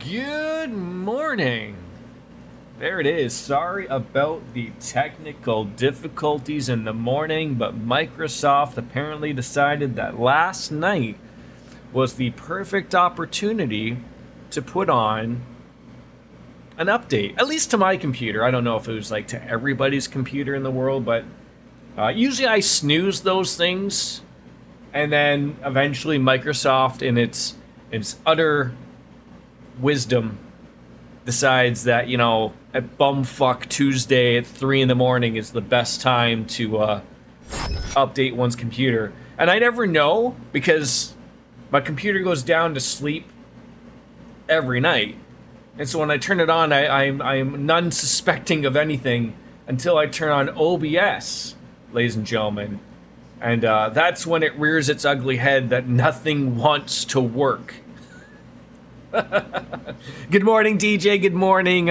Good morning. There it is. Sorry about the technical difficulties in the morning, but Microsoft apparently decided that last night was the perfect opportunity to put on an update, at least to my computer. I don't know if it was like to everybody's computer in the world, but usually I snooze those things, and then eventually Microsoft, in its utter wisdom, decides that, you know, at bumfuck Tuesday at 3 in the morning is the best time to update one's computer. And I never know, because my computer goes down to sleep every night. And so when I turn it on, I'm none suspecting of anything until I turn on OBS, ladies and gentlemen. And that's when it rears its ugly head that nothing wants to work. Good morning, DJ. Good morning,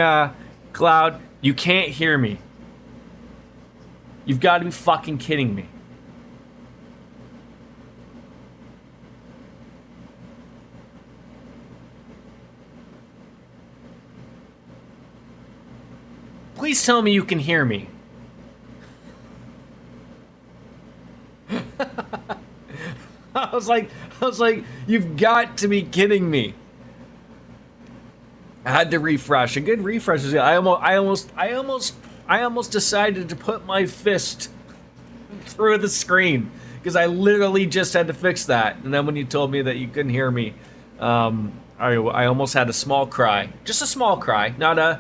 Cloud. You can't hear me. You've got to be fucking kidding me. Please tell me you can hear me. I was like, you've got to be kidding me. I had to refresh. A good refresh is. I almost decided to put my fist through the screen because I literally just had to fix that. And then when you told me that you couldn't hear me, I almost had a small cry. Just a small cry, not a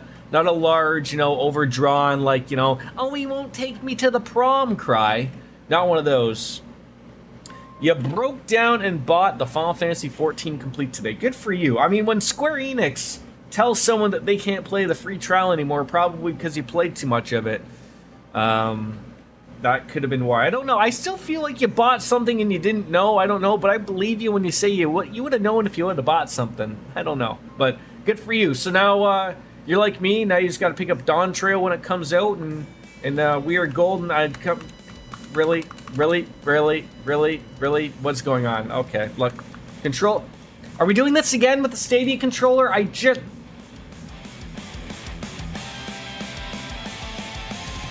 large, you know, overdrawn, like, you know, oh, he won't take me to the prom cry. Not one of those. You broke down and bought the Final Fantasy XIV Complete today. Good for you. I mean, when Square Enix tells someone that they can't play the free trial anymore, probably because you played too much of it, that could have been why. I don't know. I still feel like you bought something and you didn't know. I don't know, but I believe you when you say you would have known if you would have bought something. I don't know, but good for you. So now you're like me. Now you just got to pick up Dawn Trail when it comes out, and We Are Golden. I'd come. Really? What's going on? Okay, look. Control. Are we doing this again with the Stadia controller?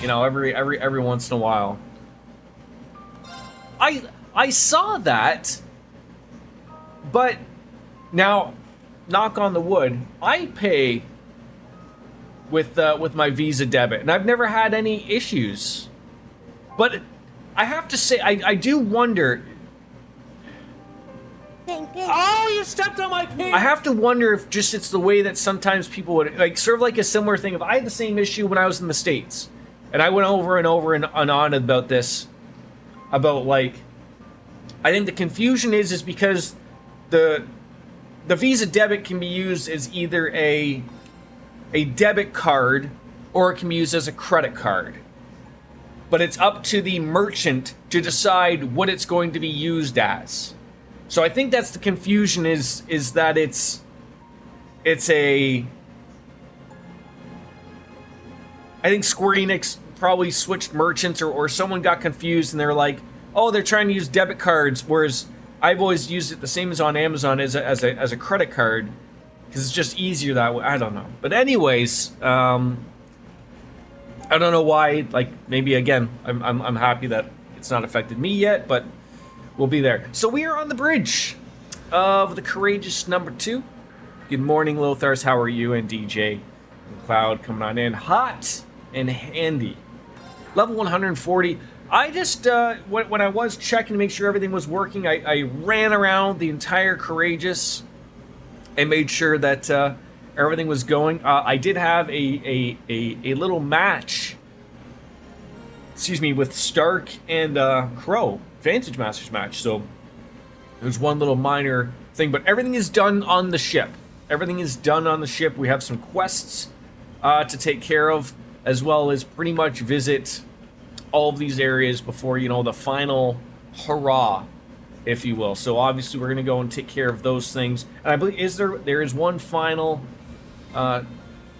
You know, every once in a while. I saw that, but now, knock on the wood, I pay with my Visa debit, and I've never had any issues. But I have to say, I do wonder. Oh, you stepped on my pig! I have to wonder if just it's the way that sometimes people would, like, sort of like a similar thing. If I had the same issue when I was in the States, and I went over and on about this, about, like, I think the confusion is because the Visa debit can be used as either a debit card or it can be used as a credit card. But it's up to the merchant to decide what it's going to be used as. So I think that's the confusion, is that it's a... I think Square Enix probably switched merchants, or someone got confused and they're like, oh, they're trying to use debit cards, whereas I've always used it the same as on Amazon as a credit card, because it's just easier that way. I don't know. But anyways, I don't know why. Like, maybe again, I'm happy that it's not affected me yet, but we'll be there. So we are on the bridge of the Courageous number 2. Good morning, Lothars. How are you? And DJ and Cloud coming on in hot and handy. Level 140. I just when I was checking to make sure everything was working, I ran around the entire Courageous and made sure that everything was going. I did have a little match, with Stark and Crow, Vantage Masters match. So there's one little minor thing, but everything is done on the ship. Everything is done on the ship. We have some quests to take care of, as well as pretty much visit all of these areas before, you know, the final hurrah, if you will. So obviously we're going to go and take care of those things. And I believe there is one final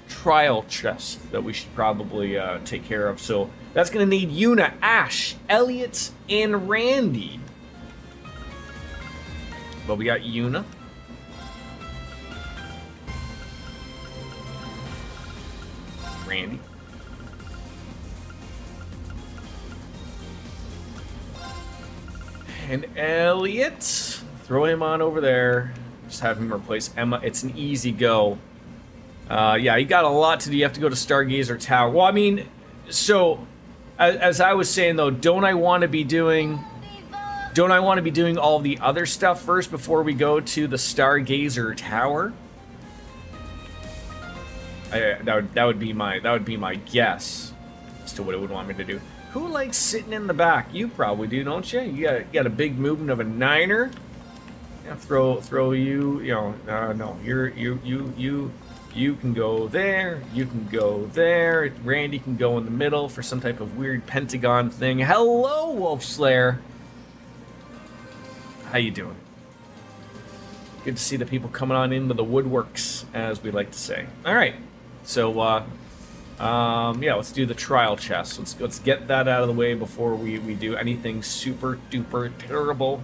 trial chest that we should probably take care of. So that's going to need Yuna, Ash, Elliot, and Randy. But we got Yuna. Randy. And Elliot, throw him on over there. Just have him replace Emma. It's an easy go. Yeah, you got a lot to do. You have to go to Stargazer Tower. Well, I mean, so as I was saying though, don't I want to be doing all the other stuff first before we go to the Stargazer Tower? That would be my guess as to what it would want me to do. Who likes sitting in the back? You probably do, don't you? You got a big movement of a niner. Yeah, throw you. You know, no, you can go there. You can go there. Randy can go in the middle for some type of weird pentagon thing. Hello, Wolf Slayer. How you doing? Good to see the people coming on into the woodworks, as we like to say. All right, so yeah, let's do the trial chest. Let's get that out of the way before we do anything super duper terrible.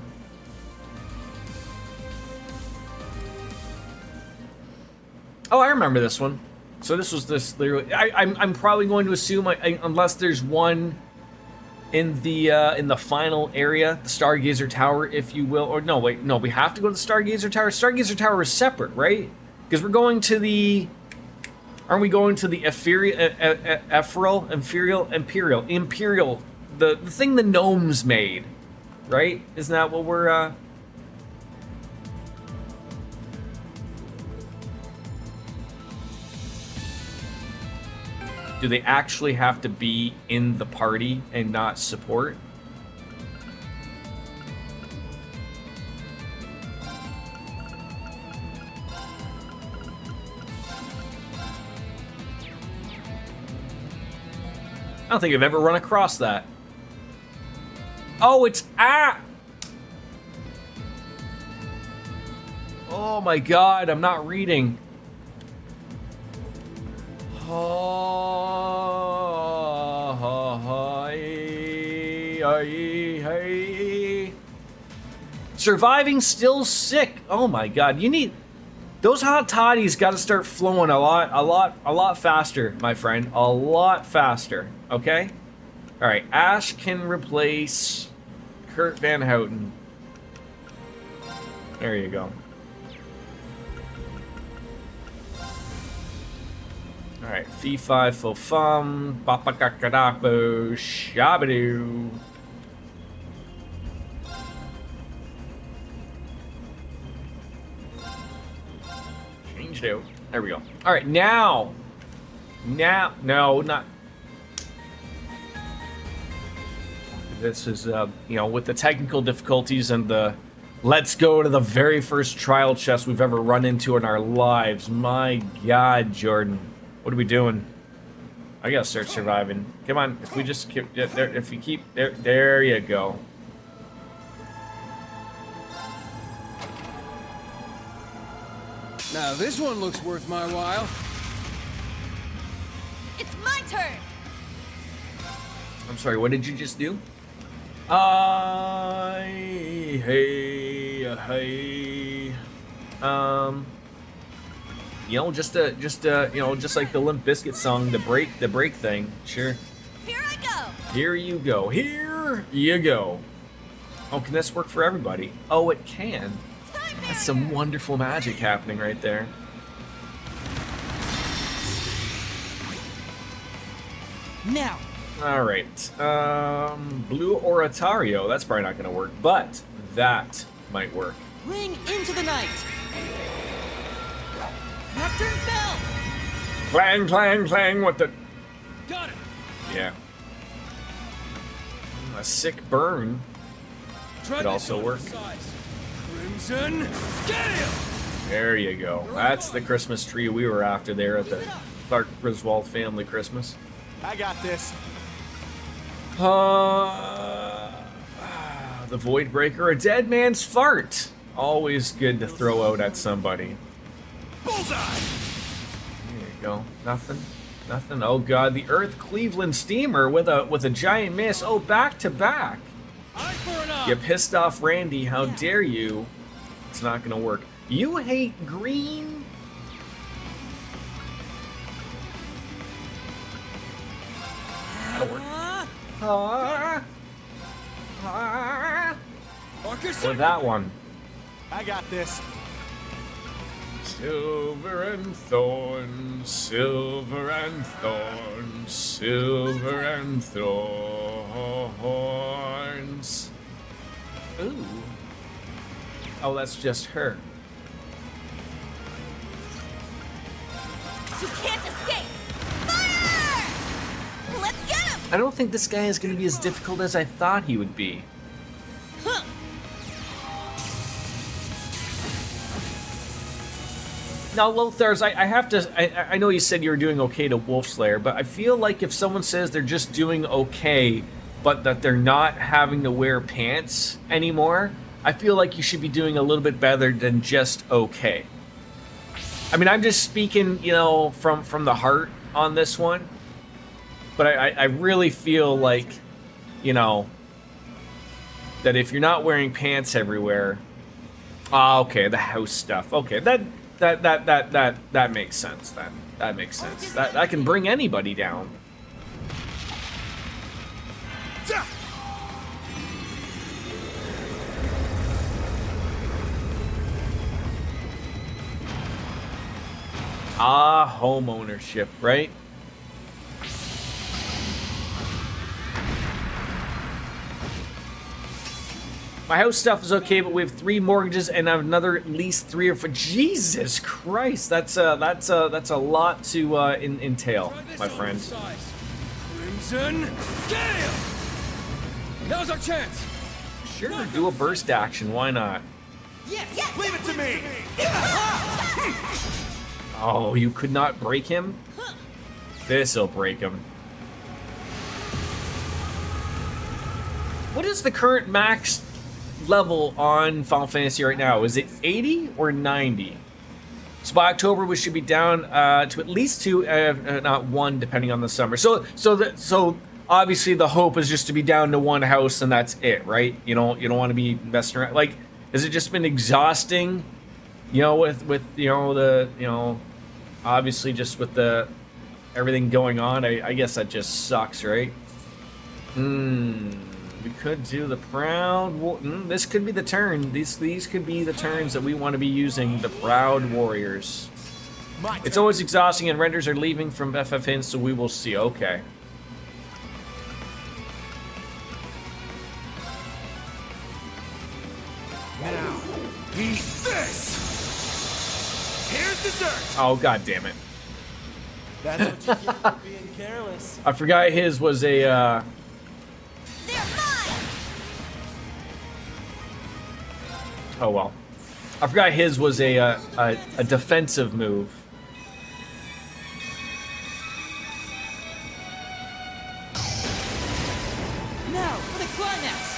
Oh, I remember this one. So this was this literally. I'm probably going to assume, unless there's one in the final area, the Stargazer Tower, if you will. Or no, wait, no, we have to go to the Stargazer Tower. Stargazer Tower is separate, right? Because we're going to the. Aren't we going to the Imperial, the thing the gnomes made, right? Isn't that what we're? Do they actually have to be in the party and not support? I don't think I've ever run across that. Oh, it's Oh my god, I'm not reading. Surviving still sick. Oh my god, you need those hot toddies. Got to start flowing a lot faster, my friend. A lot faster. Okay. All right. Ash can replace Kurt Van Houten. There you go. All right. Fee fi fo fum. Papa kakadapo shabadoo. Changed out. There we go. All right. Now, no, not. This is, you know, with the technical difficulties and the let's go to the very first trial chest we've ever run into in our lives. My God, Jordan. What are we doing? I gotta start surviving. Come on, if we just keep, if we keep, there you go. Now this one looks worth my while. It's my turn! I'm sorry, what did you just do? Hey. You know, just you know, just like the Limp Bizkit song, the break thing. Sure. Here I go! Here you go. Here you go. Oh, can this work for everybody? Oh, it can. That's some wonderful magic happening right there. Now. All right. Blue Oratorio. That's probably not going to work, but that might work. Ring into the night. Nocturne bell. Clang, clang, clang. What the? Got it. Yeah. A sick burn could also work. Crimson Gale. There you go. That's the Christmas tree we were after there at the Clark Griswold family Christmas. I got this. The Void Breaker, a dead man's fart. Always good to throw out at somebody. Bullseye. There you go. Nothing. Oh god, the Earth Cleveland Steamer with a giant miss. Oh, back to back. Eye for an eye. You pissed off Randy. How dare you? It's not gonna work. You hate green? Ah. Ah. Marcus, Or that one. I got this. Silver and thorns, silver and thorns, silver and thorns. Ooh. Oh, that's just her. You can't escape! Fire! Let's get him! I don't think this guy is going to be as difficult as I thought he would be. Huh. Now, Lothars, I have to... I know you said you were doing okay to Wolf Slayer, but I feel like if someone says they're just doing okay, but that they're not having to wear pants anymore, I feel like you should be doing a little bit better than just okay. I mean, I'm just speaking, you know, from the heart on this one. But I really feel like, you know, that if you're not wearing pants everywhere... okay, the house stuff. Okay, that makes sense. That makes sense. That can bring anybody down. Home ownership, right? My house stuff is okay, but we have 3 mortgages and I have another at least 3 or 4. Jesus Christ, that's a lot to entail, try this my on friend. size. Crimson Gale! Now's our chance. Sure, do a burst action. Why not? Yes! Yes! Leave it to me. Oh, you could not break him? This'll break him. What is the current max level on Final Fantasy right now? Is it 80 or 90? So by October we should be down to at least 2, not 1, depending on the summer. So obviously the hope is just to be down to 1 house and that's it, right? You don't want to be messing around. Like, has it just been exhausting? You know, with you know the obviously just with the everything going on. I guess that just sucks, right? We could do the Proud... this could be the turn. These could be the turns that we want to be using the Proud Warriors. It's always exhausting and renders are leaving from FFN, so we will see. Okay. Now, eat this. Here's dessert. Oh, god damn it. That's what you get for being careless. I forgot his was a... They're mine! oh, well. I forgot his was a defensive move. Now, for the climax!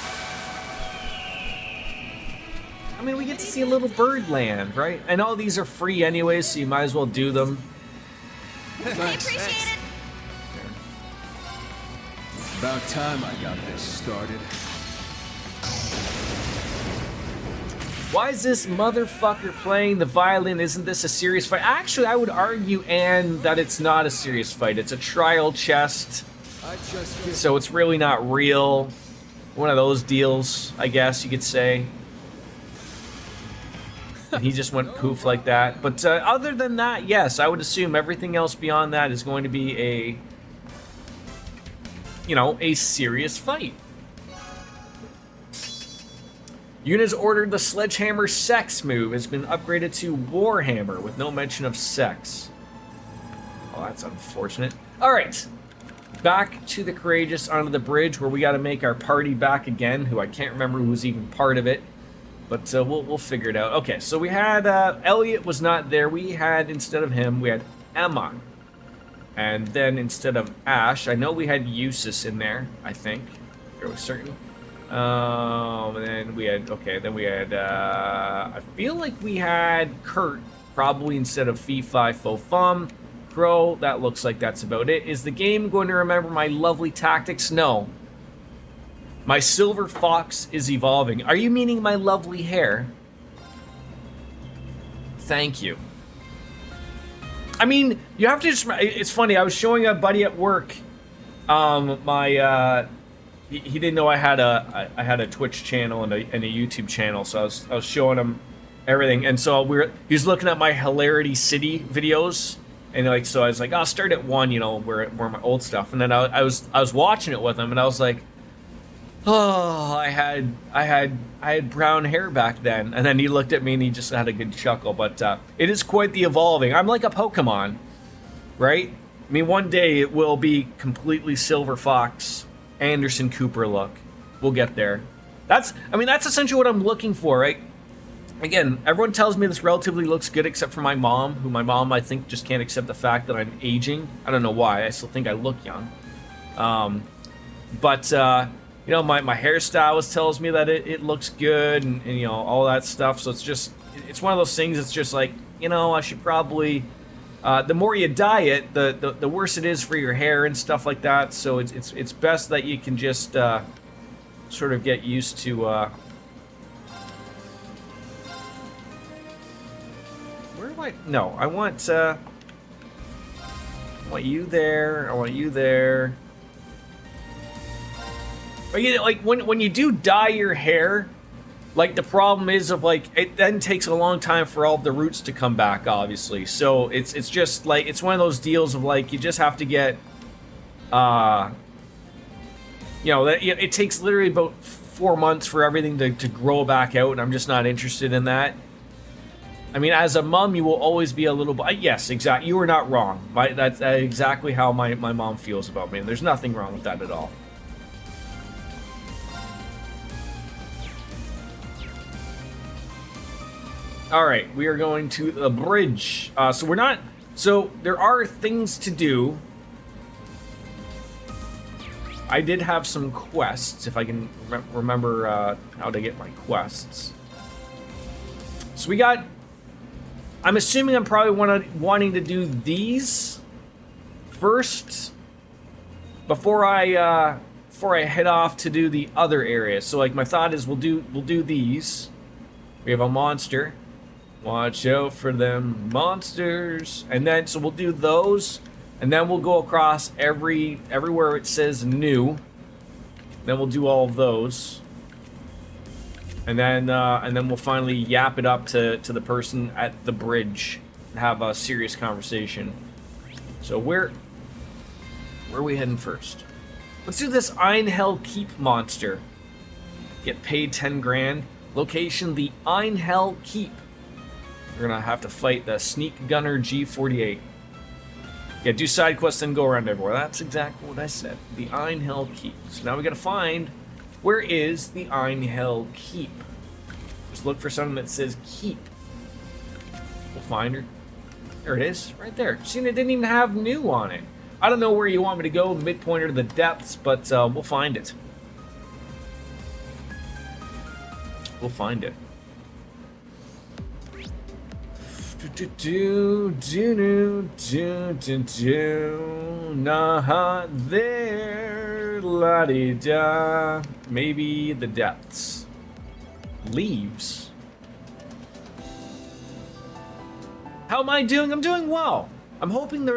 I mean, we get to see a little bird land, right? And all these are free anyways, so you might as well do them. I appreciate it! About time I got this started. Why is this motherfucker playing the violin? Isn't this a serious fight? Actually, I would argue, Anne, that it's not a serious fight. It's a trial chest, I just get so it's really not real. One of those deals, I guess you could say. And he just went poof like that. But other than that, yes, I would assume everything else beyond that is going to be a, you know, a serious fight. Units ordered the Sledgehammer Sex move has been upgraded to Warhammer with no mention of sex. Oh, that's unfortunate. Alright, back to the Courageous onto the bridge where we got to make our party back again, who I can't remember who was even part of it. But we'll figure it out. Okay, so we had, Elliot was not there. We had, instead of him, we had Emma. And then instead of Ash, I know we had Eustace in there, I think. Fairly certain. And then we had, okay, then we had, I feel like we had Kurt, probably instead of Fee Fi Fo Fum. Crow, that looks like that's about it. Is the game going to remember my lovely tactics? No. My silver fox is evolving. Are you meaning my lovely hair? Thank you. I mean, you have to just... It's funny, I was showing a buddy at work my he didn't know I had a Twitch channel and a YouTube channel, so I was showing him everything, and so he was looking at my Hilarity City videos, and like so I was like, I'll start at one, you know, where my old stuff, and then I was watching it with him, and I was like, oh, I had brown hair back then, and then he looked at me and he just had a good chuckle. But it is quite the evolving. I'm like a Pokemon, right? I mean, one day it will be completely Silver Fox, Anderson Cooper look. We'll get there. That's essentially what I'm looking for, right? Again, everyone tells me this relatively looks good except for my mom, who my mom I think just can't accept the fact that I'm aging. I don't know why. I still think I look young. You know, my hairstylist tells me that it looks good and, you know, all that stuff. So it's one of those things. It's just like, you know, I should probably, the more you dye it, the worse it is for your hair and stuff like that. So it's best that you can just sort of get used to. Where do I? No, I want you there. I want you there. But you know, like when you do dye your hair, like the problem is of like it then takes a long time for all the roots to come back, obviously. So it's just like it's one of those deals of like you just have to get, you know, it takes literally about 4 months for everything to grow back out, and I'm just not interested in that. I mean, as a mom, you will always be a little. Yes, exactly. You are not wrong. That's exactly how my mom feels about me, and there's nothing wrong with that at all. All right, we are going to the bridge. So there are things to do. I did have some quests, if I can remember how to get my quests. So we got. I'm assuming I'm probably wanting to do these first before I head off to do the other areas. So like my thought is we'll do these. We have a monster. Watch out for them monsters. And then, so we'll do those, and then we'll go across everywhere it says new. Then we'll do all of those. And then we'll finally yap it up to the person at the bridge and have a serious conversation. So where are we heading first? Let's do this Einhell Keep monster. Get paid 10 grand. Location, the Einhell Keep. We're gonna have to fight the Sneak Gunner G48. Yeah, do side quests and go around everywhere. That's exactly what I said. The Einhell Keep. So now we gotta find, where is the Einhell Keep? Just look for something that says keep. We'll find her. There it is, right there. See, it didn't even have new on it. I don't know where you want me to go, the midpoint or the depths, but we'll find it. We'll find it. Not there, la-di-da. Maybe the depths. Leaves. How am I doing? I'm doing well. I'm hoping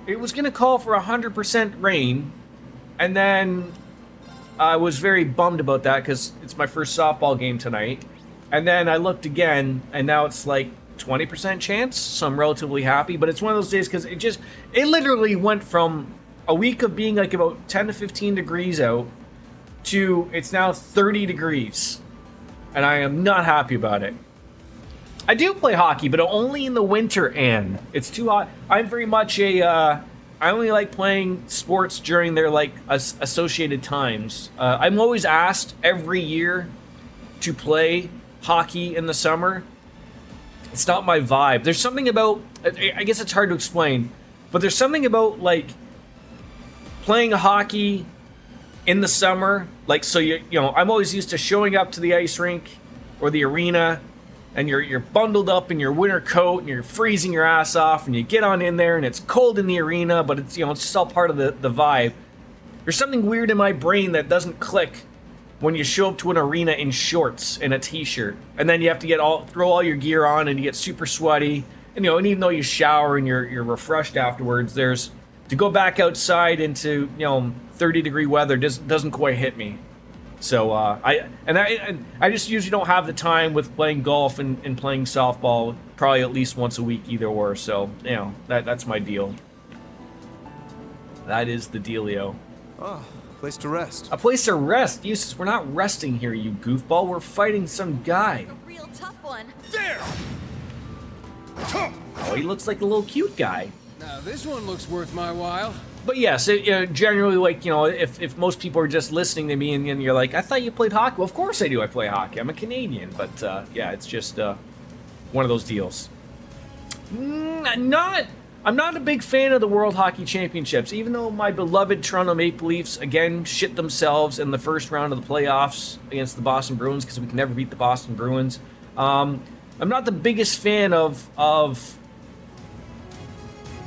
it was gonna call for 100% rain, and then I was very bummed about that because it's my first softball game tonight. And then I looked again, and now it's like 20% chance, so I'm relatively happy. But it's one of those days because it literally went from a week of being like about 10 to 15 degrees out to it's now 30 degrees, and I am not happy about it. I do play hockey, but only in the winter, and it's too hot. I'm very much I only like playing sports during their like associated times. I'm always asked every year to play hockey in the summer. It's not my vibe. There's something about, I guess it's hard to explain, but there's something about like playing hockey in the summer. Like, so you know, I'm always used to showing up to the ice rink or the arena, and you're bundled up in your winter coat and you're freezing your ass off, and you get on in there and it's cold in the arena, but it's, you know, it's just all part of the vibe. There's something weird in my brain that doesn't click when you show up to an arena in shorts and a t-shirt, and then you have to throw all your gear on, and you get super sweaty, and you know, and even though you shower and you're refreshed afterwards, there's to go back outside into, you know, 30-degree weather doesn't quite hit me. So I just usually don't have the time with playing golf and playing softball, probably at least once a week either or. So, you know, that's my deal. That is the dealio. Oh, place to rest. A place to rest? Jesus, we're not resting here, you goofball. We're fighting some guy. A real tough one. There! Oh, he looks like a little cute guy. Now this one looks worth my while. But yes, generally, like, you know, if most people are just listening to me and you're like, I thought you played hockey. Well, of course I do. I play hockey. I'm a Canadian. But, yeah, it's just one of those deals. I'm not a big fan of the World Hockey Championships, even though my beloved Toronto Maple Leafs, again, shit themselves in the first round of the playoffs against the Boston Bruins because we can never beat the Boston Bruins. I'm not the biggest fan of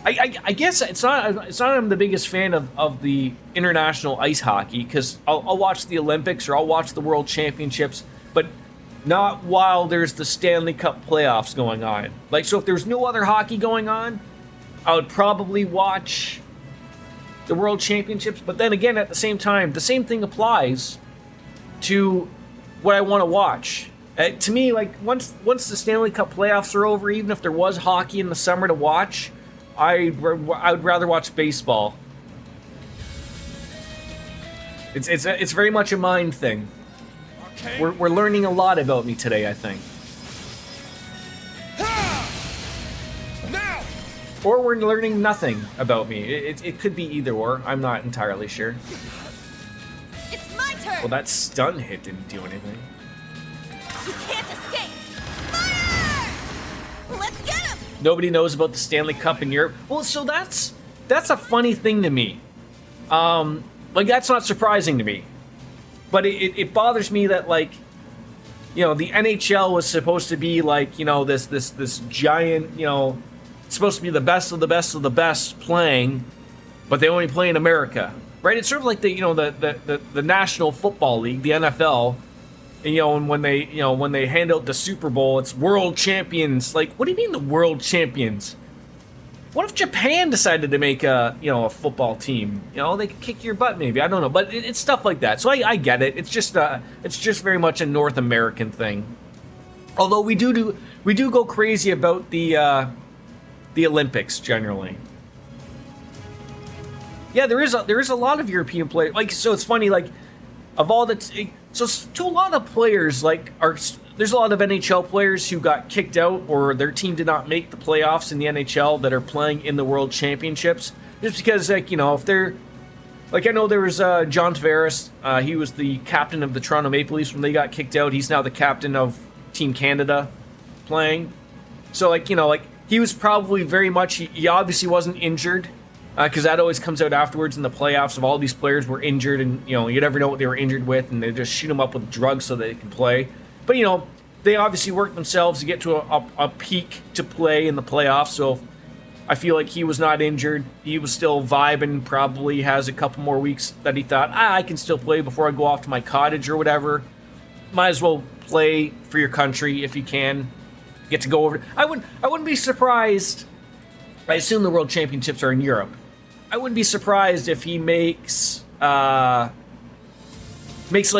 I guess it's not I'm the biggest fan of the international ice hockey because I'll watch the Olympics or I'll watch the World Championships, but not while there's the Stanley Cup playoffs going on. Like, so if there's no other hockey going on, I would probably watch the World Championships. But then again, at the same time, the same thing applies to what I want to watch. To me, like, once the Stanley Cup playoffs are over, even if there was hockey in the summer to watch, I would rather watch baseball. It's very much a mind thing. Okay. We're learning a lot about me today, I think. Now! Or we're learning nothing about me. It could be either or. I'm not entirely sure. It's my turn. Well, that stun hit didn't do anything. You can't escape. Fire! Let's get him. Nobody knows about the Stanley Cup in Europe. Well, so that's a funny thing to me. Like, that's not surprising to me. But it bothers me that, like, you know, the NHL was supposed to be like, you know, this giant, you know, it's supposed to be the best of the best of the best playing, but they only play in America, right? It's sort of like the National Football League, the NFL. And, you know, and when they hand out the Super Bowl, it's world champions. Like, what do you mean the world champions? What if Japan decided to make a football team? You know, they could kick your butt maybe. I don't know, but it's stuff like that. So I get it. It's just very much a North American thing. Although we do go crazy about the Olympics generally. Yeah, there is a lot of European players. Like, so it's funny, like, of all the so to a lot of players, like, there's a lot of NHL players who got kicked out or their team did not make the playoffs in the NHL that are playing in the World Championships. Just because, like, you know, if they're, like, I know there was John Tavares. He was the captain of the Toronto Maple Leafs when they got kicked out. He's now the captain of Team Canada playing. So, like, you know, like, he was probably very much, he obviously wasn't injured. Because that always comes out afterwards in the playoffs of all these players were injured and, you know, you never know what they were injured with and they just shoot them up with drugs so they can play. But, you know, they obviously worked themselves to get to a peak to play in the playoffs. So I feel like he was not injured. He was still vibing, probably has a couple more weeks that he thought, I can still play before I go off to my cottage or whatever. Might as well play for your country if you can. Get to go over. I wouldn't be surprised. I assume the World Championships are in Europe. I wouldn't be surprised if he makes like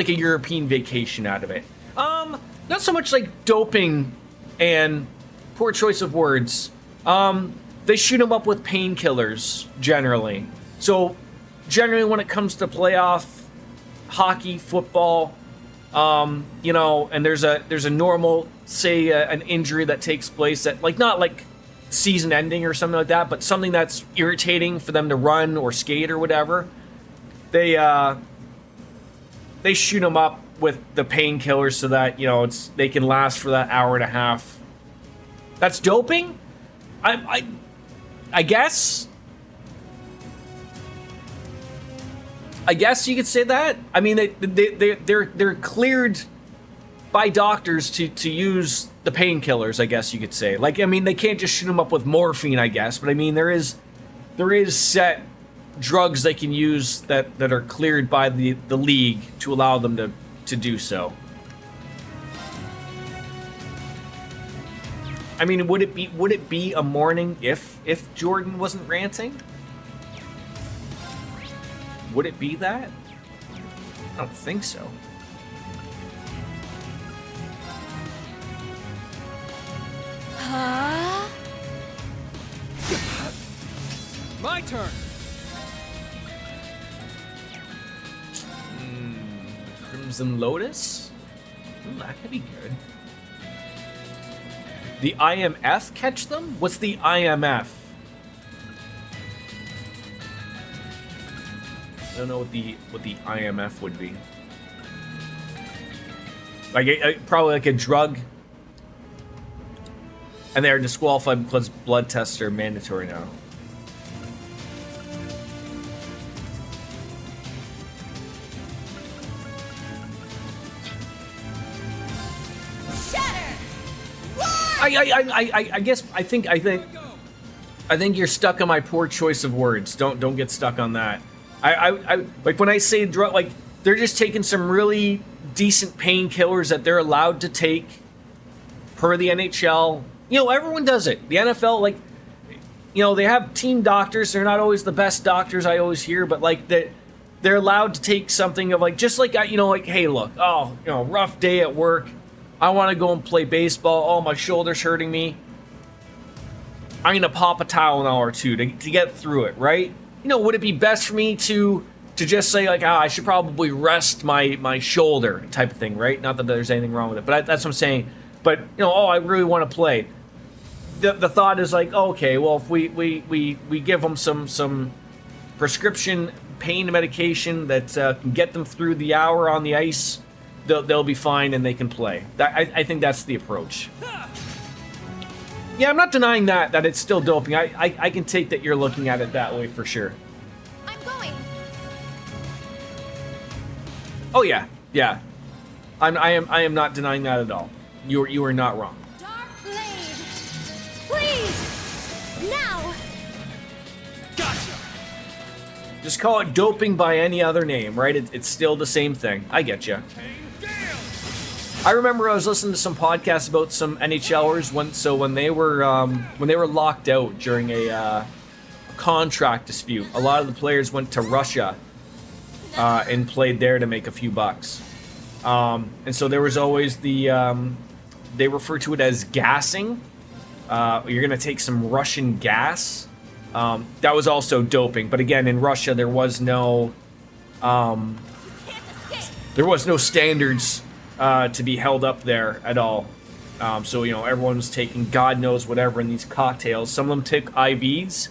a European vacation out of it. Not so much like doping and poor choice of words. They shoot him up with painkillers generally. So generally when it comes to playoff hockey, football, you know, and there's a normal, say, an injury that takes place that, like, not like season ending or something like that, but something that's irritating for them to run or skate or whatever, they shoot them up with the painkillers so that, you know, they can last for that hour and a half. That's doping? I guess. I guess you could say that. I mean, they're cleared by doctors to use the painkillers, I guess you could say. Like, I mean, they can't just shoot them up with morphine, I guess, but I mean, there is set drugs they can use that are cleared by the league to allow them to do so. I mean, would it be a morning if Jordan wasn't ranting? Would it be that? I don't think so. Huh? My turn. Crimson Lotus? Ooh, that could be good. The IMF catch them? What's the IMF? I don't know what the IMF would be. Like probably like a drug, and they're disqualified because blood tests are mandatory now. Shatter! Roar! I guess I think you're stuck on my poor choice of words. Don't get stuck on that. I like when I say drug, like they're just taking some really decent painkillers that they're allowed to take per the NHL. You know, everyone does it. The NFL, like, you know, they have team doctors. They're not always the best doctors I always hear, but like they're allowed to take something of like, just like, you know, like, hey, look, oh, you know, rough day at work. I want to go and play baseball. Oh, my shoulder's hurting me. I'm going to pop a towel an hour or two to get through it, right? You know, would it be best for me to just say, like, I should probably rest my shoulder type of thing, right? Not that there's anything wrong with it, but that's what I'm saying. But, you know, I really want to play. The thought is like, okay, well, if we give them some prescription pain medication that can get them through the hour on the ice, they'll be fine and they can play. I think that's the approach. Yeah, I'm not denying that it's still doping. I can take that you're looking at it that way for sure. I'm going. Oh yeah. I am not denying that at all. You are not wrong. Dark Blade! Please! Now! Gotcha. Just call it doping by any other name, right? It's still the same thing. I get you. I remember I was listening to some podcasts about some NHLers when they were locked out during a contract dispute. A lot of the players went to Russia and played there to make a few bucks. And so there was always they refer to it as gassing. You're gonna take some Russian gas. That was also doping, but again, in Russia there was no standards to be held up there at all. So, you know, everyone was taking God knows whatever in these cocktails. Some of them took IVs.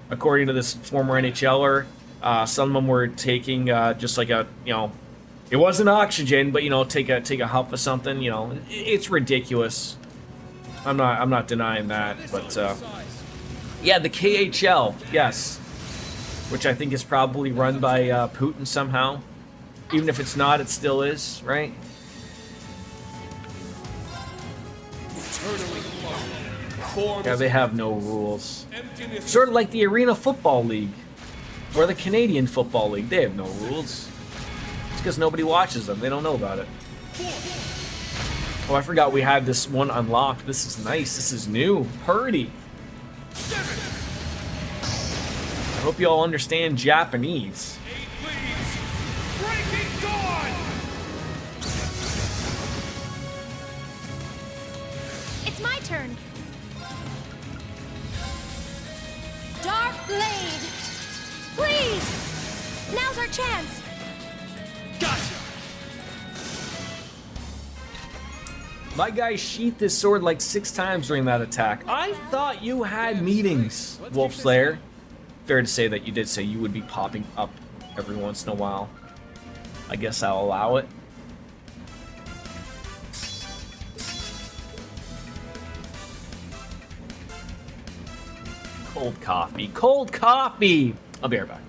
According to this former NHLer, some of them were taking just like a, you know, it wasn't oxygen, but, you know, take a huff of something. You know, it's ridiculous. I'm not denying that, but yeah, the KHL, yes, which I think is probably run by Putin somehow. Even if it's not, it still is, right? Yeah, they have no rules. Sort of like the Arena Football League or the Canadian Football League. They have no rules. It's because nobody watches them. They don't know about it. Oh, I forgot we had this one unlocked. This is nice. This is new. Purdy. I hope you all understand Japanese. Breaking dawn. It's my turn. Dark Blade! Please! Now's our chance! Gotcha. My guy sheathed his sword like 6 times during that attack. I thought you had meetings, Wolf Slayer. Fair to say that you did say you would be popping up every once in a while. I guess I'll allow it. Cold coffee. Cold coffee! I'll be right back.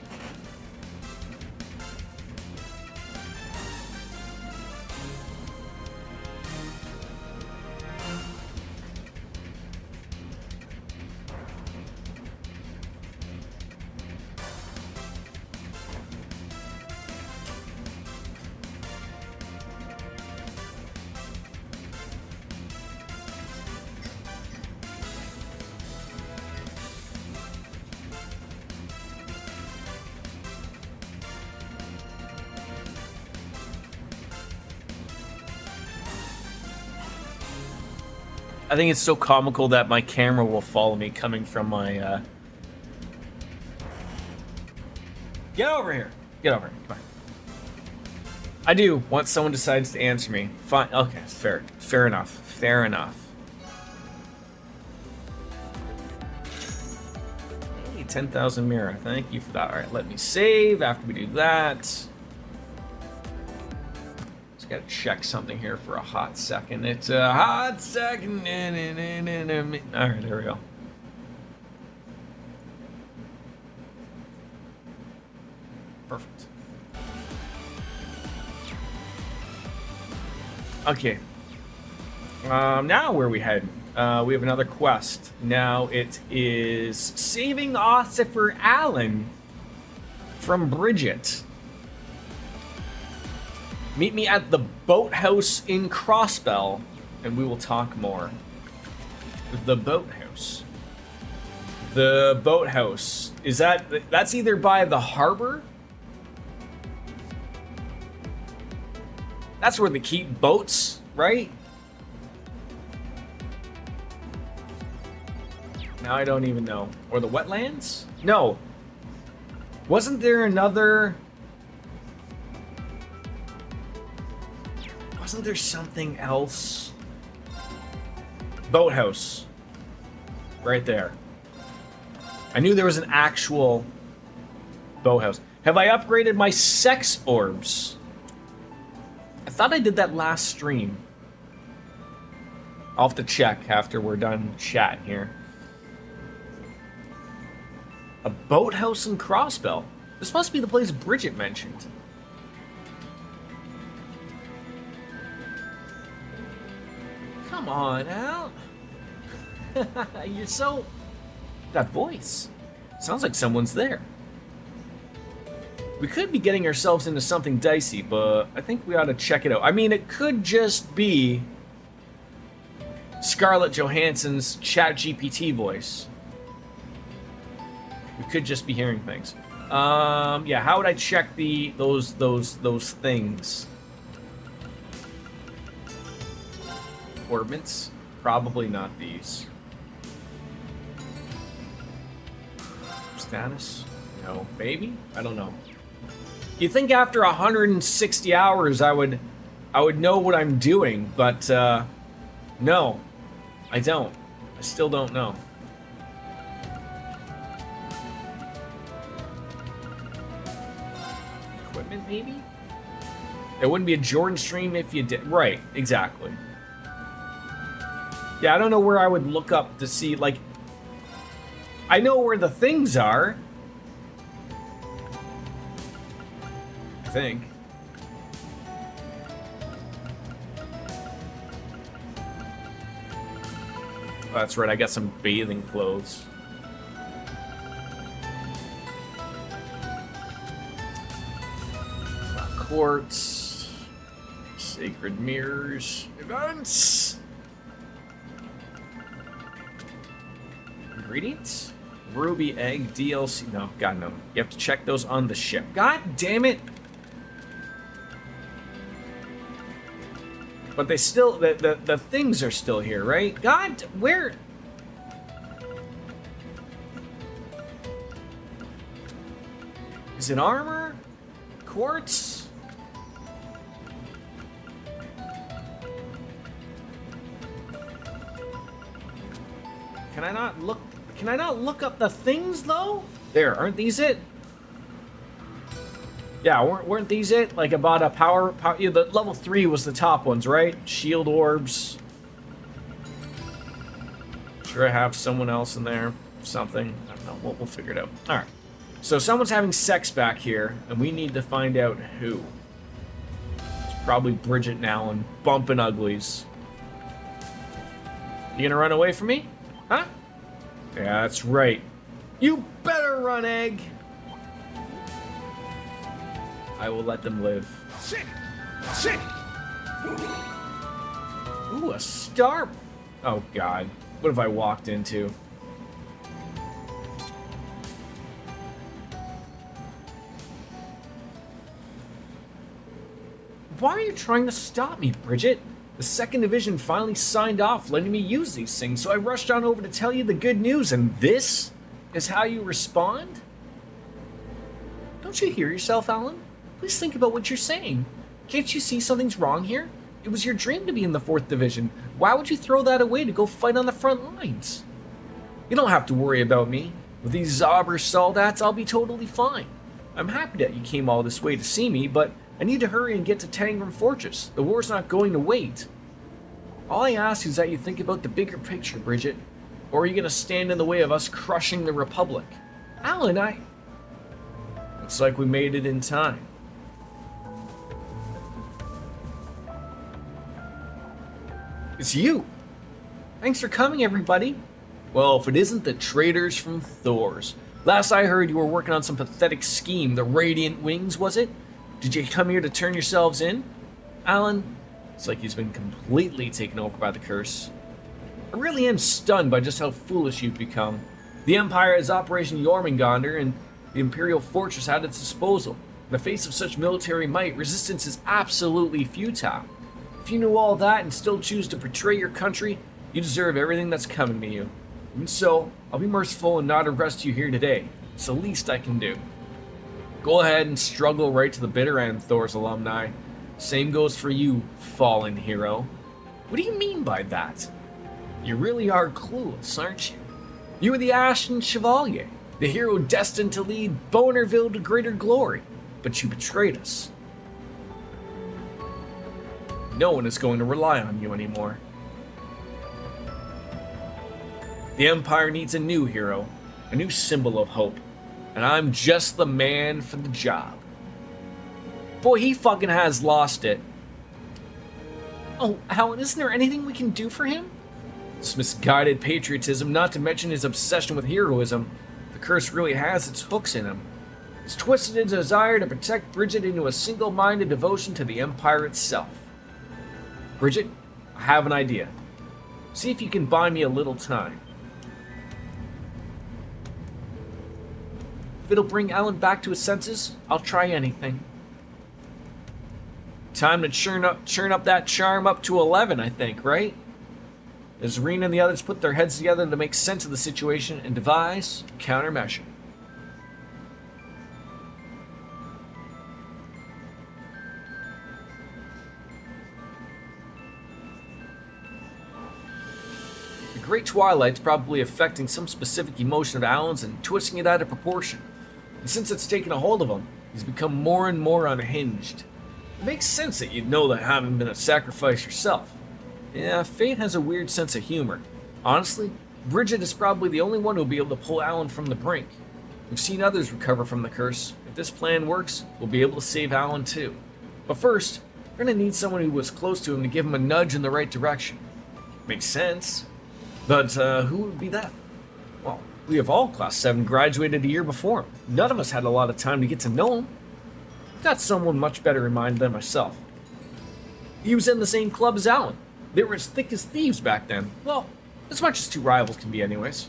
I think it's so comical that my camera will follow me coming from my, Get over here! Get over here, come on. I do, once someone decides to answer me. Fine, okay, fair enough, fair enough. Hey, 10,000 mirror, thank you for that. Alright, let me save after we do that. Just gotta check something here for a hot second. It's a hot second. Alright, there we go. Perfect. Okay. Now where are we heading? We have another quest. Now it is saving Ossifer Allen from Bridget. Meet me at the boathouse in Crossbell, and we will talk more. The boathouse. The boathouse. Is that's either by the harbor? That's where they keep boats, right? Now I don't even know. Or the wetlands? No. Wasn't there another... Wasn't there something else? Boathouse. Right there. I knew there was an actual boathouse. Have I upgraded my sex orbs? I thought I did that last stream. I'll have to check after we're done chatting here. A boathouse in Crossbell. This must be the place Bridget mentioned. Come on, Al. You're so... That voice. Sounds like someone's there. We could be getting ourselves into something dicey, but I think we ought to check it out. I mean, it could just be Scarlett Johansson's ChatGPT voice. We could just be hearing things. Yeah, how would I check those things? Orbits? Probably not these. Status? No. Maybe? I don't know. You think after 160 hours I would know what I'm doing, but no, I don't. I still don't know. Equipment, maybe? It wouldn't be a Jordan stream if you did. Right, exactly. Yeah, I don't know where I would look up to see, like... I know where the things are. I think. Oh, that's right, I got some bathing clothes. Quartz. Sacred mirrors. Events. Ingredients? Ruby egg DLC. No, God, no. You have to check those on the ship. God damn it. But they still, the things are still here, right? God, where? Is it armor? Quartz? Can I not look up the things though? There, aren't these it? Yeah, weren't these it? Like about a power yeah, the level 3 was the top ones, right? Shield orbs. Sure I have someone else in there. Something. I don't know. We'll figure it out. Alright. So someone's having sex back here, and we need to find out who. It's probably Bridget now and bumping uglies. You gonna run away from me? Huh? Yeah, that's right. You better run, egg! I will let them live. Shit! Shit! Ooh, a star. Oh, God. What have I walked into? Why are you trying to stop me, Bridget? The 2nd Division finally signed off letting me use these things, so I rushed on over to tell you the good news, and this is how you respond? Don't you hear yourself, Alan? Please think about what you're saying. Can't you see something's wrong here? It was your dream to be in the 4th Division. Why would you throw that away to go fight on the front lines? You don't have to worry about me. With these Zauber Soldats, I'll be totally fine. I'm happy that you came all this way to see me, but I need to hurry and get to Tangram Fortress. The war's not going to wait. All I ask is that you think about the bigger picture, Bridget. Or are you going to stand in the way of us crushing the Republic? Alan, Looks like we made it in time. It's you! Thanks for coming, everybody. Well, if it isn't the traitors from Thor's. Last I heard, you were working on some pathetic scheme, the Radiant Wings, was it? Did you come here to turn yourselves in? Alan, it's like he's been completely taken over by the curse. I really am stunned by just how foolish you've become. The Empire has Operation Jormungandr and the Imperial Fortress at its disposal. In the face of such military might, resistance is absolutely futile. If you knew all that and still choose to betray your country, you deserve everything that's coming to you. Even so, I'll be merciful and not arrest you here today. It's the least I can do. Go ahead and struggle right to the bitter end, Thor's alumni. Same goes for you, fallen hero. What do you mean by that? You really are clueless, aren't you? You were the Ashen Chevalier, the hero destined to lead Bonerville to greater glory, but you betrayed us. No one is going to rely on you anymore. The Empire needs a new hero, a new symbol of hope, and I'm just the man for the job. Boy, he fucking has lost it. Oh, Alan, isn't there anything we can do for him? This misguided patriotism, not to mention his obsession with heroism, the curse really has its hooks in him. It's twisted his desire to protect Bridget into a single-minded devotion to the Empire itself. Bridget, I have an idea. See if you can buy me a little time. If it'll bring Alan back to his senses, I'll try anything. Time to churn up that charm up to 11, I think, right? As Rena and the others put their heads together to make sense of the situation and devise a countermeasure. The Great Twilight's probably affecting some specific emotion of Alan's and twisting it out of proportion. And since it's taken a hold of him, he's become more and more unhinged. It makes sense that you'd know that having been a sacrifice yourself. Yeah, fate has a weird sense of humor. Honestly, Bridget is probably the only one who'll be able to pull Alan from the brink. We've seen others recover from the curse. If this plan works, we'll be able to save Alan too. But first, we're gonna need someone who was close to him to give him a nudge in the right direction. Makes sense. But who would be that? Well, we have all Class 7 graduated a year before him. None of us had a lot of time to get to know him. I've got someone much better in mind than myself. He was in the same club as Alan. They were as thick as thieves back then. Well, as much as two rivals can be anyways.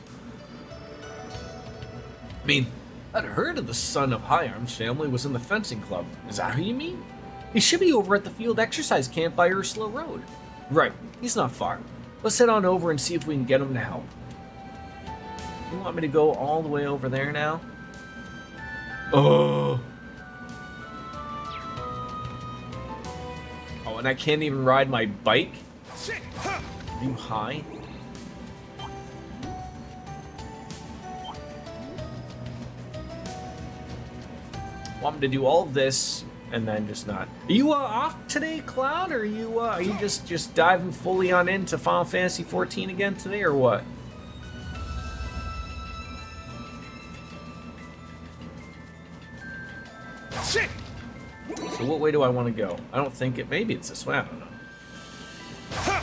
I mean, I'd heard of the son of High Arms family was in the fencing club. Is that who you mean? He should be over at the field exercise camp by Ursula Road. Right, he's not far. Let's head on over and see if we can get him to help. You want me to go all the way over there now? Oh, and I can't even ride my bike? Are you high? Want me to do all this and then just not? Are you off today, Cloud? Or are you just diving fully on into Final Fantasy 14 again today, or what? So what way do I want to go? I don't think it. Maybe it's this way. I don't know.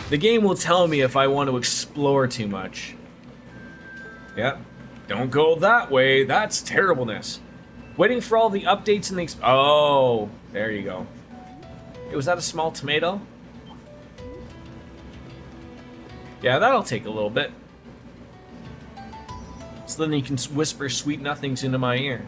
The game will tell me if I want to explore too much. Yeah. Don't go that way. That's terribleness. Waiting for all the updates and the... Oh, there you go. Hey, was that a small tomato? Yeah, that'll take a little bit. So then you can whisper sweet nothings into my ear.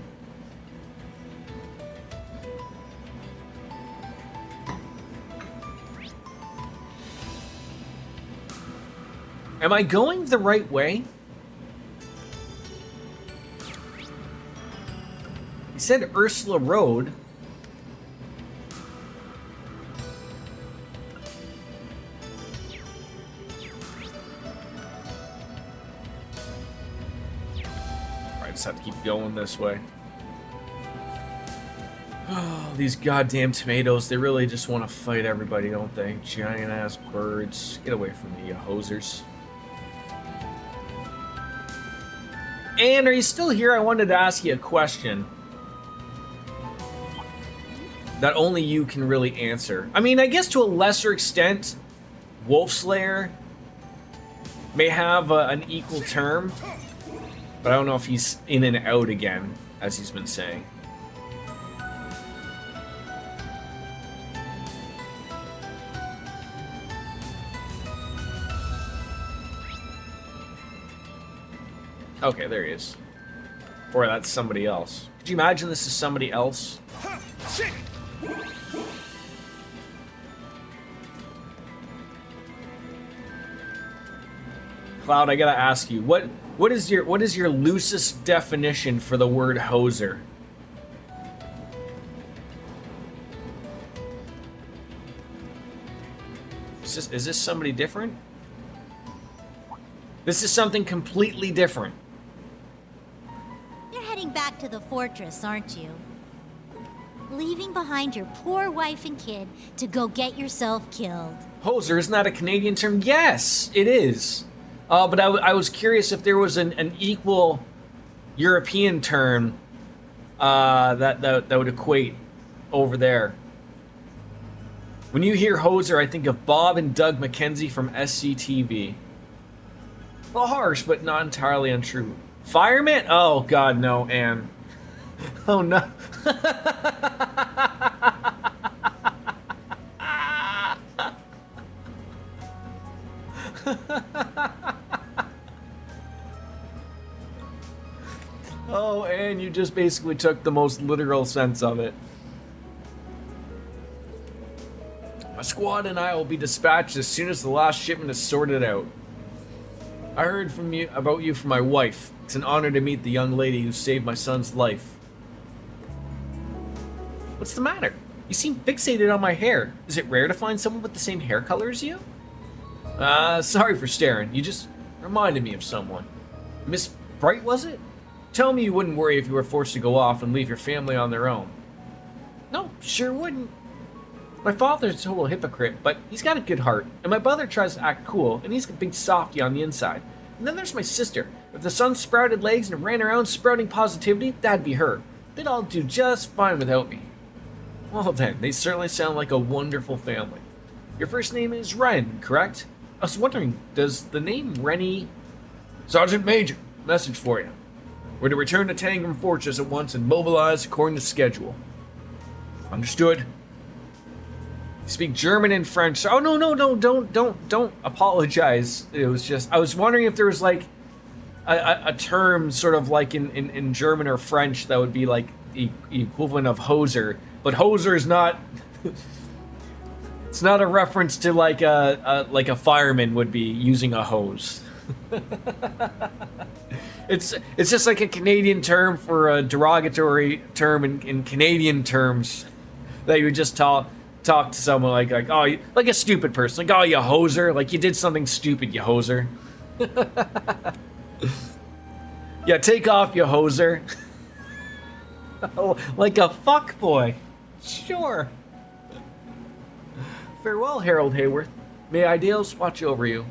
Am I going the right way? He said Ursula Road. I just have to keep going this way. Oh, these goddamn tomatoes, they really just want to fight everybody, don't they? Giant ass birds. Get away from me, you hosers. And are you still here? I wanted to ask you a question that only you can really answer. I mean, I guess to a lesser extent, Wolf Slayer may have an equal term, but I don't know if he's in and out again, as he's been saying. Okay, there he is. Or that's somebody else. Could you imagine this is somebody else? Cloud, I gotta ask you, what is your loosest definition for the word hoser? Is this somebody different? This is something completely different. You're heading back to the fortress, aren't you? Leaving behind your poor wife and kid to go get yourself killed. Hoser, isn't that a Canadian term? Yes, it is. But I was curious if there was an equal European term that would equate over there. When you hear hoser, I think of Bob and Doug McKenzie from SCTV. Well, harsh, but not entirely untrue. Fireman? Oh, God, no, Anne. Oh, no. Oh, and you just basically took the most literal sense of it. My squad and I will be dispatched as soon as the last shipment is sorted out. I heard about you from my wife. It's an honor to meet the young lady who saved my son's life. What's the matter? You seem fixated on my hair. Is it rare to find someone with the same hair color as you? Sorry for staring. You just reminded me of someone. Miss Bright, was it? Tell me you wouldn't worry if you were forced to go off and leave your family on their own. No, sure wouldn't. My father's a total hypocrite, but he's got a good heart, and my brother tries to act cool, and he's a big softy on the inside. And then there's my sister. If the sun sprouted legs and ran around sprouting positivity, that'd be her. They'd all do just fine without me. Well then, they certainly sound like a wonderful family. Your first name is Ren, correct? I was wondering, does the name Rennie... Sergeant Major, message for you. We're to return to Tangram Fortress at once and mobilize according to schedule. Understood? You speak German and French. Oh, no, don't apologize. It was just, I was wondering if there was like a term sort of like in German or French that would be like the equivalent of hoser. But hoser is not, it's not a reference to like a fireman would be using a hose. It's just like a Canadian term for a derogatory term in Canadian terms that you would just talk to someone like oh, like a stupid person, like, oh, you hoser, like you did something stupid, you hoser. Yeah, take off, you hoser. Like a fuck boy. Sure. Farewell, Harold Hayworth. May ideals watch over you.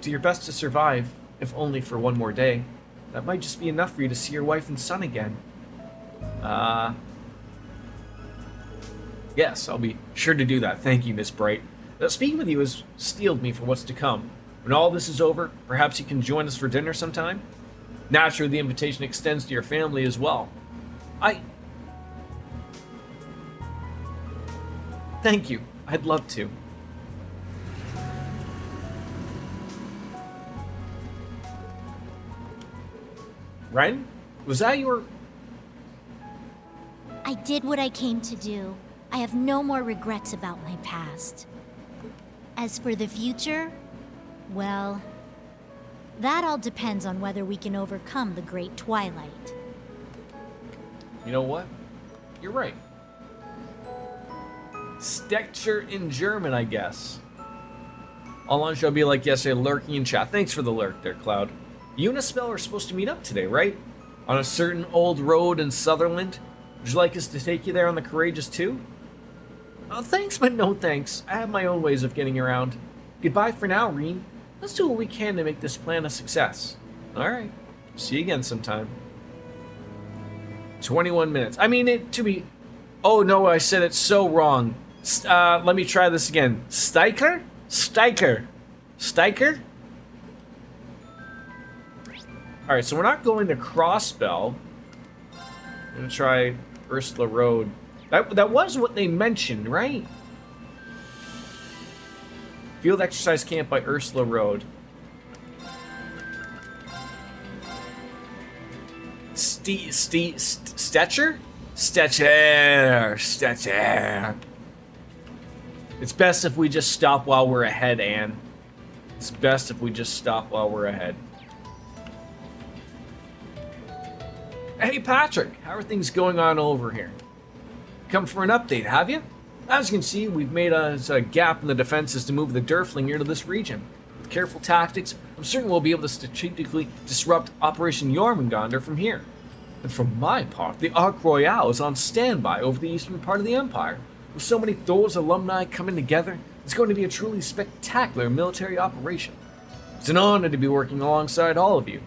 Do your best to survive, if only for one more day. That might just be enough for you to see your wife and son again. Yes, I'll be sure to do that. Thank you, Miss Bright. Speaking with you has steeled me for what's to come. When all this is over, perhaps you can join us for dinner sometime? Naturally, the invitation extends to your family as well. Thank you. I'd love to. Ren? Was that your... I did what I came to do. I have no more regrets about my past. As for the future, well, That all depends on whether we can overcome the Great Twilight. You know what? You're right. Stechter in German, I guess. All on shall be like yesterday, lurking in chat. Thanks for the lurk there, Cloud. You and Espel are supposed to meet up today, right? On a certain old road in Sutherland. Would you like us to take you there on the Courageous too? Oh, thanks, but no thanks. I have my own ways of getting around. Goodbye for now, Reen. Let's do what we can to make this plan a success. Alright. See you again sometime. 21 minutes. I mean, it to be... Oh, no, I said it so wrong. Let me try this again. Steiker? Steiker. Steiker? Alright, so we're not going to Crossbell. I'm going to try Ursula Road. That was what they mentioned, right? Field exercise camp by Ursula Road. Stetcher? Stetcher. It's best if we just stop while we're ahead, Anne. It's best if we just stop while we're ahead. Hey, Patrick, how are things going on over here? Come for an update, have you? As you can see, we've made a gap in the defenses to move the Durfling into this region. With careful tactics, I'm certain we'll be able to strategically disrupt Operation Jormungandr from here. And for my part, the Arc Royale is on standby over the eastern part of the Empire. With so many Thor's alumni coming together, it's going to be a truly spectacular military operation. It's an honor to be working alongside all of you.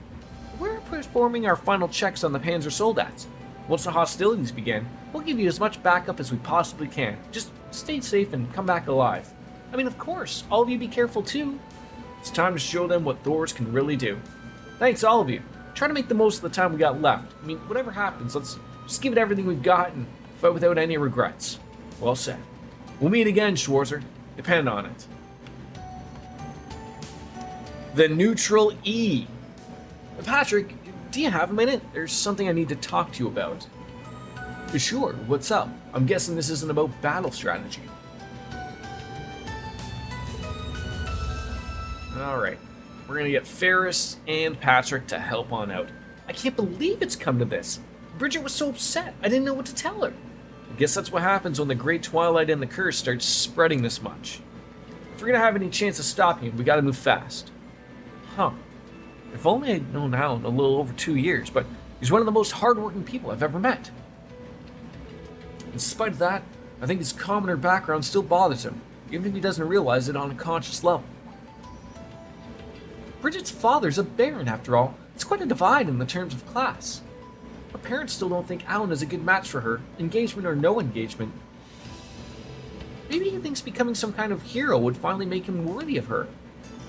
We're performing our final checks on the Panzer Soldats. Once the hostilities begin, we'll give you as much backup as we possibly can. Just stay safe and come back alive. I mean, of course, all of you be careful too. It's time to show them what Thors can really do. Thanks, all of you. Try to make the most of the time we got left. I mean, whatever happens, let's just give it everything we've got and fight without any regrets. Well said. We'll meet again, Schwarzer. Depend on it. The Neutral E. Patrick, do you have a minute? There's something I need to talk to you about. Sure, what's up? I'm guessing this isn't about battle strategy. Alright, we're gonna get Ferris and Patrick to help on out. I can't believe it's come to this. Bridget was so upset, I didn't know what to tell her. I guess that's what happens when the Great Twilight and the Curse starts spreading this much. If we're gonna have any chance of stopping him, we gotta move fast. Huh. If only I'd known Alan a little over 2 years, but he's one of the most hardworking people I've ever met. In spite of that, I think his commoner background still bothers him, even if he doesn't realize it on a conscious level. Bridget's father's a baron, after all. It's quite a divide in the terms of class. Her parents still don't think Alan is a good match for her, engagement or no engagement. Maybe he thinks becoming some kind of hero would finally make him worthy of her.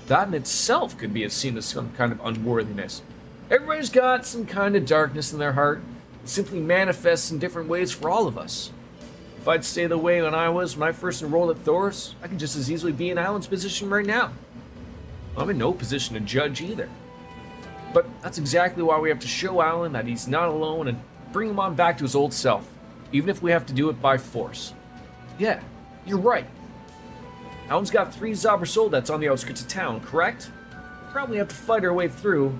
That in itself could be seen as some kind of unworthiness. Everybody's got some kind of darkness in their heart. It simply manifests in different ways for all of us. If I'd stay the way when I first enrolled at Thor's, I could just as easily be in Alan's position right now. I'm in no position to judge either. But that's exactly why we have to show Alan that he's not alone and bring him on back to his old self, even if we have to do it by force. Yeah, you're right. Alan's got 3 Zauber Soldats on the outskirts of town, correct? We'll probably have to fight our way through.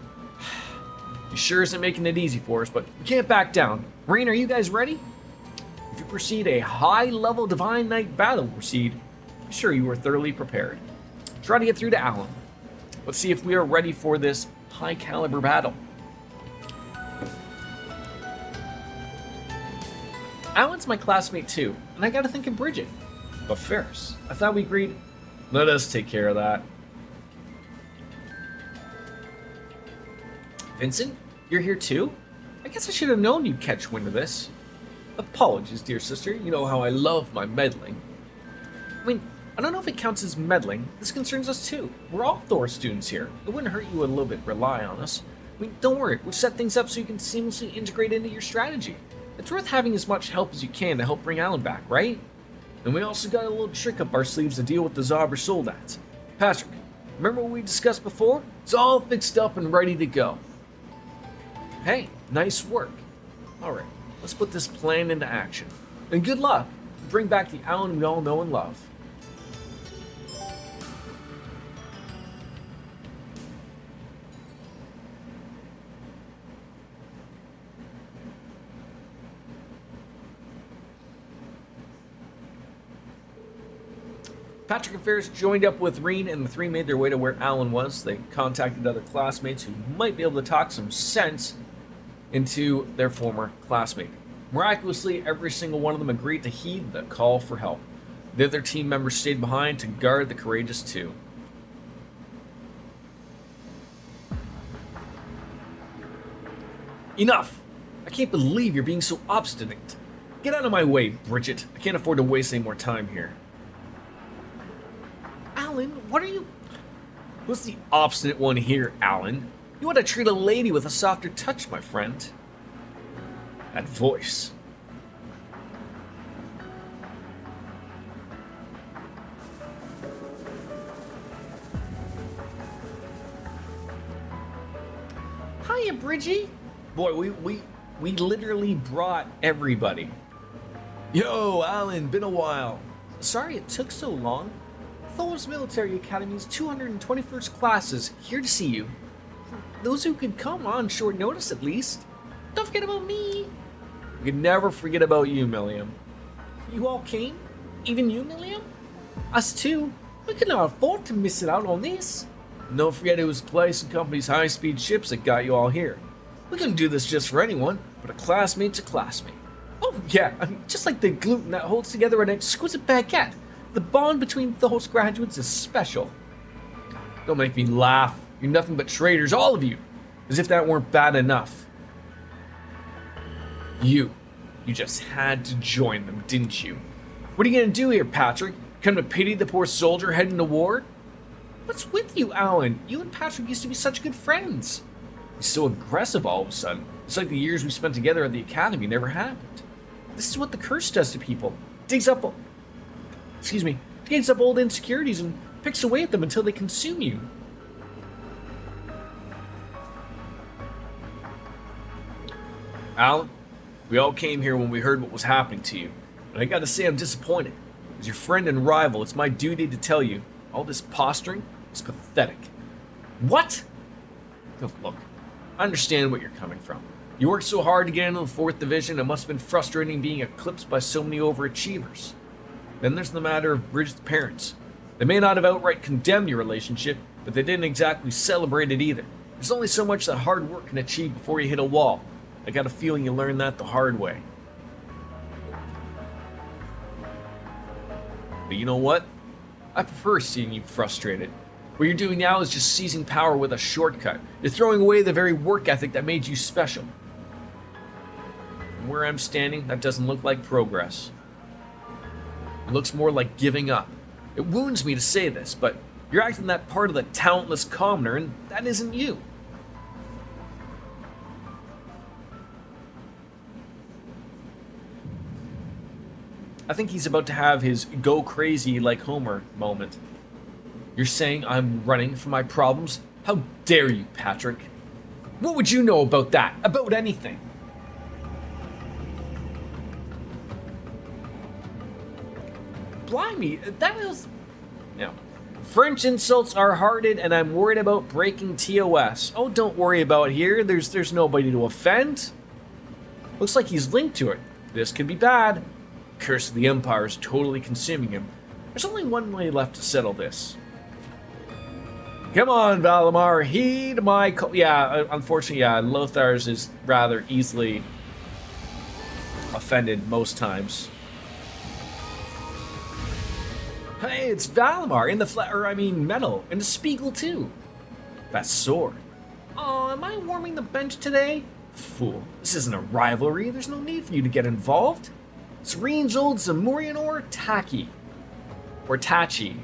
He sure isn't making it easy for us, but we can't back down. Rain, are you guys ready? If you proceed a high-level Divine Knight battle proceed, be sure you are thoroughly prepared. Try to get through to Alan. Let's see if we are ready for this high-caliber battle. Alan's my classmate too, and I gotta think of Bridget. But Ferris, I thought we agreed. Let us take care of that. Vincent, you're here too? I guess I should have known you'd catch wind of this. Apologies, dear sister. You know how I love my meddling. I mean, I don't know if it counts as meddling. This concerns us too. We're all Thor students here. It wouldn't hurt you a little bit rely on us. I mean, don't worry. We've set things up so you can seamlessly integrate into your strategy. It's worth having as much help as you can to help bring Alan back, right? And we also got a little trick up our sleeves to deal with the Zauber Soldats. Patrick, remember what we discussed before? It's all fixed up and ready to go. Hey, nice work. Alright, let's put this plan into action. And good luck. Bring back the Alan we all know and love. Patrick and Ferris joined up with Reen, and the three made their way to where Alan was. They contacted other classmates who might be able to talk some sense into their former classmate. Miraculously, every single one of them agreed to heed the call for help. The other team members stayed behind to guard the courageous two. Enough! I can't believe you're being so obstinate. Get out of my way, Bridget. I can't afford to waste any more time here. Alan, what are you... Who's the obstinate one here, Alan? You want to treat a lady with a softer touch, my friend. That voice. Hiya, Bridgie. Boy, we literally brought everybody. Yo, Alan, been a while. Sorry it took so long. Thor's Military Academy's 221st class is here to see you. Those who could come on short notice, at least. Don't forget about me. We could never forget about you, Milliam. You all came? Even you, Milliam? Us too. We could not afford to miss it out on this. And don't forget it was Place and Company's high-speed ships that got you all here. We couldn't do this just for anyone, but a classmate's a classmate. Oh yeah, I mean, just like the gluten that holds together an exquisite baguette, the bond between those graduates is special. Don't make me laugh. You're nothing but traitors, all of you. As if that weren't bad enough. You just had to join them, didn't you? What are you gonna do here, Patrick? Come to pity the poor soldier heading to war? What's with you, Alan? You and Patrick used to be such good friends. He's so aggressive all of a sudden. It's like the years we spent together at the academy never happened. This is what the curse does to people. Digs up old insecurities and picks away at them until they consume you. Alan, we all came here when we heard what was happening to you. And I gotta say I'm disappointed. As your friend and rival, it's my duty to tell you, all this posturing is pathetic. What? Look, I understand where you're coming from. You worked so hard to get into the 4th Division, it must have been frustrating being eclipsed by so many overachievers. Then there's the matter of Bridget's parents. They may not have outright condemned your relationship, but they didn't exactly celebrate it either. There's only so much that hard work can achieve before you hit a wall. I got a feeling you learned that the hard way. But you know what? I prefer seeing you frustrated. What you're doing now is just seizing power with a shortcut. You're throwing away the very work ethic that made you special. From where I'm standing, that doesn't look like progress. It looks more like giving up. It wounds me to say this, but you're acting that part of the talentless commoner, and that isn't you. I think he's about to have his go crazy like Homer moment. You're saying I'm running from my problems? How dare you, Patrick? What would you know about that? About anything? Blimey, that was... No. French insults are hearted, and I'm worried about breaking TOS. Oh, don't worry about it here. There's nobody to offend. Looks like he's linked to it. This could be bad. Curse of the Empire is totally consuming him. There's only one way left to settle this. Come on, Valimar, heed my call. Yeah, unfortunately, yeah, Lothar's is rather easily offended most times. Hey, it's Valimar in the metal, and the Spiegel too. That sword. Oh, am I warming the bench today? Fool, this isn't a rivalry. There's no need for you to get involved. It's Reen's old Zamorian or Taki. Or Tachi.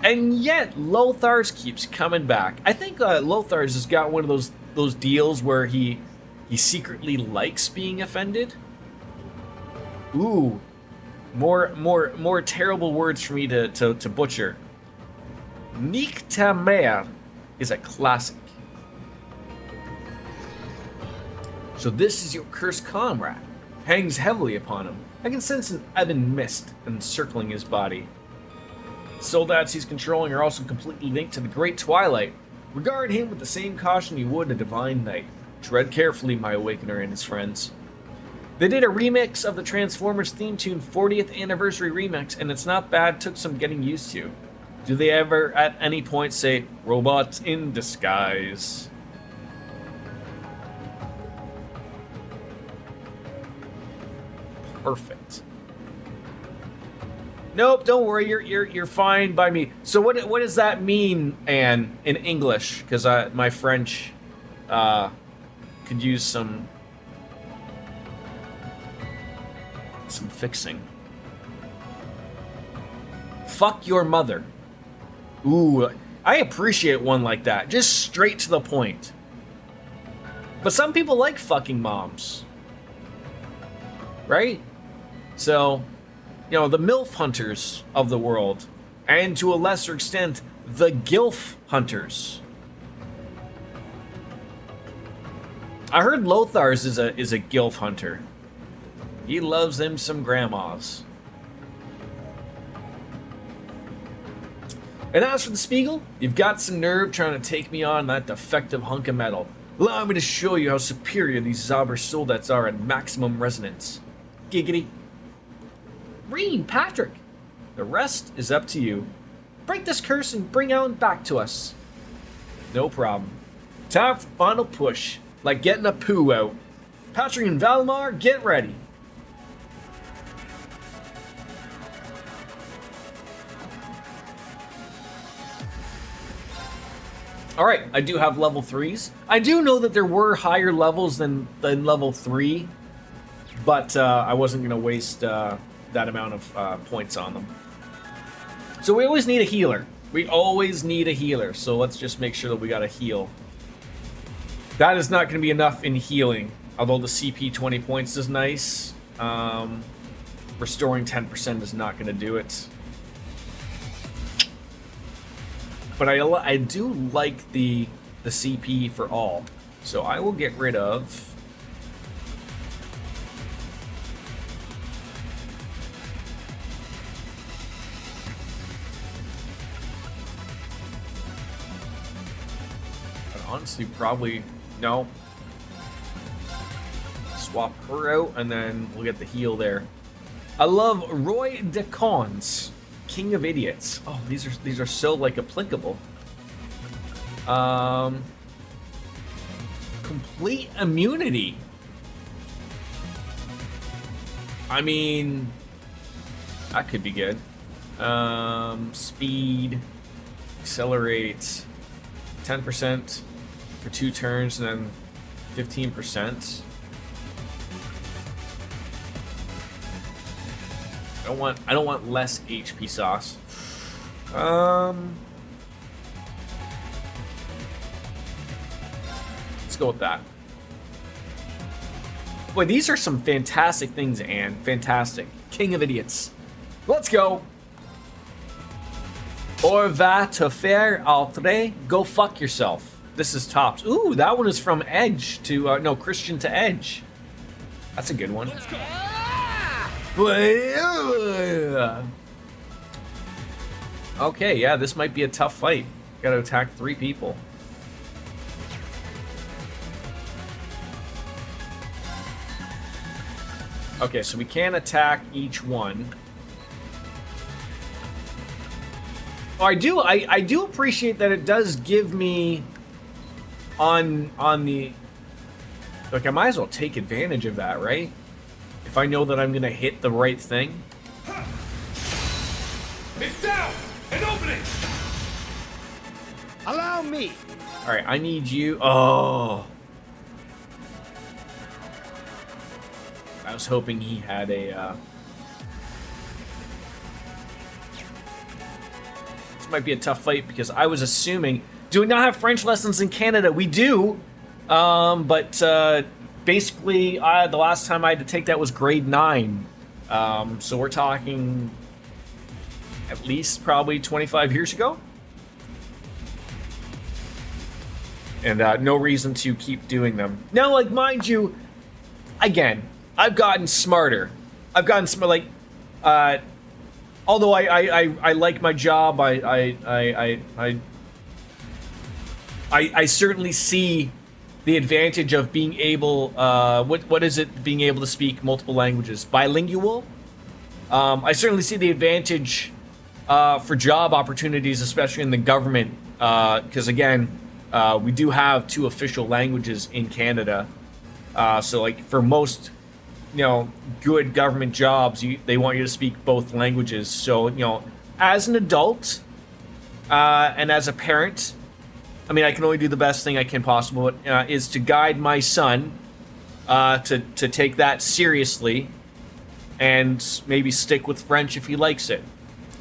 And yet, Lothar's keeps coming back. I think Lothar's has got one of those deals where he secretly likes being offended. Ooh, more terrible words for me to butcher. Nick ta mère is a classic. So this is your cursed comrade. Hangs heavily upon him. I can sense an ebon mist encircling his body. The soldats he's controlling are also completely linked to the Great Twilight. Regard him with the same caution you would a divine knight. Tread carefully, my Awakener and his friends. They did a remix of the Transformers theme tune 40th anniversary remix, and it's not bad. Took some getting used to. Do they ever at any point say robots in disguise? Perfect. Nope, don't worry. You're fine by me. So what does that mean, Anne, in English? Because my French could use some fixing. Fuck your mother. Ooh, I appreciate one like that. Just straight to the point. But some people like fucking moms. Right? So, you know, the MILF hunters of the world, and to a lesser extent, the GILF hunters. I heard Lothar's is a GILF hunter. He loves them some grandmas. And as for the Spiegel, you've got some nerve trying to take me on that defective hunk of metal. Allow me to show you how superior these Zauber Soldats are at maximum resonance. Giggity. Read, Patrick. The rest is up to you. Break this curse and bring Alan back to us. No problem. Time for final push, like getting a poo out. Patrick and Valmar, get ready. Alright, I do have level 3s. I do know that there were higher levels than level 3, but I wasn't going to waste that amount of points on them. So we always need a healer. We always need a healer, so let's just make sure that we got a heal. That is not going to be enough in healing, although the CP 20 points is nice. Restoring 10% is not going to do it. But I do like the CP for all, so I will get rid of. I'd honestly probably no. Swap her out, and then we'll get the heal there. I love Roy DeCons. King of Idiots. Oh, these are so like applicable. Complete immunity. I mean, that could be good. Speed, accelerate, 10% for 2 turns, and then 15%. I don't want less HP sauce. Let's go with that. Boy, these are some fantastic things, Anne. Fantastic. King of Idiots. Let's go. Or va te faire entrer. Go fuck yourself. This is tops. Ooh, that one is from Edge to no, Christian to Edge. That's a good one. Let's go. Okay, yeah, this might be a tough fight. Gotta attack 3 people. Okay, so we can attack each one. Oh, I do appreciate that it does give me on the, like, I might as well take advantage of that, right? If I know that I'm gonna hit the right thing. It's down and opening. Allow me. All right, I need you. Oh, I was hoping he had a. This might be a tough fight because I was assuming. Do we not have French lessons in Canada? We do, but. Basically, the last time I had to take that was grade 9. So we're talking at least probably 25 years ago. And no reason to keep doing them. Now, like, mind you, again, I've gotten smarter. I've gotten smart. Like, although I like my job, I certainly see the advantage of being able, what is it, being able to speak multiple languages? Bilingual? I certainly see the advantage for job opportunities, especially in the government, because again, we do have 2 official languages in Canada. So like for most, good government jobs, they want you to speak both languages. So, as an adult and as a parent, I mean, I can only do the best thing I can possible, is to guide my son to take that seriously and maybe stick with French if he likes it.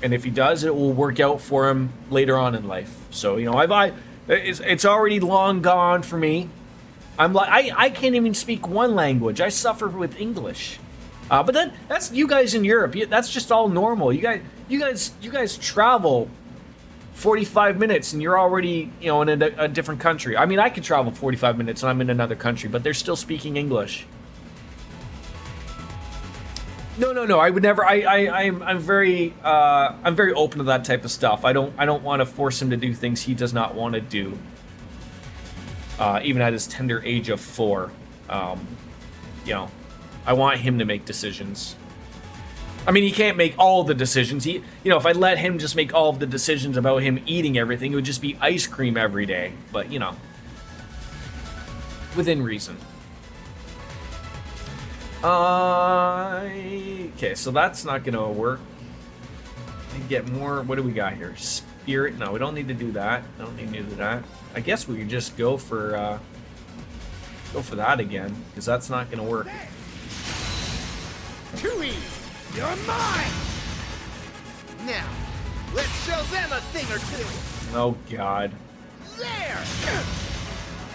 And if he does, it will work out for him later on in life. So, it's already long gone for me. I'm like, I can't even speak one language. I suffer with English. But that's you guys in Europe. That's just all normal. You guys travel 45 minutes and you're already, in a different country. I mean, I could travel 45 minutes and I'm in another country, but they're still speaking English. No. I would never. I'm very open to that type of stuff. I don't want to force him to do things he does not want to do. Even at his tender age of 4, I want him to make decisions. I mean, he can't make all the decisions. If I let him just make all of the decisions about him eating everything, it would just be ice cream every day. But, within reason. Okay, so that's not gonna work. And get more. What do we got here? Spirit? No, we don't need to do that. I don't need to do that. I guess we could just go for that again, because that's not gonna work. Chewie, you're mine! Now, let's show them a thing or two. Oh God. There!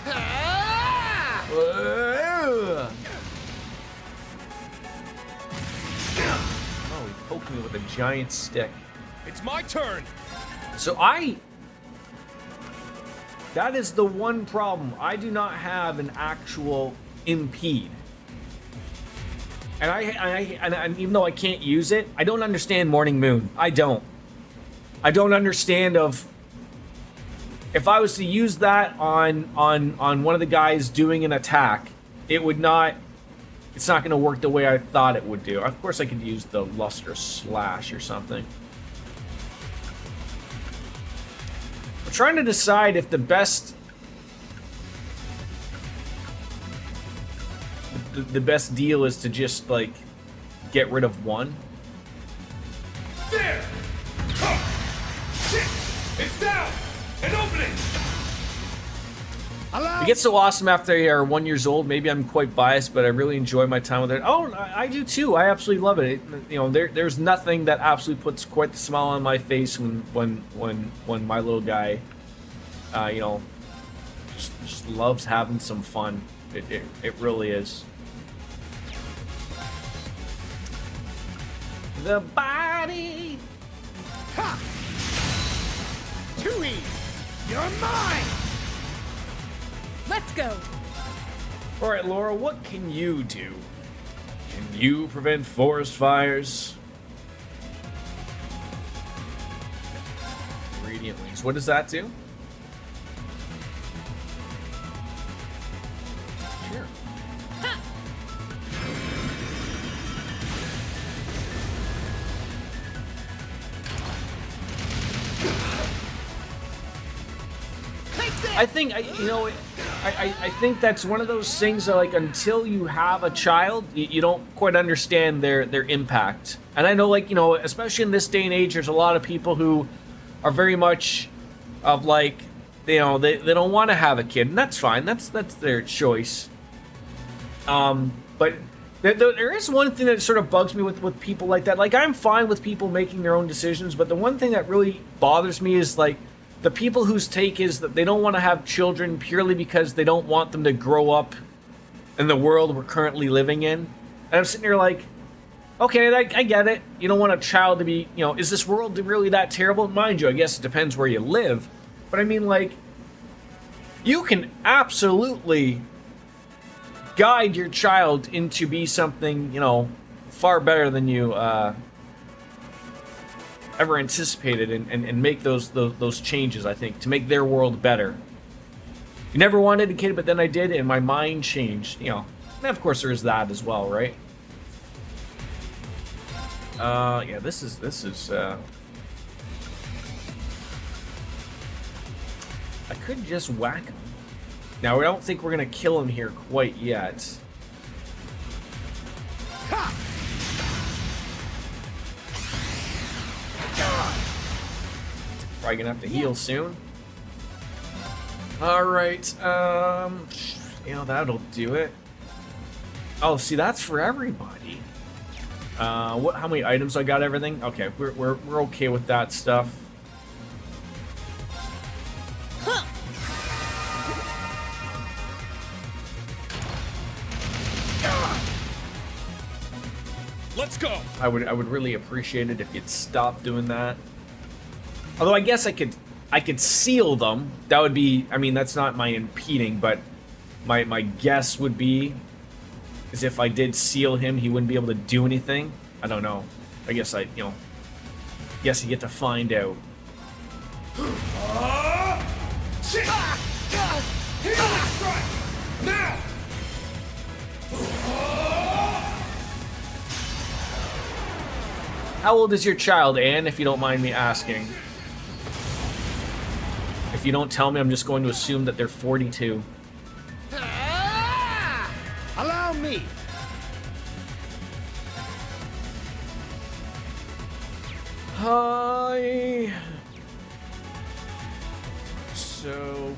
Ah! Oh, he poked me with a giant stick. It's my turn! So that is the one problem. I do not have an actual impede. And even though I can't use it, I don't understand Morning Moon. I don't understand if I was to use that on one of the guys doing an attack, it's not going to work the way I thought it would do. Of course I could use the Lustrous Slash or something. I'm trying to decide if the best deal is to just like get rid of one. There! Shit! It's down! An opening! It gets so awesome after they are 1 year old. Maybe I'm quite biased, but I really enjoy my time with it. Oh, I do too. I absolutely love it. There's nothing that absolutely puts quite the smile on my face when my little guy, just loves having some fun. It really is. The body. Ha! Chewie, you're mine! Let's go. All right, Laura, what can you do? Can you prevent forest fires? Radiant wings. What does that do? Sure. I think I think that's one of those things that, like, until you have a child, you don't quite understand their impact. And I know, like, especially in this day and age, there's a lot of people who are very much of like, they don't want to have a kid, and that's fine. That's their choice. But there is one thing that sort of bugs me with people like that. Like, I'm fine with people making their own decisions, but the one thing that really bothers me is, like, the people whose take is that they don't want to have children purely because they don't want them to grow up in the world we're currently living in. And I'm sitting here like, okay, I get it. You don't want a child to be, is this world really that terrible? Mind you, I guess it depends where you live. But I mean, like, you can absolutely guide your child into be something, far better than you ever anticipated, and make those changes, I think, to make their world better. You never wanted a kid, but then I did, and my mind changed. You know, and of course there's that as well, right? Yeah, this is. I could just whack him. Now I don't think we're gonna kill him here quite yet. Probably gonna have to heal soon. All right, you know, that'll do it. Oh, see, that's for everybody. What? How many items I got? Everything? Okay, we're okay with that stuff. Let's go. I would really appreciate it if you'd stop doing that. Although I guess I could seal them. That would be, I mean, that's not my impeding, but my guess would be is if I did seal him, he wouldn't be able to do anything. I don't know. I guess guess you get to find out. Healing strike! Now! How old is your child, Anne, if you don't mind me asking? If you don't tell me, I'm just going to assume that they're 42. Allow me. Hi. So,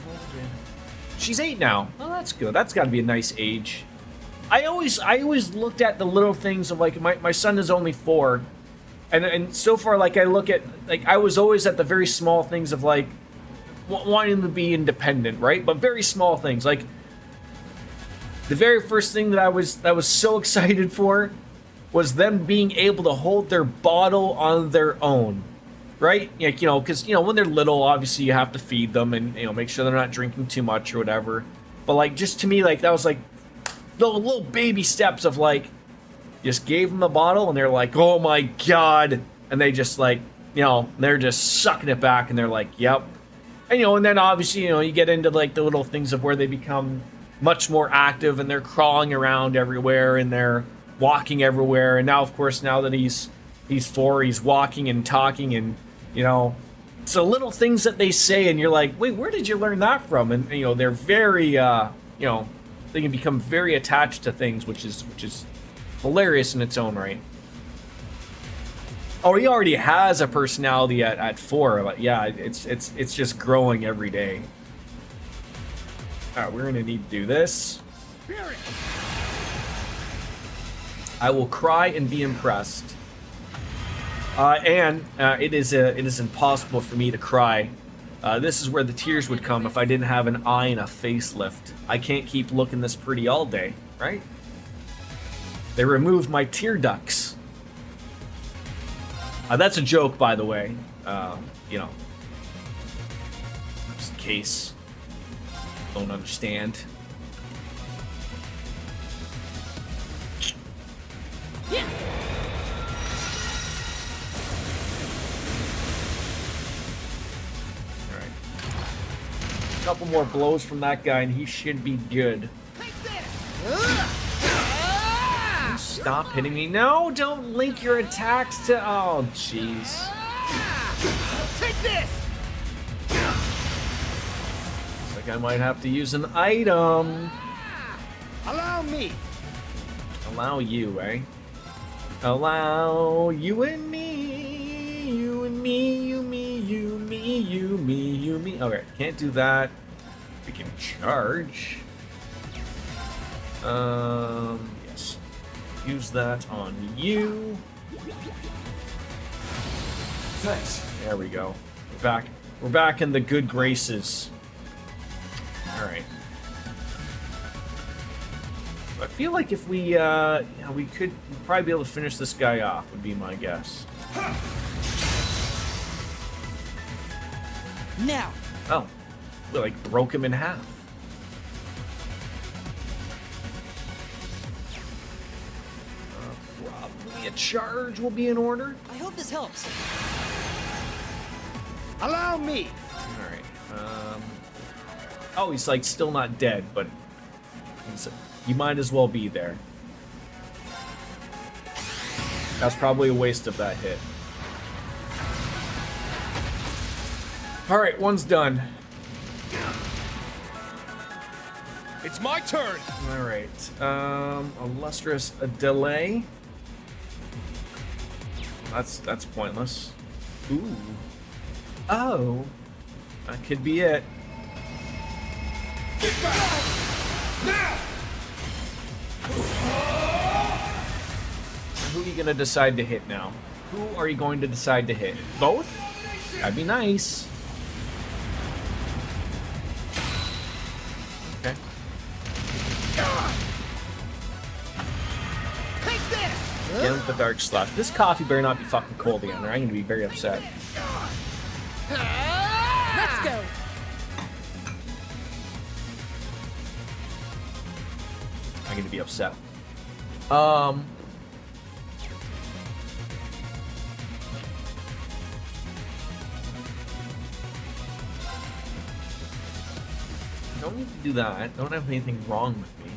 she's 8 now. Oh, that's good. That's got to be a nice age. I always looked at the little things of like my son is only 4, and so far like I look at like I was always at the very small things of like wanting to be independent, right? But very small things like the very first thing that I was so excited for was them being able to hold their bottle on their own, right? Like, you know, because, you know, when they're little, obviously you have to feed them and, you know, make sure they're not drinking too much or whatever. But, like, just to me, like, that was, like, the little baby steps of, like, just gave them the bottle and they're like, oh, my God. And they just, like, you know, they're just sucking it back and they're like, yep. And, you know, and then obviously, you know, you get into, like, the little things of where they become much more active and they're crawling around everywhere and they're walking everywhere. And now, of course, now that he's 4, he's walking and talking and, you know, so little things that they say and you're like, wait, where did you learn that from? And you know, they're very, you know, they can become very attached to things, which is hilarious in its own right. Oh, he already has a personality at 4, but yeah, it's just growing every day. All right, we're gonna need to do this. I will cry and be impressed. It is impossible for me to cry. This is where the tears would come if I didn't have an eye and a facelift. I can't keep looking this pretty all day, right? They removed my tear ducts. That's a joke, by the way. You know, just in case you don't understand. Yeah. Alright. A couple more blows from that guy and he should be good. Stop hitting me. No, don't link your attacks to... Oh, jeez. Take this. Looks like I might have to use an item. Allow me. Allow you, eh? Allow you and me, you and me, you, me, you, me, you, me, you, me. Okay, can't do that. We can charge. Yes. Use that on you. Thanks. There we go. We're back. We're back in the good graces. All right. I feel like if we, we could probably be able to finish this guy off, would be my guess. Now. Oh, we like broke him in half. Probably a charge will be in order. I hope this helps. Allow me. All right. Oh, he's like still not dead, but he might as well be there. That's probably a waste of that hit. Alright, one's done. It's my turn. Alright. A lustrous delay. That's pointless. Ooh. Oh. That could be it. Get back! Now! Who are you gonna decide to hit now? Who are you going to decide to hit? Both? That'd be nice. Okay. Take this! Again with the dark slash. This coffee better not be fucking cold again, or I'm gonna be very upset. Let's go. I'm gonna be upset. Don't need to do that. Don't have anything wrong with me.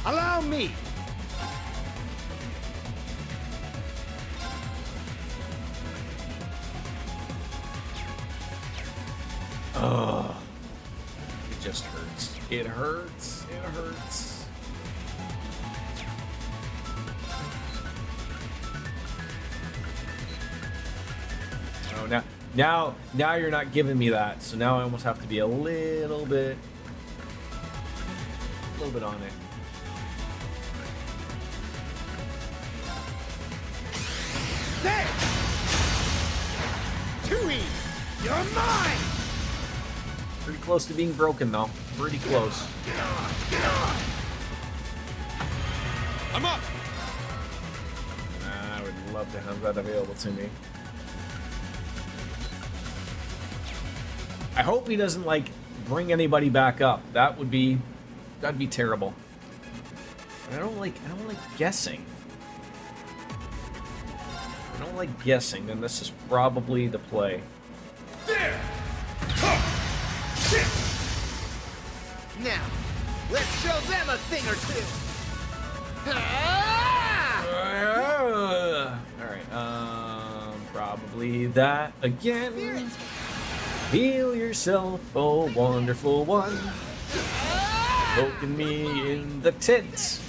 Allow me! Ugh. It just hurts. It hurts. It hurts. Oh, now you're not giving me that. So now I almost have to be a little bit on it. There! Tui! You're mine! Pretty close to being broken, though. Pretty close. I'm up. I would love to have that available to me. I hope he doesn't, like, bring anybody back up. That'd be terrible. I don't like guessing. I don't like guessing, then this is probably the play. There. Huh. Shit. Now, let's show them a thing or two! Alright, probably that again. Heal yourself, oh wonderful one. Poking me in the tits.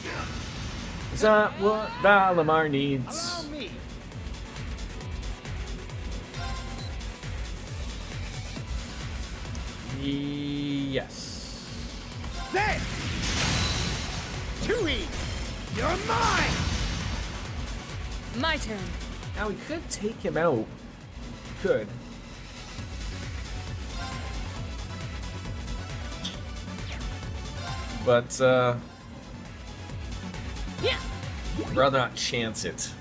Is that what Valimar needs? Allow me! Yes. There! Tui! You're mine! My turn. Now we could take him out. Could. But, Yeah. I'd rather not chance it.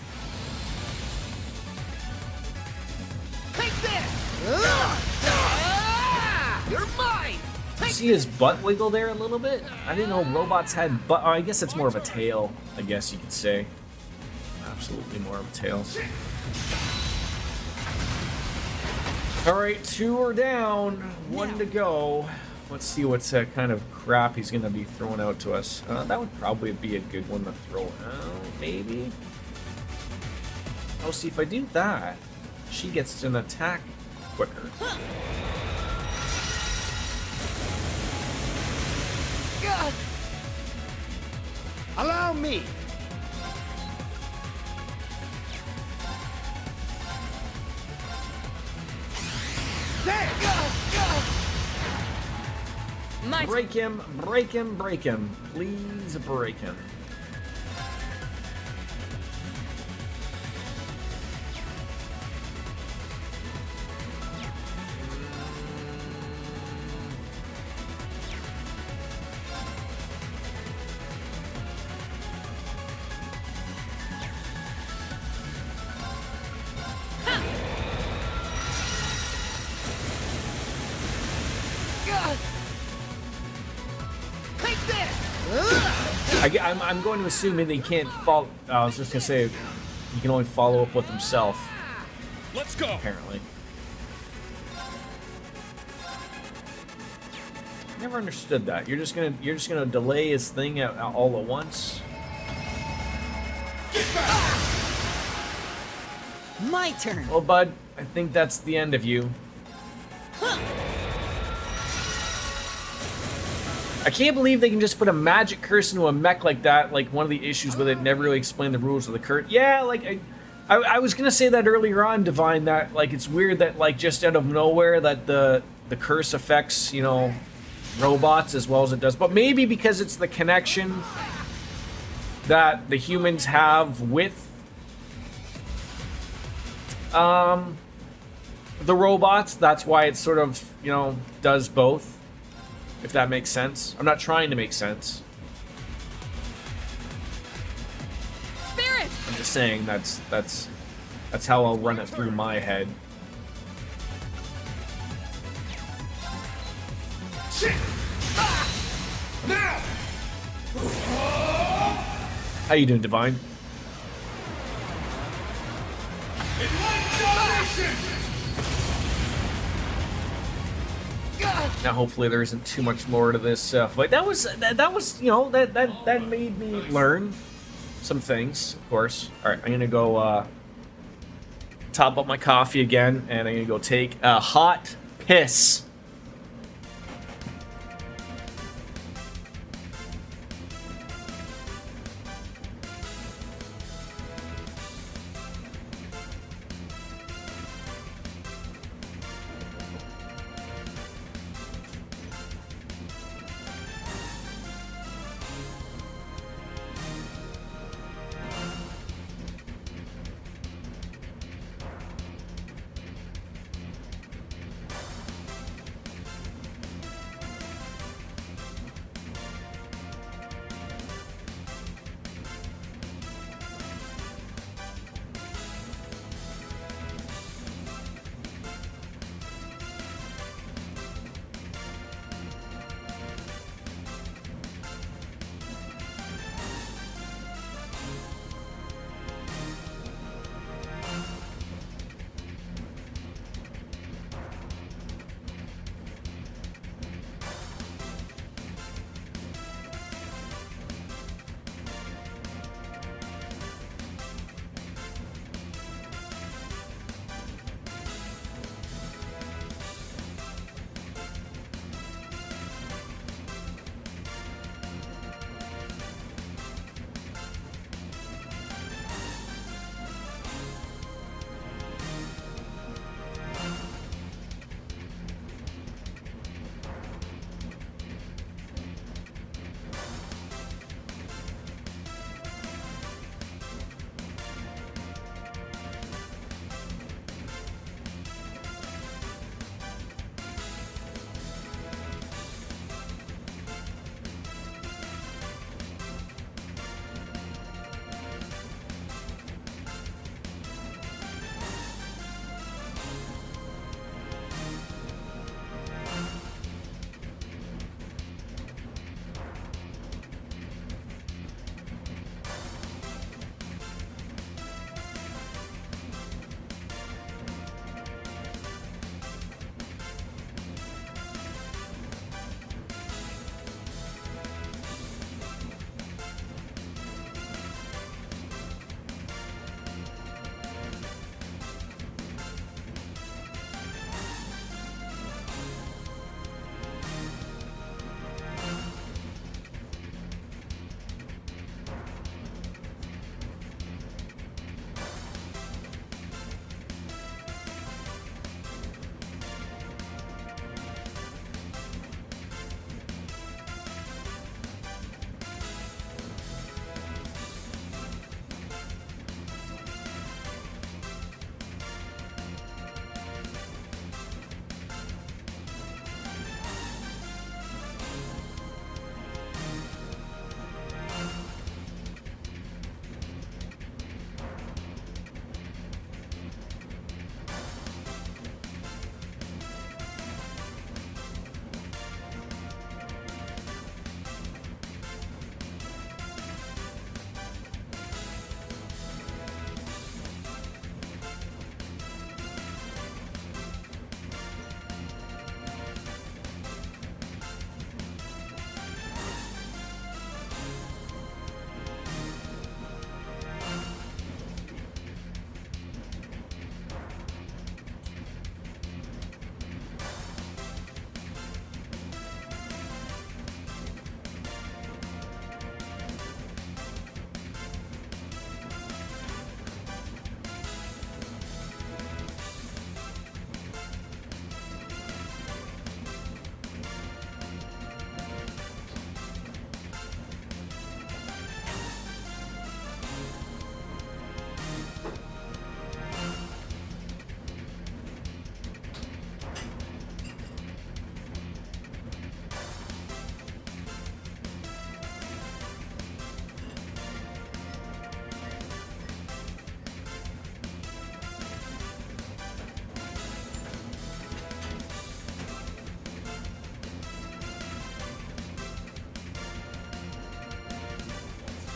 Take this! You're mine! You see his butt wiggle there a little bit? I didn't know robots had butt. Oh, I guess it's more of a tail, I guess you could say. Absolutely more of a tail. Alright, 2 are down. 1 to go. Let's see what kind of crap he's going to be throwing out to us. That would probably be a good one to throw out, maybe? Oh, see, if I do that, she gets an attack quicker. Allow me! There! My turn. Break him, break him, break him. Please break him. I'm going to assume that he can't follow. I was just gonna say he can only follow up with himself. Let's go. Apparently. Never understood that. You're just gonna delay his thing all at once. My turn. Well, bud, I think that's the end of you. I can't believe they can just put a magic curse into a mech like that. Like, one of the issues with it never really explained the rules of the curse. Yeah, like, I was gonna say that earlier on, Divine, that, like, it's weird that, like, just out of nowhere that the curse affects, you know, robots as well as it does. But maybe because it's the connection that the humans have with the robots, that's why it sort of, you know, does both. If that makes sense. I'm not trying to make sense. Spirit. I'm just saying that's how I'll run it through my head. Now. How you doing, Divine? Enlightened domination. Now, hopefully, there isn't too much more to this. But that was you know, that made me learn some things, of course. All right, I'm gonna go top up my coffee again, and I'm gonna go take a hot piss.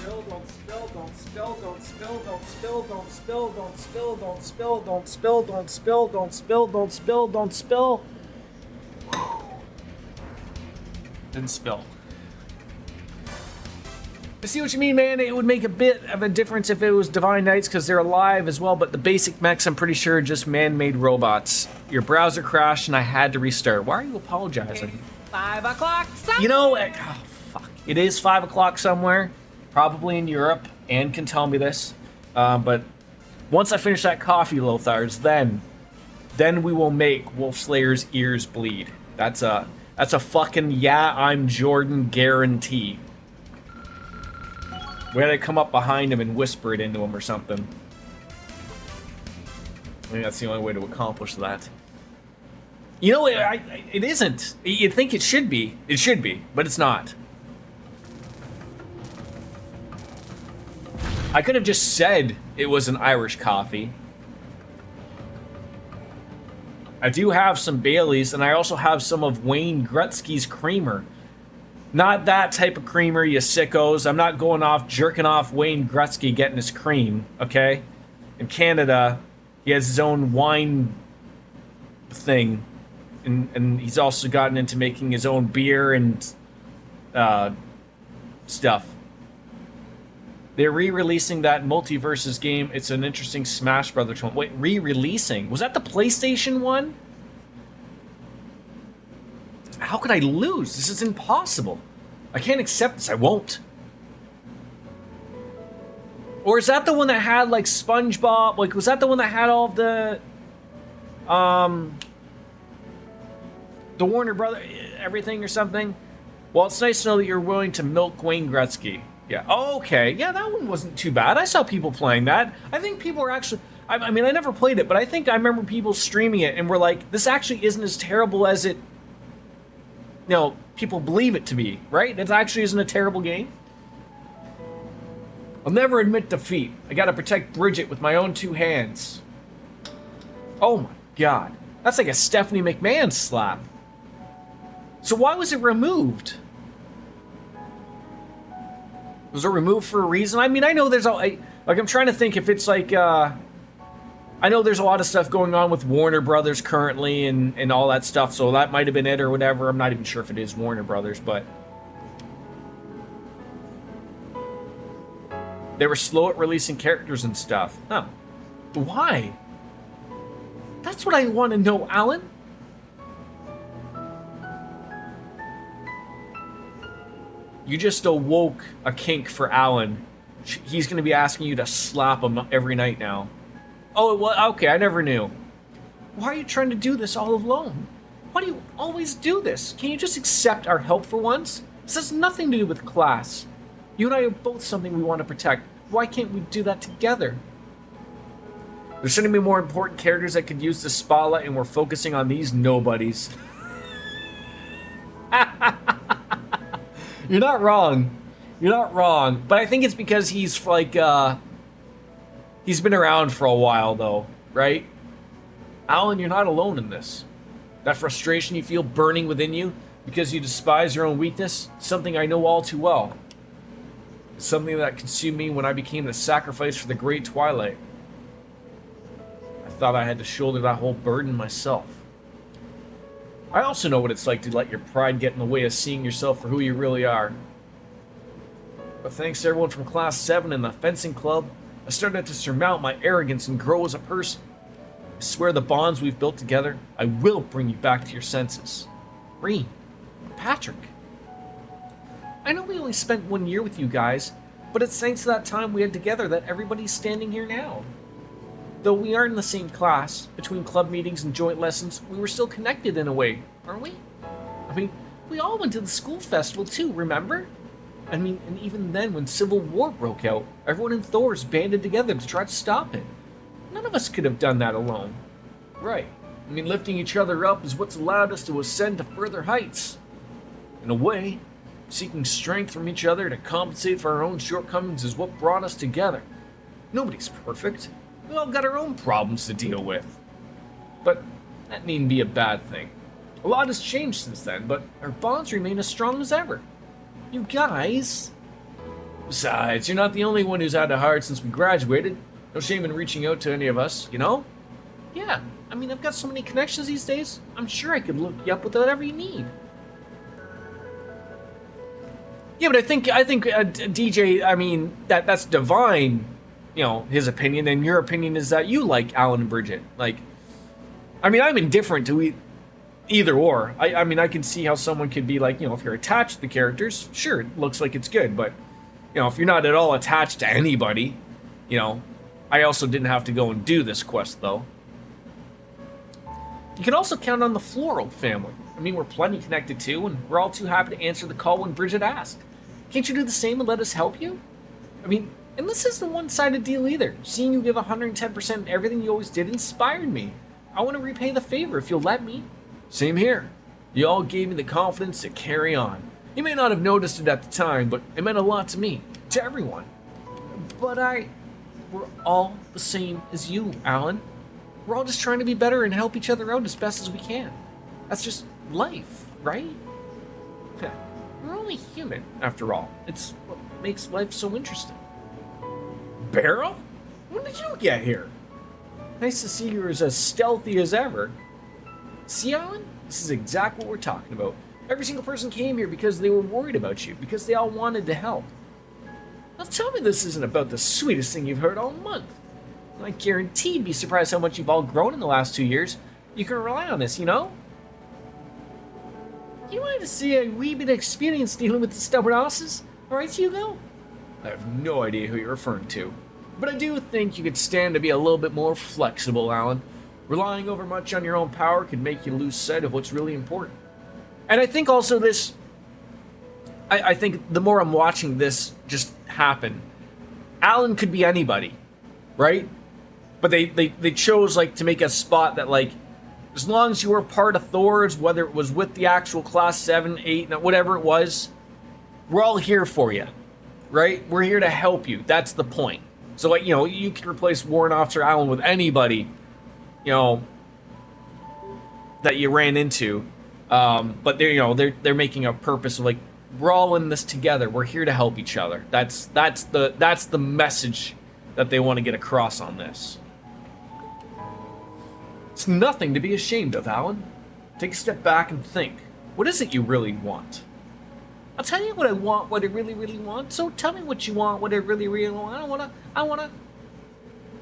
spill, don't spill, don't spill, don't spill, don't spill, don't spill, don't spill, don't spill, don't spill, don't spill, don't spill, don't spill, don't spill. Didn't spill. I see what you mean, man. It would make a bit of a difference if it was Divine Knights because they're alive as well, but the basic mechs, I'm pretty sure, are just man-made robots. Your browser crashed and I had to restart. Why are you apologizing? 5 o'clock. You know, oh, fuck. It is 5 o'clock somewhere, probably in Europe. Anne can tell me this. But once I finish that coffee, Lothars, then we will make Wolf Slayer's ears bleed. That's a fucking yeah, I'm Jordan guarantee. We had to come up behind him and whisper it into him or something. I think that's the only way to accomplish that. You know, it isn't. You'd think it should be. It should be, but it's not. I could have just said it was an Irish coffee. I do have some Baileys, and I also have some of Wayne Gretzky's creamer. Not that type of creamer, you sickos. I'm not going off, jerking off Wayne Gretzky getting his cream, okay? In Canada, he has his own wine thing. And he's also gotten into making his own beer and stuff. They're re-releasing that Multiverses game. It's an interesting Smash Brothers one. Wait, re-releasing? Was that the PlayStation one? How could I lose? This is impossible. I can't accept this. I won't. Or is that the one that had like SpongeBob? Like, was that the one that had all of the Warner Brother everything or something? Well, it's nice to know that you're willing to milk Wayne Gretzky. Yeah. Oh, okay. Yeah, that one wasn't too bad. I saw people playing that. I think people are actually. I mean, I never played it, but I think I remember people streaming it and were like, "This actually isn't as terrible as it." You know, people believe it to be, right? It actually isn't a terrible game. I'll never admit defeat. I gotta protect Bridget with my own 2 hands. Oh my god. That's like a Stephanie McMahon slap. So why was it removed? Was it removed for a reason? I mean, I know there's all... like, I'm trying to think if it's like... I know there's a lot of stuff going on with Warner Brothers currently and all that stuff, so that might have been it or whatever. I'm not even sure if it is Warner Brothers, but... They were slow at releasing characters and stuff. Huh. Why? That's what I want to know, Alan. You just awoke a kink for Alan. He's going to be asking you to slap him every night now. Oh, well, okay, I never knew. Why are you trying to do this all alone? Why do you always do this? Can you just accept our help for once? This has nothing to do with class. You and I are both something we want to protect. Why can't we do that together? There shouldn't be more important characters that could use the spotlight, and we're focusing on these nobodies. You're not wrong. You're not wrong. But I think it's because he's like, he's been around for a while, though, right? Alan, you're not alone in this. That frustration you feel burning within you because you despise your own weakness, something I know all too well. It's something that consumed me when I became the sacrifice for the Great Twilight. I thought I had to shoulder that whole burden myself. I also know what it's like to let your pride get in the way of seeing yourself for who you really are. But thanks to everyone from Class 7 and the fencing club, I started to surmount my arrogance and grow as a person. I swear the bonds we've built together, I will bring you back to your senses. Reem, Patrick. I know we only spent 1 year with you guys, but it's thanks to that time we had together that everybody's standing here now. Though we aren't in the same class, between club meetings and joint lessons, we were still connected in a way, aren't we? I mean, we all went to the school festival too, remember? I mean, and even then when Civil War broke out, everyone in Thor's banded together to try to stop it. None of us could have done that alone. Right. I mean, lifting each other up is what's allowed us to ascend to further heights. In a way, seeking strength from each other to compensate for our own shortcomings is what brought us together. Nobody's perfect. We all got our own problems to deal with. But that needn't be a bad thing. A lot has changed since then, but our bonds remain as strong as ever. You guys... Besides, you're not the only one who's had a heart since we graduated. No shame in reaching out to any of us, you know? Yeah, I mean, I've got so many connections these days. I'm sure I could look you up with whatever you need. Yeah, but I think DJ, I mean, that's divine, you know, his opinion, and your opinion is that you like Alan and Bridget. Like, I mean, I'm indifferent to either or. I mean, I can see how someone could be like, you know, if you're attached to the characters, sure, it looks like it's good, but, you know, if you're not at all attached to anybody, you know, I also didn't have to go and do this quest, though. You can also count on the Floral family. I mean, we're plenty connected too, and we're all too happy to answer the call when Bridget asked. Can't you do the same and let us help you? I mean, and this isn't a one-sided deal either. Seeing you give 110% in everything you always did inspired me. I want to repay the favor if you'll let me. Same here. You all gave me the confidence to carry on. You may not have noticed it at the time, but it meant a lot to me, to everyone. But we're all the same as you, Alan. We're all just trying to be better and help each other out as best as we can. That's just life, right? We're only human, after all. It's what makes life so interesting. Beryl? When did you get here? Nice to see you're as stealthy as ever. See, Alan? This is exactly what we're talking about. Every single person came here because they were worried about you, because they all wanted to help. Now tell me this isn't about the sweetest thing you've heard all month. I guarantee you'd be surprised how much you've all grown in the last 2 years. You can rely on this, you know? You wanted to see a wee bit of experience dealing with the stubborn asses? Alright, Hugo? I have no idea who you're referring to. But I do think you could stand to be a little bit more flexible, Alan. Relying over much on your own power could make you lose sight of what's really important. And I think also this... I think the more I'm watching this just happen, Alan could be anybody, right? But they chose, like, to make a spot that, like, as long as you were part of Thor's, whether it was with the actual Class 7, 8, whatever it was, we're all here for you, right? We're here to help you. That's the point. So, like, you know, you can replace Warrant Officer Allen with anybody, you know, that you ran into. But they're, you know, they're making a purpose of, like, we're all in this together. We're here to help each other. That's the message that they want to get across on this. It's nothing to be ashamed of, Alan. Take a step back and think. What is it you really want? I'll tell you what I want, what I really, really want. So tell me what you want, what I really, really want. I wanna...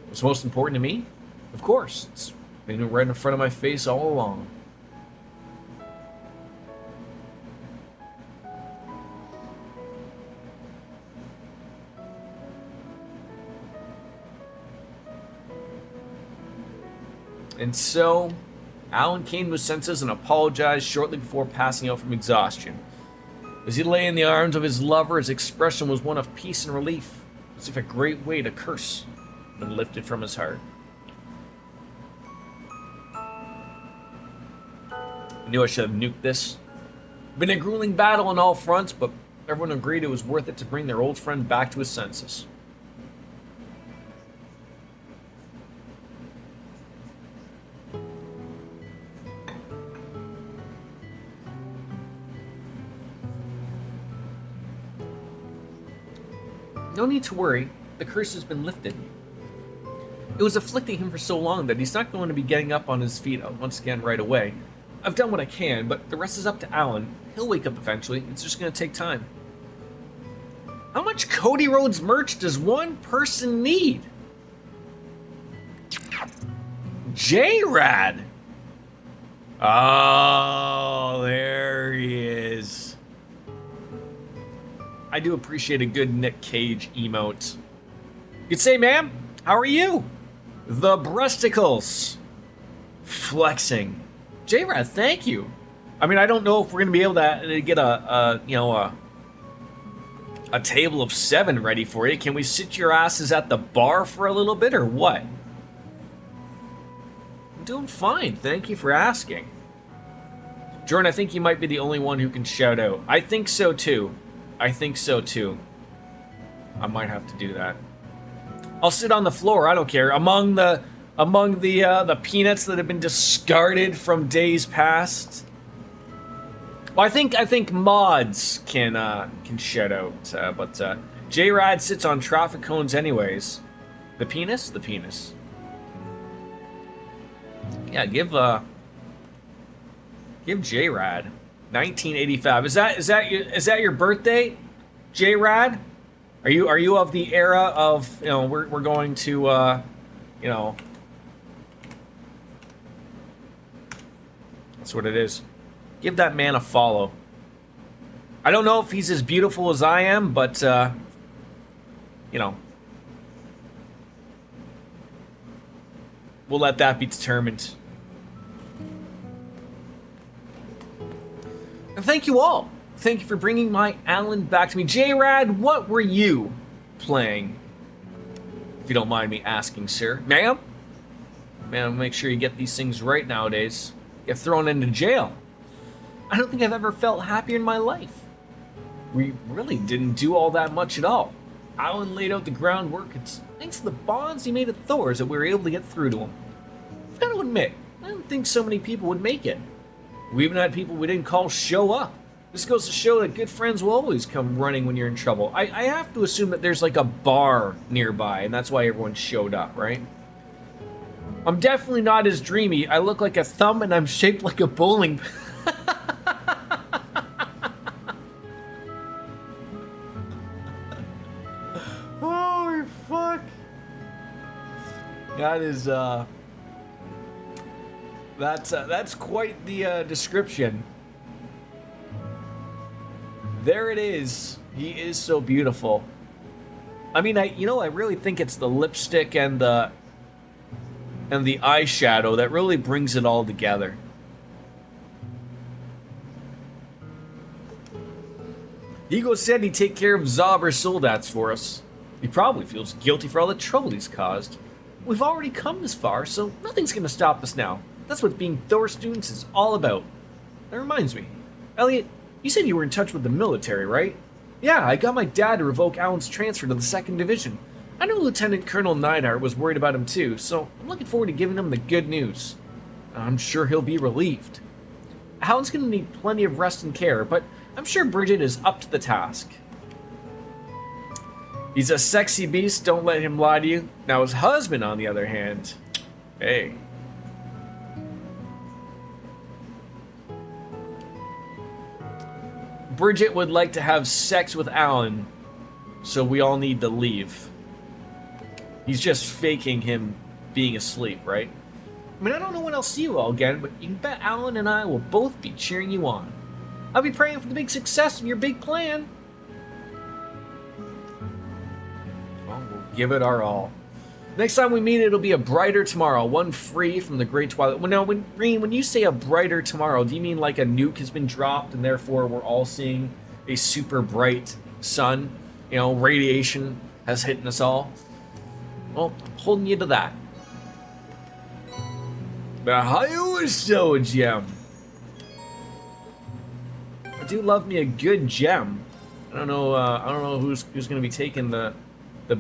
What's most important to me? Of course, it's been right in front of my face all along. And so, Alan came to his senses and apologized shortly before passing out from exhaustion. As he lay in the arms of his lover, his expression was one of peace and relief, as if a great weight, a curse, had been lifted from his heart. I knew I should have nuked this. Been a grueling battle on all fronts, but everyone agreed it was worth it to bring their old friend back to his senses. No need to worry, the curse has been lifted. It was afflicting him for so long that he's not going to be getting up on his feet once again right away. I've done what I can, but the rest is up to Alan. He'll wake up eventually, it's just going to take time. How much Cody Rhodes merch does one person need? J-Rad! Oh, there he is. I do appreciate a good Nick Cage emote. You'd say, ma'am, how are you? The breasticles. Flexing. J-Rad, thank you. I mean, I don't know if we're going to be able to get a table of 7 ready for you. Can we sit your asses at the bar for a little bit or what? I'm doing fine. Thank you for asking. Jordan, I think you might be the only one who can shout out. I think so too. I might have to do that. I'll sit on the floor. I don't care. Among the peanuts that have been discarded from days past. Well, I think mods can shout out, but J-Rad sits on traffic cones anyways. The penis, the penis. Yeah, give J-Rad 1985. Is that your birthday, J-Rad? Are you of the era of, you know, we're going to you know, that's what it is. Give that man a follow. I don't know if he's as beautiful as I am, but you know, we'll let that be determined. And thank you all. Thank you for bringing my Alan back to me. J-Rad, what were you playing? If you don't mind me asking, sir. Ma'am? Man, make sure you get these things right nowadays. Get thrown into jail. I don't think I've ever felt happier in my life. We really didn't do all that much at all. Alan laid out the groundwork. It's thanks to the bonds he made at Thor's that we were able to get through to him. I've got to admit, I don't think so many people would make it. We even had people we didn't call show up. This goes to show that good friends will always come running when you're in trouble. I have to assume that there's like a bar nearby, and that's why everyone showed up, right? I'm definitely not as dreamy. I look like a thumb and I'm shaped like a bowling. Holy fuck. That is, that's quite the description. There it is. He is so beautiful. I mean, I really think it's the lipstick and the eyeshadow that really brings it all together. Ego said he'd take care of Zobber Soldats for us. He probably feels guilty for all the trouble he's caused. We've already come this far, so nothing's gonna stop us now. That's what being Thor students is all about. That reminds me. Elliot, you said you were in touch with the military, right? Yeah, I got my dad to revoke Alan's transfer to the 2nd Division. I know Lieutenant Colonel Neidhart was worried about him too, so I'm looking forward to giving him the good news. I'm sure he'll be relieved. Alan's gonna need plenty of rest and care, but I'm sure Bridget is up to the task. He's a sexy beast, don't let him lie to you. Now his husband, on the other hand, hey. Bridget would like to have sex with Alan, so we all need to leave. He's just faking him being asleep, right? I mean, I don't know when I'll see you all again, but you can bet Alan and I will both be cheering you on. I'll be praying for the big success of your big plan. Well, we'll give it our all. Next time we meet, it'll be a brighter tomorrow, one free from the Great Twilight. Well, now, when you say a brighter tomorrow, do you mean like a nuke has been dropped and therefore we're all seeing a super bright sun? You know, radiation has hit us all? Well, I'm holding you to that. But how is so a gem? I do love me a good gem. I don't know who's gonna be taking the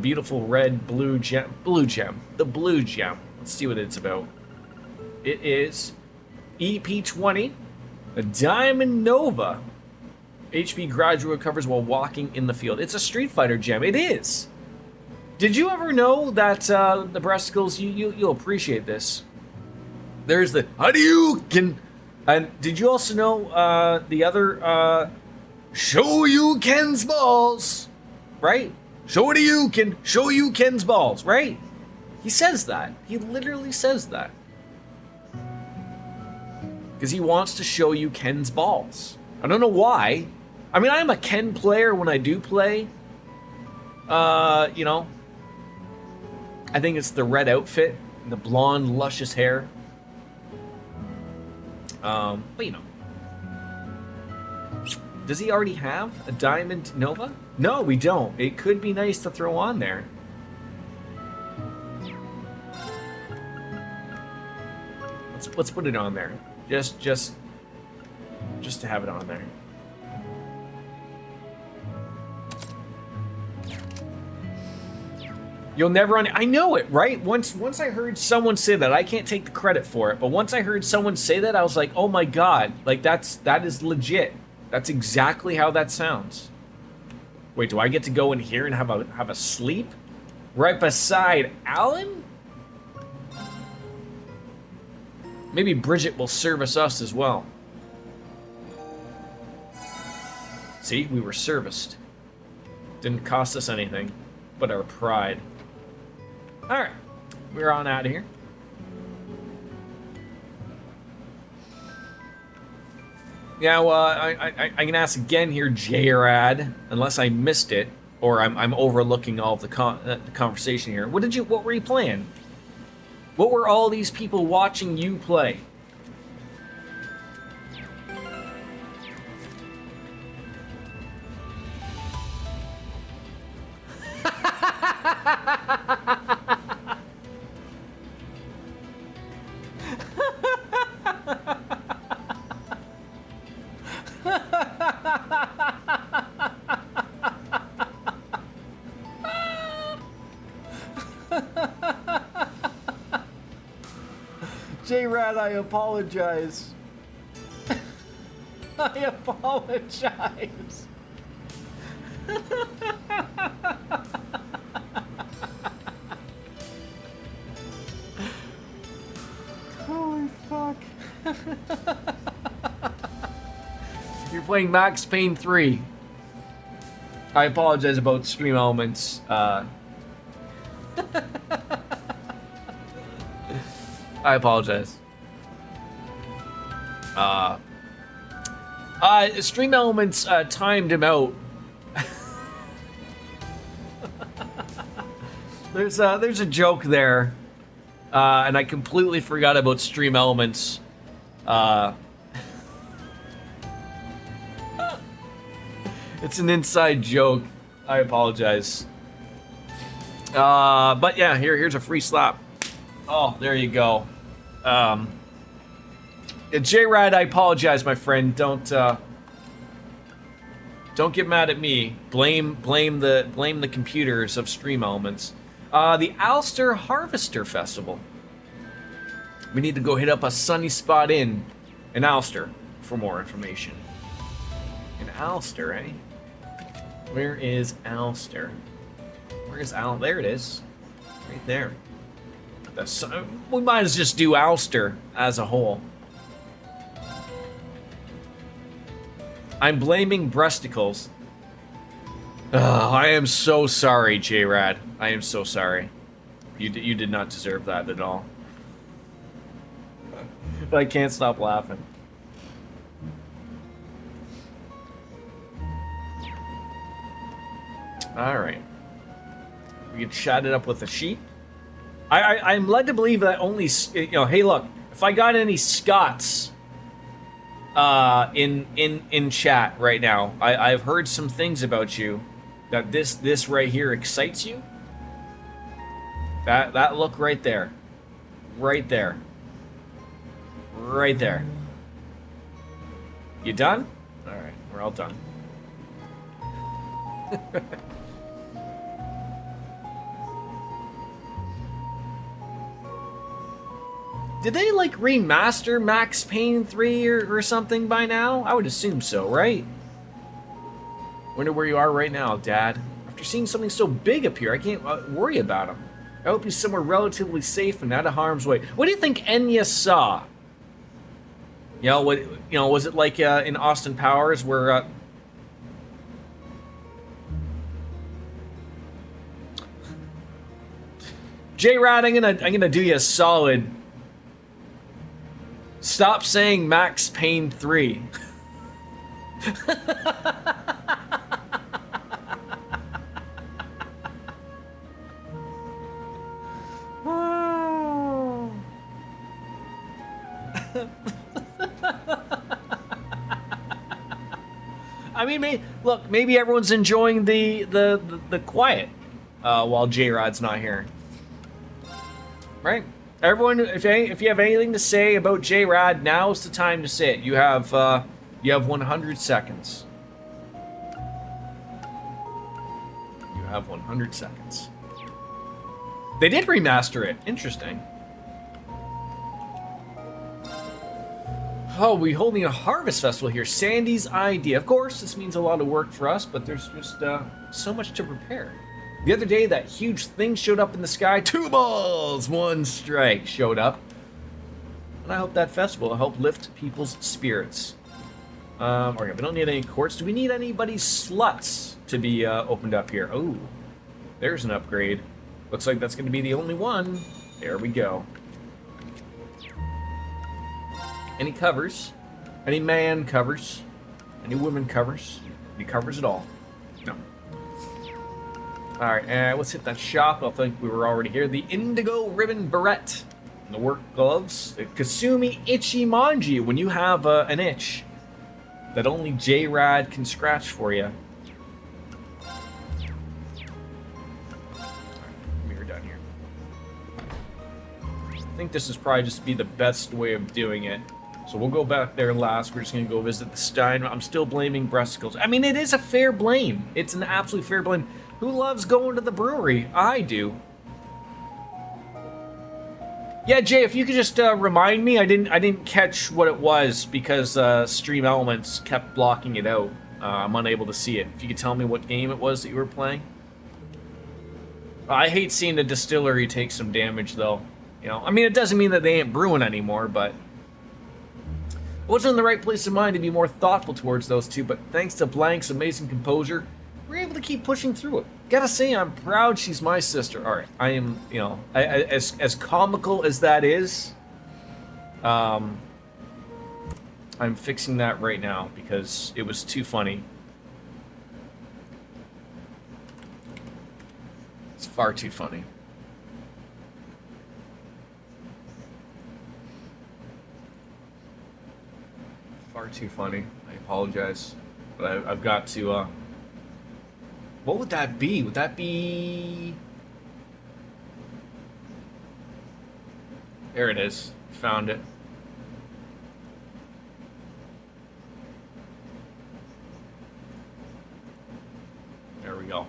beautiful red blue gem. The blue gem. Let's see what it's about. It is EP20, a Diamond Nova. HP gradually recovers while walking in the field. It's a Street Fighter gem. It is. Did you ever know that the breasticles? You'll appreciate this. There's the Hadouken, and did you also know the other Show You Ken's balls, right? Show you Ken's balls, right? He says that. He literally says that. Because he wants to show you Ken's balls. I don't know why. I mean, I'm a Ken player when I do play. You know. I think it's the red outfit and the blonde, luscious hair. But you know. Does he already have a Diamond Nova? No, we don't. It could be nice to throw on there. Let's put it on there. Just to have it on there. You'll never I know it, right? Once I heard someone say that, I can't take the credit for it, but once I heard someone say that, I was like, oh my god, like that is legit. That's exactly how that sounds. Wait, do I get to go in here and have a sleep? Right beside Alan? Maybe Bridget will service us as well. See, we were serviced. Didn't cost us anything, but our pride. Alright, we're on out of here. Now, I can ask again here, J-Rad, unless I missed it, or I'm overlooking all of the conversation here. What were you playing? What were all these people watching you play? J-Rad, I apologize. I apologize. Holy fuck. You're playing Max Payne 3. I apologize about stream elements. I apologize. Stream elements timed him out. There's a joke there, and I completely forgot about stream elements. It's an inside joke. I apologize. But yeah, here's a free slap. Oh, there you go. J-Rad, I apologize, my friend. Don't get mad at me. Blame the computers of Stream Elements. The Ulster Harvester Festival. We need to go hit up a Sunny Spot Inn in Ulster for more information. In Ulster, eh? Where is Ulster? Where is Al? There it is. Right there. We might as just do Ulster as a whole. I'm blaming breasticles. I am so sorry, J-Rad. I am so sorry. You did not deserve that at all. But I can't stop laughing. Alright. We can chat it up with the sheep. I'm led to believe that only, hey look, if I got any Scots in chat right now, I've heard some things about you that this right here excites you. That look right there. Right there. Right there. You done? Alright, we're all done. Did they, like, remaster Max Payne 3 or something by now? I would assume so, right? Wonder where you are right now, Dad. After seeing something so big appear, I can't worry about him. I hope he's somewhere relatively safe and out of harm's way. What do you think Enya saw? Was it like in Austin Powers where... J-Rad, I'm gonna do you a solid. Stop saying Max Payne 3. I mean, look, maybe everyone's enjoying the quiet while J-Rod's not here. Right? Everyone, if you have anything to say about J-Rod, now's the time to say it. You have 100 seconds. You have 100 seconds. They did remaster it. Interesting. Oh, we're holding a harvest festival here. Sandy's idea. Of course, this means a lot of work for us, but there's just so much to prepare. The other day, that huge thing showed up in the sky. 2 balls, 1 strike showed up. And I hope that festival will help lift people's spirits. Okay, we don't need any courts. Do we need anybody's sluts to be opened up here? Oh, there's an upgrade. Looks like that's going to be the only one. There we go. Any covers? Any man covers? Any women covers? Any covers at all? No. Alright, let's hit that shop. I think we were already here. The Indigo Ribbon Barrette. And the work gloves. The Kasumi Ichimonji when you have an itch that only J-Rad can scratch for you. We're done here. I think this is probably just be the best way of doing it. So we'll go back there last. We're just going to go visit the Stein. I'm still blaming breasticles. I mean, it is a fair blame. It's an absolute fair blame. Who loves going to the brewery? I do. Yeah, Jay, if you could just remind me. I didn't catch what it was because Stream Elements kept blocking it out. I'm unable to see it. If you could tell me what game it was that you were playing. I hate seeing the distillery take some damage, though. You know, I mean, it doesn't mean that they ain't brewing anymore, but I wasn't in the right place of mind to be more thoughtful towards those two, but thanks to Blank's amazing composure, we're able to keep pushing through it. Gotta say, I'm proud she's my sister. Alright, I am, you know, as comical as that is, I'm fixing that right now because it was too funny. It's far too funny. Far too funny. I apologize, but I've got to. What would that be? Would that be? There it is. Found it. There we go.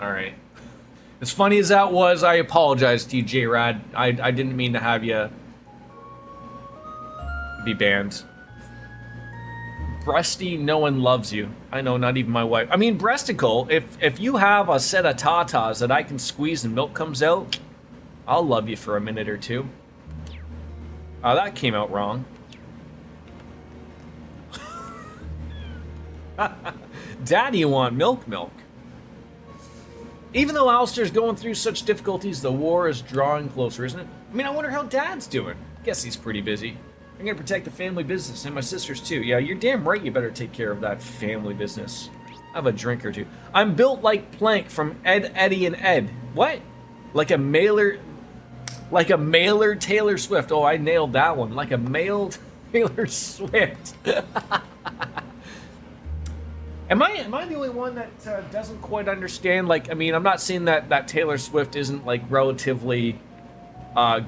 All right. As funny as that was, I apologize to you, J-Rad. I didn't mean to have you be banned. Breasty, no one loves you. I know, not even my wife. I mean, breasticle, if you have a set of tatas that I can squeeze and milk comes out, I'll love you for a minute or two. That came out wrong. Daddy, you want milk? Even though Alistair's going through such difficulties, the war is drawing closer, isn't it? I mean, I wonder how Dad's doing. Guess he's pretty busy. I'm gonna protect the family business and my sisters too. Yeah, you're damn right you better take care of that family business. Have a drink or two. I'm built like Plank from Ed, Eddie, and Ed. What? Like a mailer Taylor Swift. Oh, I nailed that one. Like a male Taylor Swift. Am I the only one that doesn't quite understand? Like, I mean, I'm not saying that Taylor Swift isn't like relatively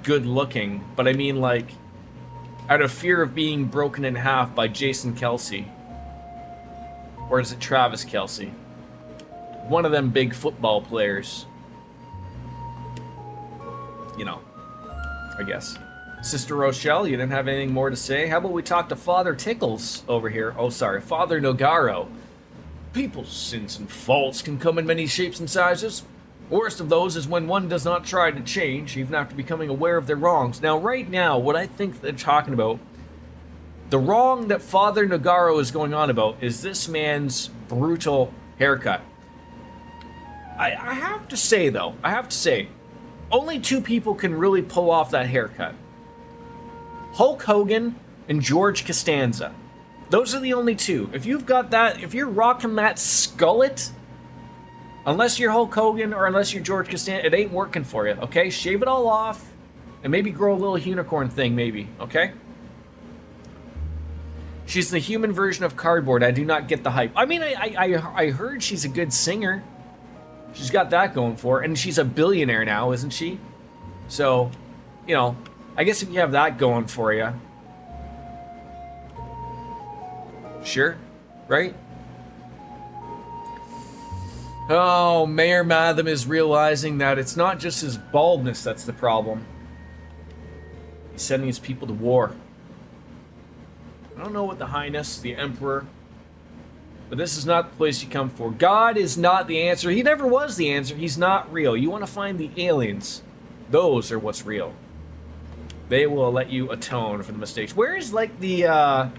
good looking, but I mean like out of fear of being broken in half by Jason Kelsey. Or is it Travis Kelsey? One of them big football players. You know, I guess. Sister Rochelle, you didn't have anything more to say? How about we talk to Father Tickles over here? Oh, sorry, Father Nogaro. People's sins and faults can come in many shapes and sizes. Worst of those is when one does not try to change, even after becoming aware of their wrongs. Now, right now, what I think they're talking about, the wrong that Father Nogaro is going on about is this man's brutal haircut. I have to say, though, only 2 people can really pull off that haircut. Hulk Hogan and George Costanza. Those are the only 2. If you've got that, if you're rocking that skullet, unless you're Hulk Hogan or unless you're George Costanza, it ain't working for you, okay? Shave it all off and maybe grow a little unicorn thing, maybe, okay? She's the human version of cardboard. I do not get the hype. I mean, I heard she's a good singer. She's got that going for her, and she's a billionaire now, isn't she? So, you know, I guess if you have that going for you, sure, right? Oh, Mayor Matham is realizing that it's not just his baldness that's the problem. He's sending his people to war. I don't know what the Highness, the Emperor, but this is not the place you come for. God is not the answer. He never was the answer. He's not real. You want to find the aliens. Those are what's real. They will let you atone for the mistakes. Where is like the,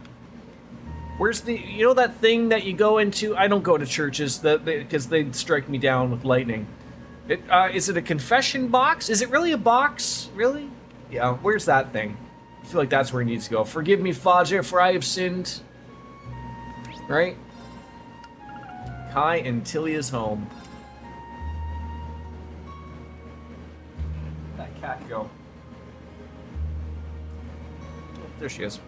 where's the, you know that thing that you go into? I don't go to churches because they'd strike me down with lightning. Is it a confession box? Is it really a box? Really? Yeah, where's that thing? I feel like that's where it needs to go. Forgive me, Father, for I have sinned. Right? Kai and Tilia's home. That cat go. Oh, there she is.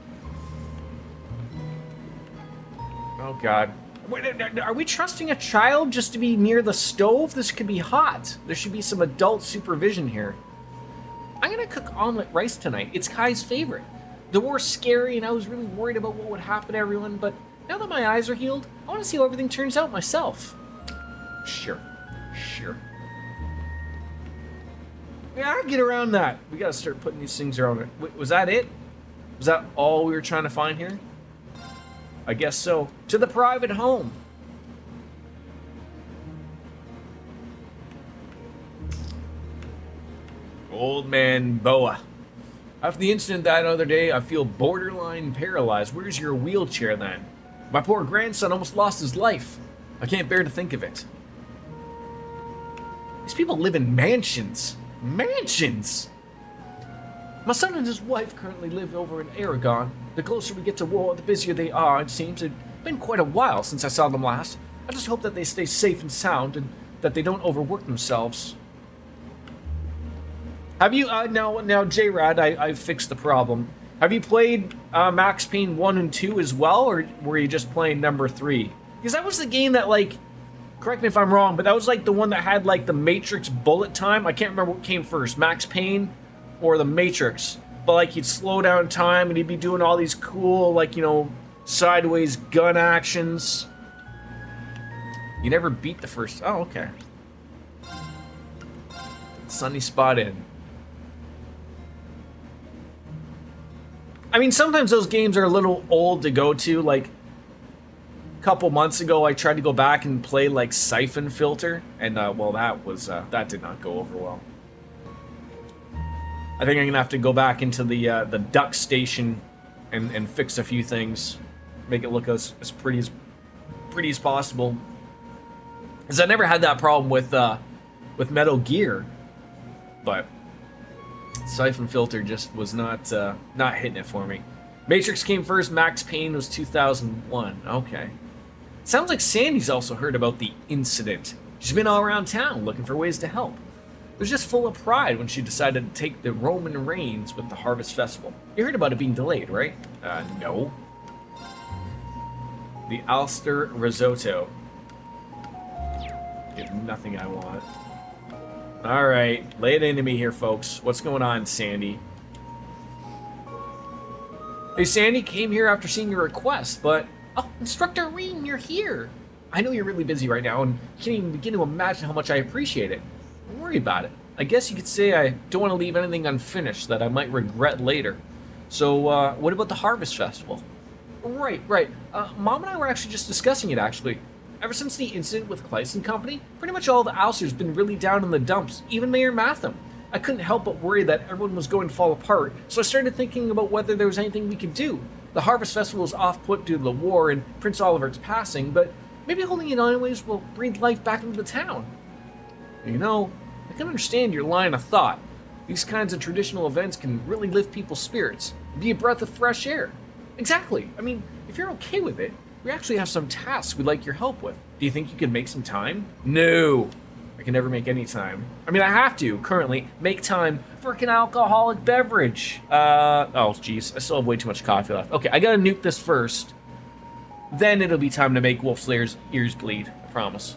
Oh god. Wait, are we trusting a child just to be near the stove? This could be hot. There should be some adult supervision here. I'm gonna cook omelet rice tonight. It's Kai's favorite. The war's scary and I was really worried about what would happen to everyone, but now that my eyes are healed, I want to see how everything turns out myself. Sure. Yeah, I can get around that. We gotta start putting these things around it. Wait, was that it? Was that all we were trying to find here? I guess so. To the private home. Old man Boa. After the incident that other day, I feel borderline paralyzed. Where's your wheelchair then? My poor grandson almost lost his life. I can't bear to think of it. These people live in mansions. Mansions! My son and his wife currently live over in Aragon. The closer we get to war, the busier they are, it seems. It's been quite a while since I saw them last. I just hope that they stay safe and sound and that they don't overwork themselves. Have you, now J-Rad, I fixed the problem. Have you played Max Payne 1 and 2 as well, or were you just playing number 3? Because that was the game that, like, correct me if I'm wrong, but that was, like, the one that had, like, the Matrix bullet time. I can't remember what came first, Max Payne or the Matrix. But, like, he'd slow down time and he'd be doing all these cool, like, you know, sideways gun actions. You never beat the first... Oh, okay. Sunny spot in. I mean, sometimes those games are a little old to go to. Like, a couple months ago, I tried to go back and play, like, Siphon Filter. And, well, that did not go over well. I think I'm gonna have to go back into the duck station and fix a few things. Make it look as pretty as possible. Because I never had that problem with Metal Gear. But Siphon Filter just was not hitting it for me. Matrix came first, Max Payne was 2001. Okay. Sounds like Sandy's also heard about the incident. She's been all around town looking for ways to help. Was just full of pride when she decided to take the Roman reins with the Harvest Festival. You heard about it being delayed, right? No. The Ulster Risotto. Get nothing I want. Alright, lay it into me here, folks. What's going on, Sandy? Hey, Sandy, came here after seeing your request, but... Oh, Instructor Reem, you're here! I know you're really busy right now, and you can't even begin to imagine how much I appreciate it. Don't worry about it. I guess you could say I don't want to leave anything unfinished that I might regret later. So, what about the Harvest Festival? Right. Mom and I were actually just discussing it, actually. Ever since the incident with Kleiss and company, pretty much all the Ulster's been really down in the dumps, even Mayor Matham. I couldn't help but worry that everyone was going to fall apart, so I started thinking about whether there was anything we could do. The Harvest Festival is off-put due to the war and Prince Oliver's passing, but maybe holding it anyways will breathe life back into the town. You know, I can understand your line of thought. These kinds of traditional events can really lift people's spirits, be a breath of fresh air. Exactly. I mean, if you're okay with it, we actually have some tasks we'd like your help with. Do you think you could make some time? No. I can never make any time. I mean, I have to, currently, make time for an alcoholic beverage. Oh, jeez. I still have way too much coffee left. Okay, I gotta nuke this first. Then it'll be time to make Wolf Slayer's ears bleed. I promise.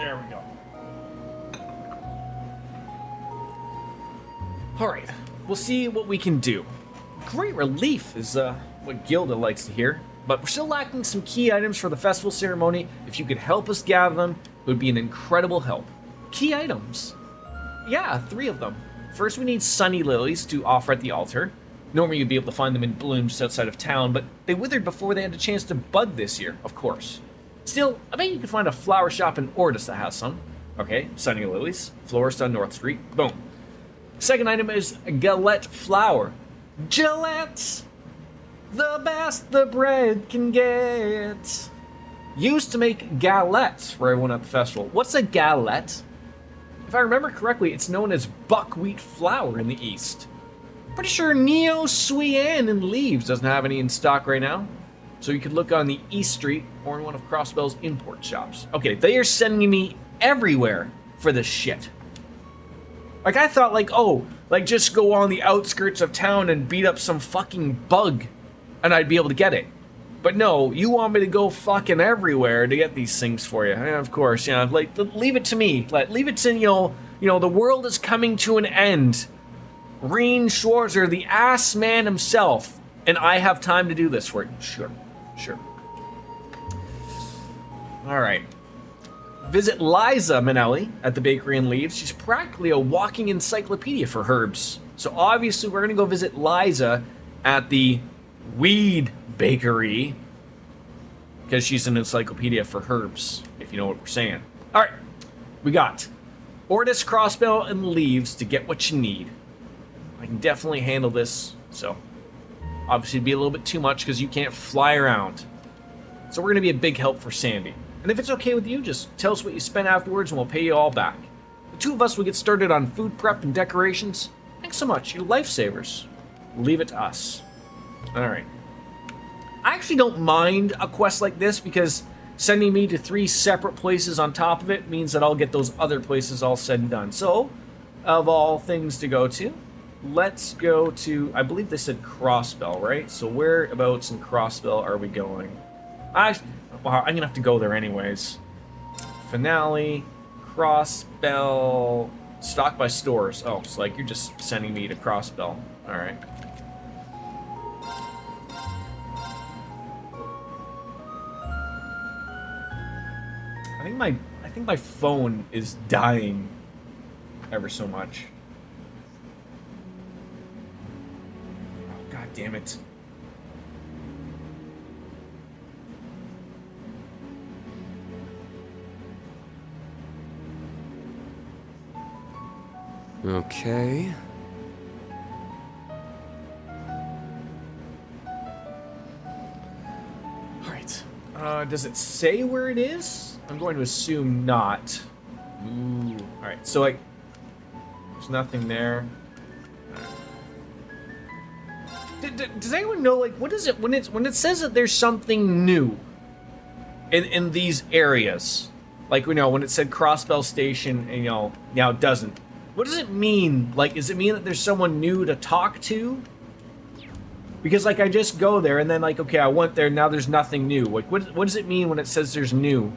There we go. Alright, we'll see what we can do. Great relief is what Gilda likes to hear, but we're still lacking some key items for the festival ceremony. If you could help us gather them, it would be an incredible help. Key items? Yeah, 3 of them. First, we need sunny lilies to offer at the altar. Normally you'd be able to find them in bloom just outside of town, but they withered before they had a chance to bud this year, of course. Still, I bet you can find a flower shop in Ordis that has some. Okay, sunny lilies, florist on North Street, boom. Second item is galette flour. Gillette! The best the bread can get. Used to make galettes for everyone at the festival. What's a galette? If I remember correctly, it's known as buckwheat flour in the East. Pretty sure Neo Suyan in Leaves doesn't have any in stock right now. So you could look on the East Street or in one of Crossbell's import shops. Okay, they are sending me everywhere for this shit. Like, I thought, like, oh, like, just go on the outskirts of town and beat up some fucking bug, and I'd be able to get it. But no, you want me to go fucking everywhere to get these things for you. And of course, like, leave it to me. Like, leave it to, you know, the world is coming to an end. Reen Schwarzer, the ass man himself, and I have time to do this for you. Sure. All right. Visit Liza Minnelli at the bakery in Leeds. She's practically a walking encyclopedia for herbs. So obviously we're going to go visit Liza at the Weed Bakery because she's an encyclopedia for herbs, if you know what we're saying. All right, we got Ordis, Crossbell, and Leaves to get what you need. I can definitely handle this, so obviously it'd be a little bit too much because you can't fly around. So we're going to be a big help for Sandy. And if it's okay with you, just tell us what you spent afterwards and we'll pay you all back. The 2 of us will get started on food prep and decorations. Thanks so much, you lifesavers. Leave it to us. Alright. I actually don't mind a quest like this because sending me to 3 separate places on top of it means that I'll get those other places all said and done. So, of all things to go to, let's go to, I believe they said Crossbell, right? So whereabouts in Crossbell are we going? Wow, I'm gonna have to go there anyways. Finale, Crossbell, stock by stores. Oh, it's like you're just sending me to Crossbell. All right. I think my phone is dying ever so much. Oh, God damn it. Okay. Alright. Does it say where it is? I'm going to assume not. Ooh. Alright, so like, there's nothing there. Does anyone know, like, what is it when it says that there's something new in these areas? Like, you know, when it said Crossbell Station and, you know, now it doesn't. What does it mean? Like, does it mean that there's someone new to talk to? Because, like, I just go there and then, like, okay, I went there, now there's nothing new. Like, what does it mean when it says there's new?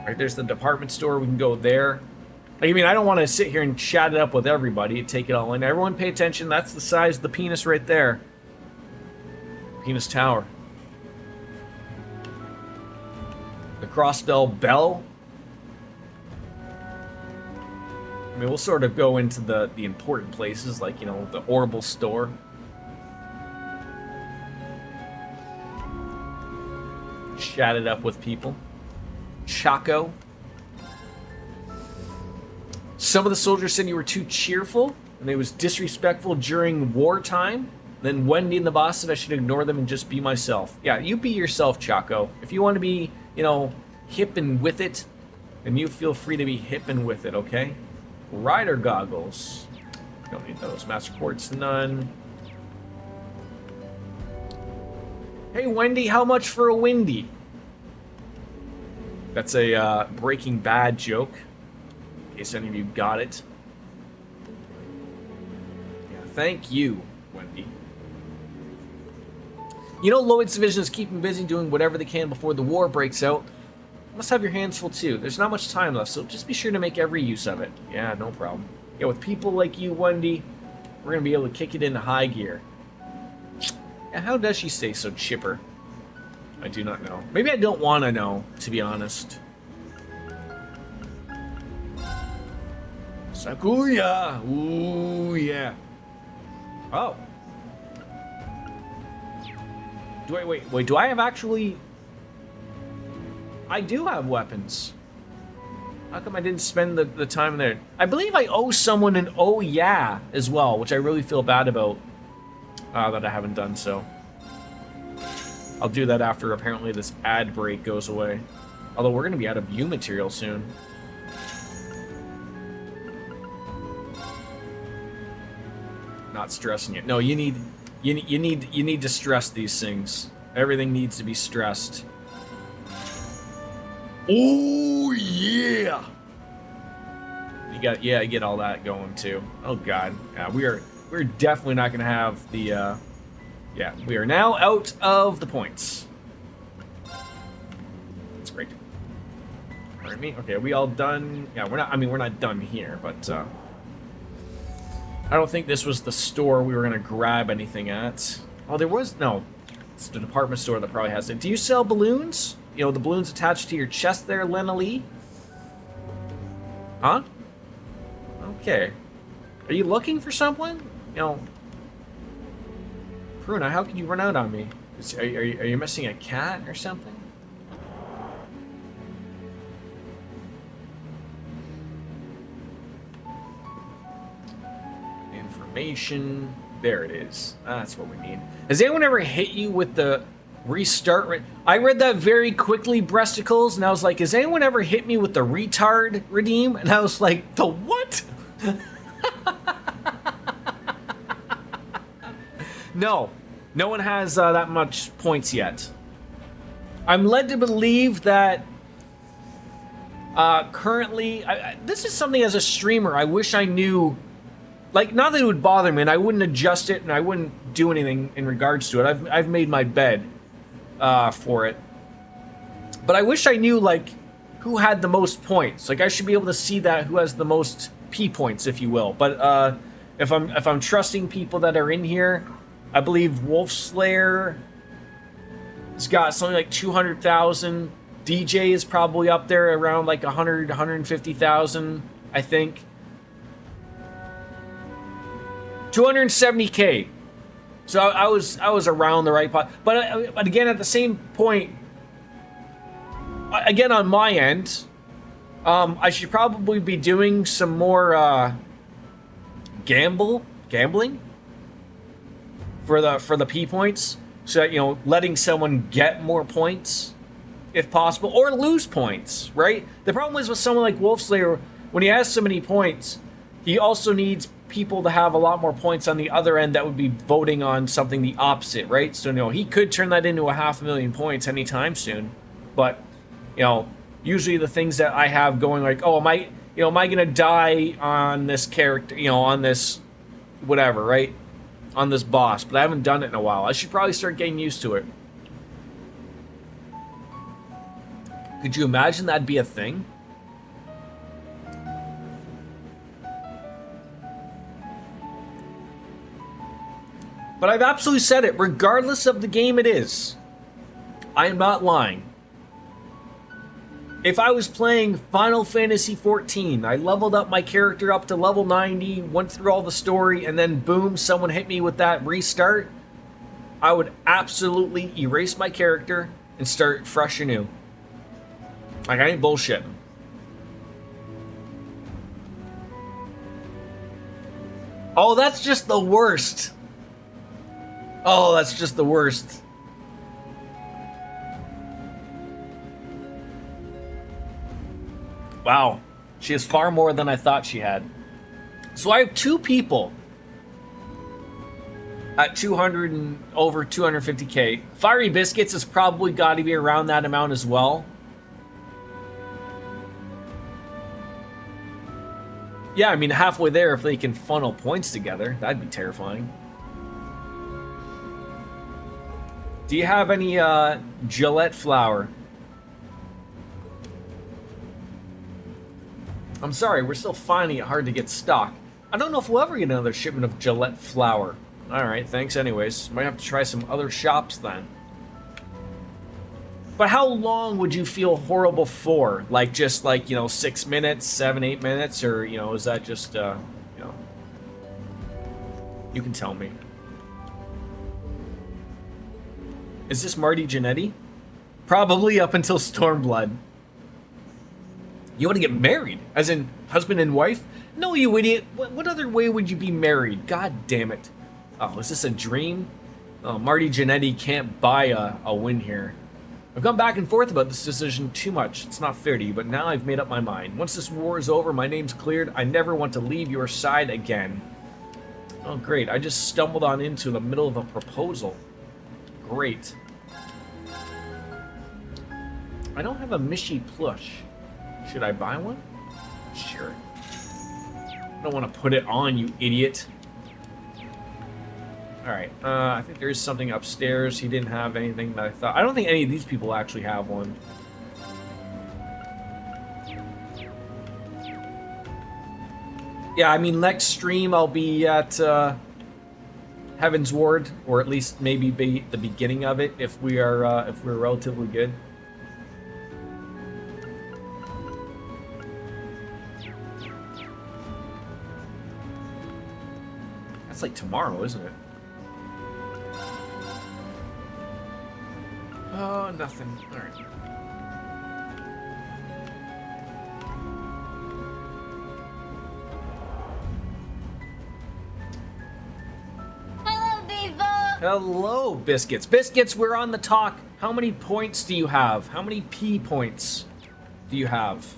Right, there's the department store, we can go there. Like, I mean, I don't want to sit here and chat it up with everybody and take it all in. Everyone pay attention, that's the size of the penis right there. Penis Tower. The Crossbell Bell. I mean, we'll sort of go into the important places, like, you know, the Orbital store. Chat it up with people. Chaco. Some of the soldiers said you were too cheerful, and it was disrespectful during wartime. Then Wendy and the boss said I should ignore them and just be myself. Yeah, you be yourself, Chaco. If you want to be, you know, hip and with it, then you feel free to be hip and with it, okay? Rider goggles. Don't need those. Master quartz, none. Hey, Wendy, how much for a Windy? That's a Breaking Bad joke, in case any of you got it. Yeah, thank you, Wendy. You know Lloyd's division is keeping busy doing whatever they can before the war breaks out. must have your hands full too. There's not much time left, so just be sure to make every use of it. Yeah, no problem. Yeah, with people like you, Wendy, we're gonna be able to kick it into high gear. Yeah, how does she stay so chipper? I do not know. Maybe I don't want to know, to be honest. Sakuya! Ooh, yeah. Oh. Wait, do I have actually... I do have weapons. How come I didn't spend the time there? I believe I owe someone an oh yeah as well, which I really feel bad about that I haven't done so. I'll do that after apparently this ad break goes away. Although we're gonna be out of view material soon. Not stressing it. No, you need to stress these things. Everything needs to be stressed. Oh yeah! You get all that going too. Oh god, yeah, we're definitely not gonna have the. Yeah, we are now out of the points. That's great. Pardon me. Okay, are we all done? Yeah, we're not. I mean, we're not done here, but I don't think this was the store we were gonna grab anything at. Oh, there was no. It's the department store that probably has it. Do you sell balloons? You know, the balloons attached to your chest there, Lena Lee? Huh? Okay. Are you looking for someone? You know, Pruna, how could you run out on me? Are you missing a cat or something? Information. There it is. That's what we need. Has anyone ever hit you with the restart? I read that very quickly, Breasticles, and I was like, has anyone ever hit me with the retard redeem? And I was like, the what? No. No one has that much points yet. I'm led to believe that currently... this is something as a streamer I wish I knew... Like, not that it would bother me, and I wouldn't adjust it, and I wouldn't do anything in regards to it. I've made my bed for it. But I wish I knew, like, who had the most points. Like, I should be able to see that, who has the most P points, if you will. But if I'm trusting people that are in here, I believe Wolf Slayer has got something like 200,000. DJ is probably up there around like 100, 150,000, I think. 270K. So I was around the right pot. But again, at the same point, again on my end, I should probably be doing some more gambling for the P points. So that, you know, letting someone get more points if possible, or lose points, right? The problem is with someone like Wolfslayer, when he has so many points, he also needs people to have a lot more points on the other end that would be voting on something the opposite, right? So, you know, he could turn that into 500,000 points anytime soon. But, you know, usually the things that I have going, like, oh, am I gonna die on this character, you know, on this whatever, right? On this boss, but I haven't done it in a while. I should probably start getting used to it. Could you imagine that'd be a thing? But I've absolutely said it, regardless of the game it is. I am not lying. If I was playing Final Fantasy XIV, I leveled up my character up to level 90, went through all the story, and then boom, someone hit me with that restart, I would absolutely erase my character and start fresh and new. Like, I ain't bullshitting. Oh, that's just the worst. Oh, that's just the worst. Wow. She has far more than I thought she had. So I have two people at 200 and over 250K. Fiery Biscuits has probably got to be around that amount as well. Yeah, I mean, halfway there, if they can funnel points together, that'd be terrifying. Do you have any Gillette flour? I'm sorry, we're still finding it hard to get stock. I don't know if we'll ever get another shipment of Gillette flour. Alright, thanks anyways. Might have to try some other shops then. But how long would you feel horrible for? Like, just like, 6 minutes, 7, 8 minutes? Or, is that just, You can tell me. Is this Marty Jannetty? Probably up until Stormblood. You want to get married? As in, husband and wife? No, you idiot. What other way would you be married? God damn it. Oh, is this a dream? Oh, Marty Jannetty can't buy a win here. I've gone back and forth about this decision too much. It's not fair to you, but now I've made up my mind. Once this war is over, my name's cleared. I never want to leave your side again. Oh, great. I just stumbled on into the middle of a proposal. Great. I don't have a Mishy plush. Should I buy one? Sure. I don't want to put it on, you idiot. Alright, I think there is something upstairs. He didn't have anything that I thought. I don't think any of these people actually have one. Yeah, I mean, next stream I'll be at Heaven's Ward, or at least maybe be the beginning of it if we're relatively good. That's like tomorrow, isn't it? Oh, nothing. All right. Hello, Viva! Hello, Biscuits. Biscuits, we're on the talk. How many points do you have? How many P points do you have?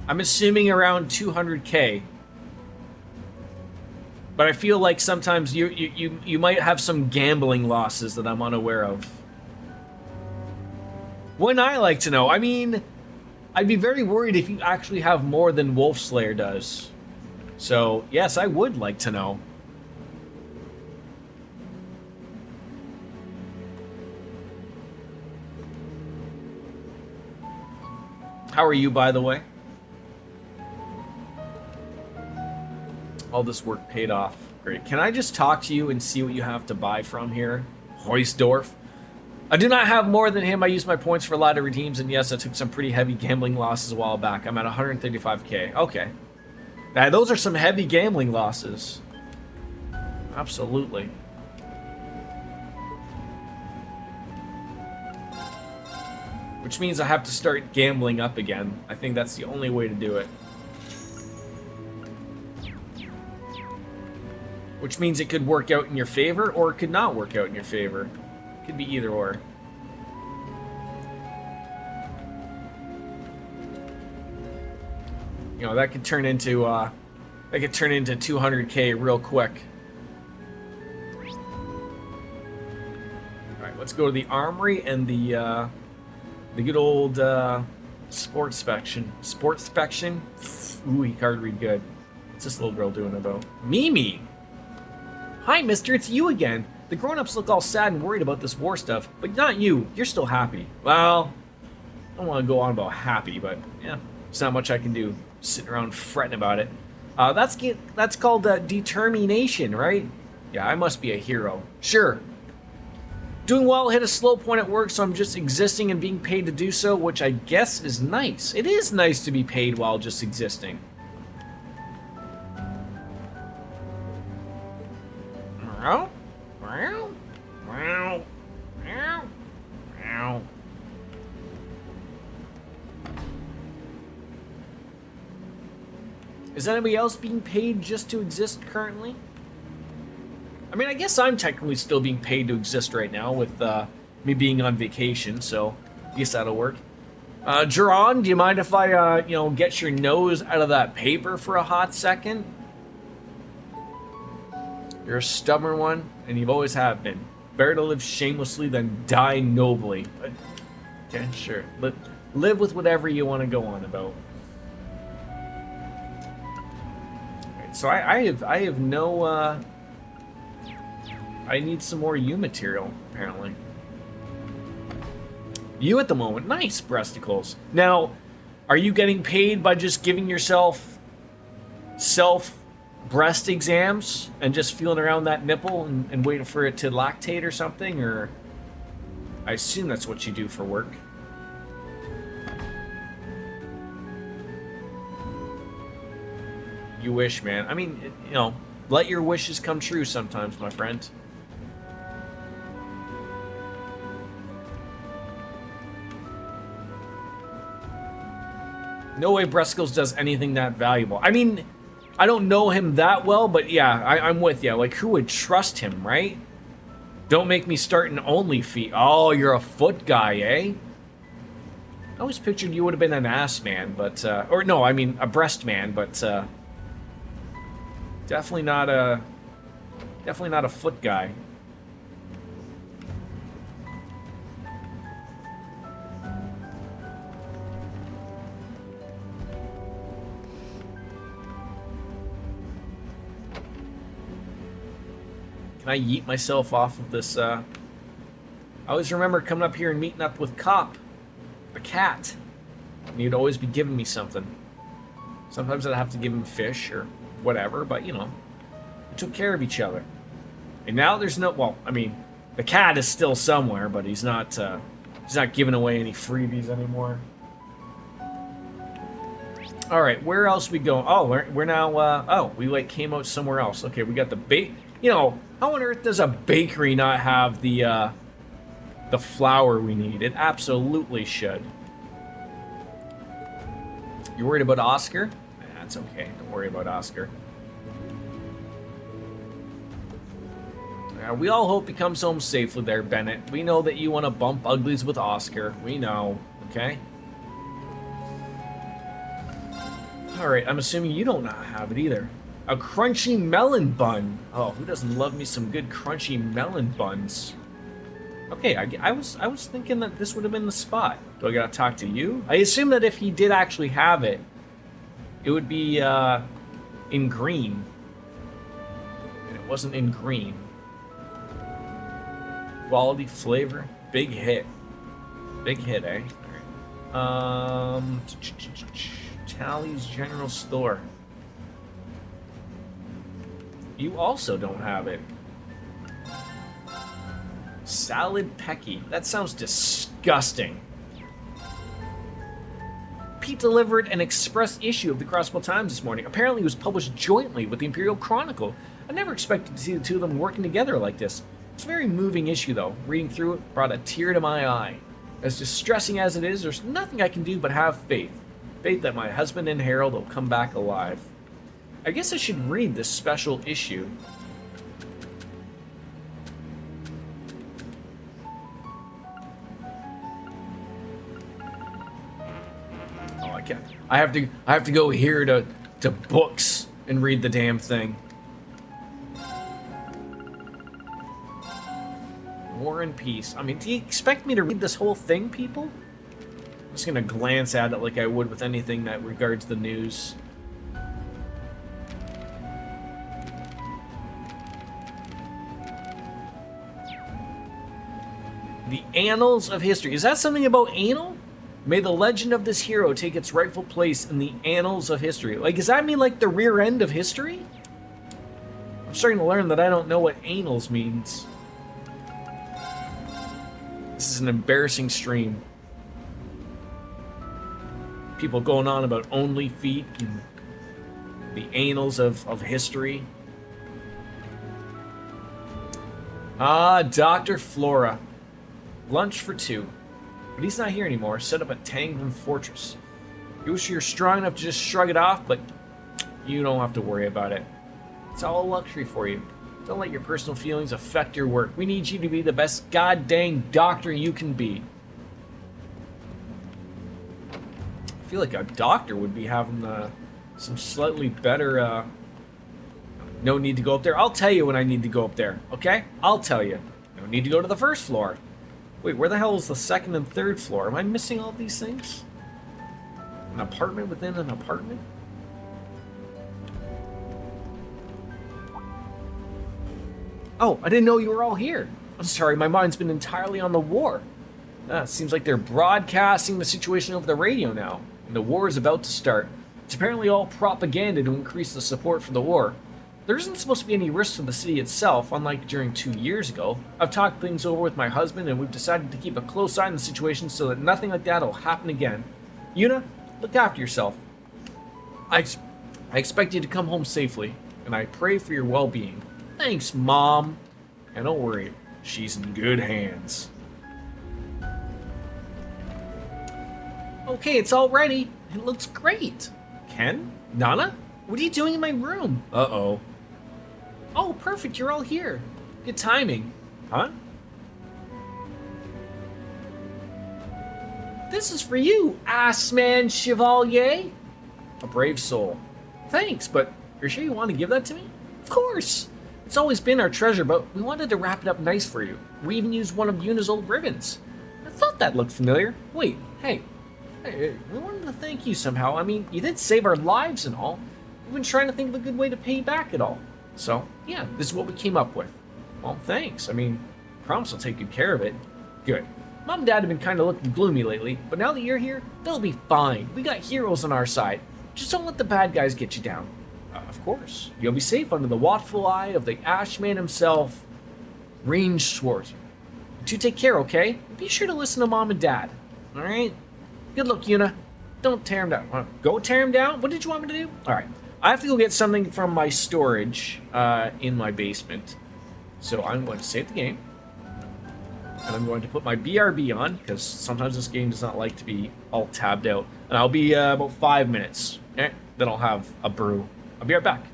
I'm assuming around 200k. But I feel like sometimes you might have some gambling losses that I'm unaware of. Wouldn't I like to know? I mean, I'd be very worried if you actually have more than Wolfslayer does. So, yes, I would like to know. How are you, by the way? All this work paid off. Great. Can I just talk to you and see what you have to buy from here? Heusdorf. I do not have more than him. I used my points for a lot of redeems, and yes, I took some pretty heavy gambling losses a while back. I'm at 135k. Okay. Now, those are some heavy gambling losses. Absolutely. Which means I have to start gambling up again. I think that's the only way to do it. Which means it could work out in your favor, or it could not work out in your favor. It could be either or. You know, that could turn into 200k real quick. All right, let's go to the armory and the good old sports section. Sports section. Ooh, he card read good. What's this little girl doing about? Mimi. Hi, mister, it's you again. The grown-ups look all sad and worried about this war stuff, but not you. You're still happy. Well, I don't want to go on about happy, but yeah, there's not much I can do sitting around fretting about it. That's called determination, right? Yeah, I must be a hero. Sure. Doing well, hit a slow point at work, so I'm just existing and being paid to do so, which I guess is nice. It is nice to be paid while just existing. Is anybody else being paid just to exist currently? I mean, I guess I'm technically still being paid to exist right now with me being on vacation, so I guess that'll work. Jerron, do you mind if I, get your nose out of that paper for a hot second? You're a stubborn one, and you've always have been. Better to live shamelessly than die nobly. But, okay, sure. Live with whatever you want to go on about. Alright, so I have no, I need some more U material, apparently. U at the moment. Nice, breasticles. Now, Are you getting paid by just giving yourself self breast exams and just feeling around that nipple and waiting for it to lactate or something? Or I assume that's what you do for work. You wish, man. I mean, you know, let your wishes come true sometimes, my friend. No way Breskos does anything that valuable. I mean, I don't know him that well, but yeah, I'm with you. Like, who would trust him, right? Don't make me start an only feet. Oh, you're a foot guy, eh? I always pictured you would have been an ass man, but or no, I mean a breast man, but definitely not a foot guy. Can I yeet myself off of this? I always remember coming up here and meeting up with Cop, the cat, and he'd always be giving me something. Sometimes I'd have to give him fish or whatever, but you know, we took care of each other. And now there's no, well, I mean, the cat is still somewhere, but he's not giving away any freebies anymore. All right, where else we go? Oh, we're now, oh, we like came out somewhere else. Okay, we got the bait. You know, how on earth does a bakery not have the flour we need? It absolutely should. You worried about Oscar? That's okay. Don't worry about Oscar. We all hope he comes home safely there, Bennett. We know that you want to bump uglies with Oscar. We know, okay? Alright, I'm assuming you don't not have it either. A crunchy melon bun. Oh, who doesn't love me some good crunchy melon buns? Okay, I was thinking that this would have been the spot. Do I gotta talk to you? I assume that if he did actually have it, it would be in green. And it wasn't in green. Quality, flavor, big hit. Big hit, eh? Alright. Tally's General Store. You also don't have it. Salad Pecky. That sounds disgusting. Pete delivered an express issue of the Crossbow Times this morning. Apparently it was published jointly with the Imperial Chronicle. I never expected to see the two of them working together like this. It's a very moving issue, though. Reading through it brought a tear to my eye. As distressing as it is, there's nothing I can do but have faith. Faith that my husband and Harold will come back alive. I guess I should read this special issue. Oh, I can't. I have to go here to books and read the damn thing. War and Peace. I mean, do you expect me to read this whole thing, people? I'm just gonna glance at it like I would with anything that regards the news. The Annals of History. Is that something about anal? May the legend of this hero take its rightful place in the annals of history. Like, does that mean like the rear end of history? I'm starting to learn that I don't know what annals means. This is an embarrassing stream. People going on about only feet and the annals of history. Ah, Dr. Flora. Lunch for two. But he's not here anymore. Set up a Tanglin Fortress. You wish you're strong enough to just shrug it off, but you don't have to worry about it. It's all a luxury for you. Don't let your personal feelings affect your work. We need you to be the best goddamn doctor you can be. I feel like a doctor would be having some slightly better... no need to go up there. I'll tell you when I need to go up there, okay? I'll tell you. No need to go to the first floor. Wait, where the hell is the second and third floor? Am I missing all these things? An apartment within an apartment? Oh, I didn't know you were all here. I'm sorry, my mind's been entirely on the war. Seems like they're broadcasting the situation over the radio now, and the war is about to start. It's apparently all propaganda to increase the support for the war. There isn't supposed to be any risk to the city itself, unlike during 2 years ago. I've talked things over with my husband, and we've decided to keep a close eye on the situation so that nothing like that will happen again. Yuna, look after yourself. I expect you to come home safely, and I pray for your well-being. Thanks, Mom. And don't worry, she's in good hands. Okay, it's all ready. It looks great. Ken? Nana? What are you doing in my room? Uh-oh. Oh, perfect, you're all here. Good timing. Huh? This is for you, Assman Chevalier. A brave soul. Thanks, but you're sure you want to give that to me? Of course. It's always been our treasure, but we wanted to wrap it up nice for you. We even used one of Yuna's old ribbons. I thought that looked familiar. Wait, hey, we wanted to thank you somehow. I mean, you did save our lives and all. We've been trying to think of a good way to pay you back it all. So, yeah, this is what we came up with. Well, thanks. I mean, promise I'll take good care of it. Good. Mom and Dad have been kind of looking gloomy lately, but now that you're here, they'll be fine. We got heroes on our side. Just don't let the bad guys get you down. Of course. You'll be safe under the watchful eye of the Ashman himself, Range Schwartz. You take care, okay? Be sure to listen to Mom and Dad. Alright? Good luck, Yuna. Don't tear him down. Go tear him down? What did you want me to do? Alright. I have to go get something from my storage in my basement. So I'm going to save the game. And I'm going to put my BRB on, because sometimes this game does not like to be all tabbed out. And I'll be about 5 minutes. Okay? Then I'll have a brew. I'll be right back.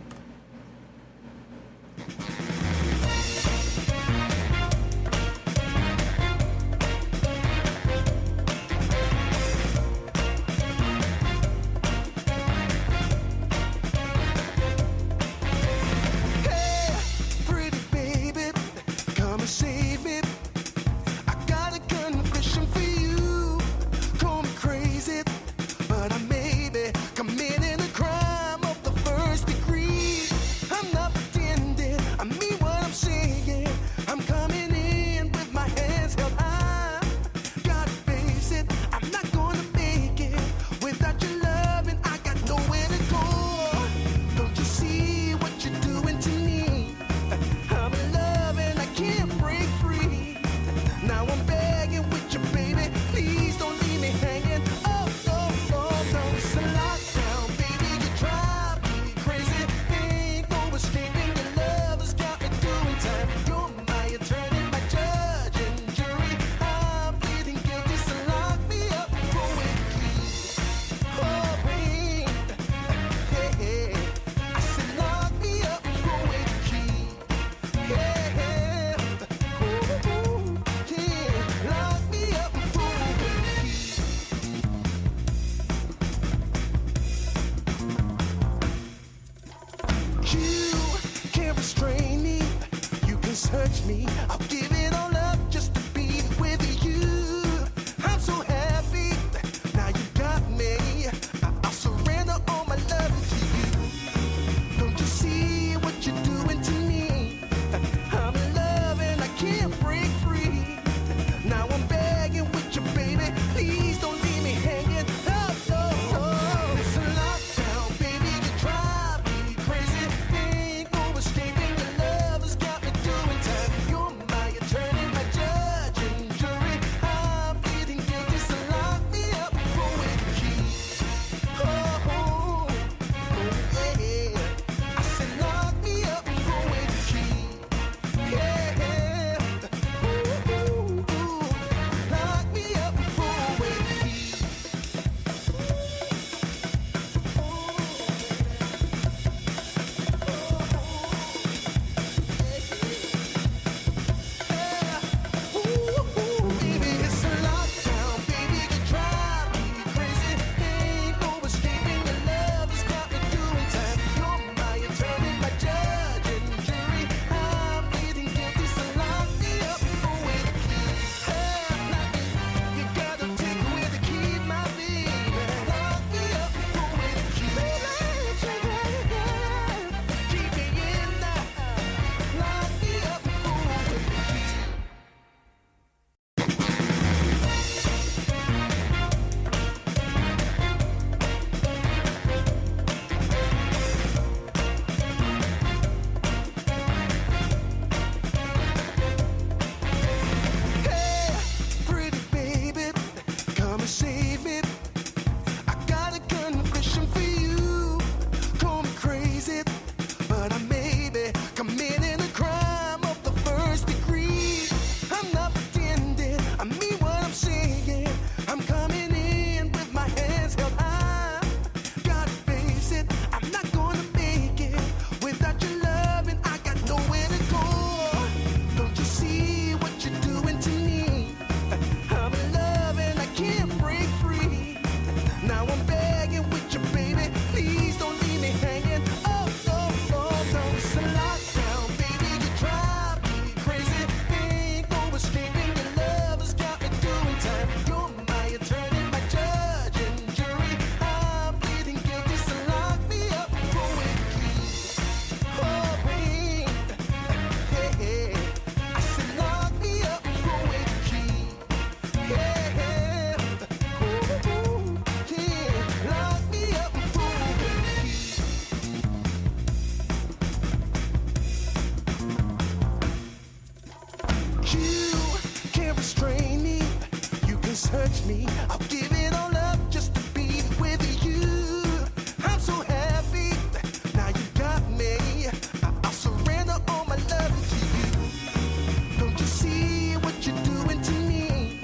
Me, I'll give it all up just to be with you. I'm so happy now you got me. I'll surrender all my love to you. Don't you see what you're doing to me? I'm in love and I can't break free. Now I'm begging with you, baby. Please don't leave me hanging. Oh, it's a lockdown, baby. You drive me crazy. Ain't no escaping. Your love has got me doing time. You're my me. I'll give it all up just to be with you. I'm so happy. Now you got me. I'll surrender all my love to you. Don't you see what you're doing to me?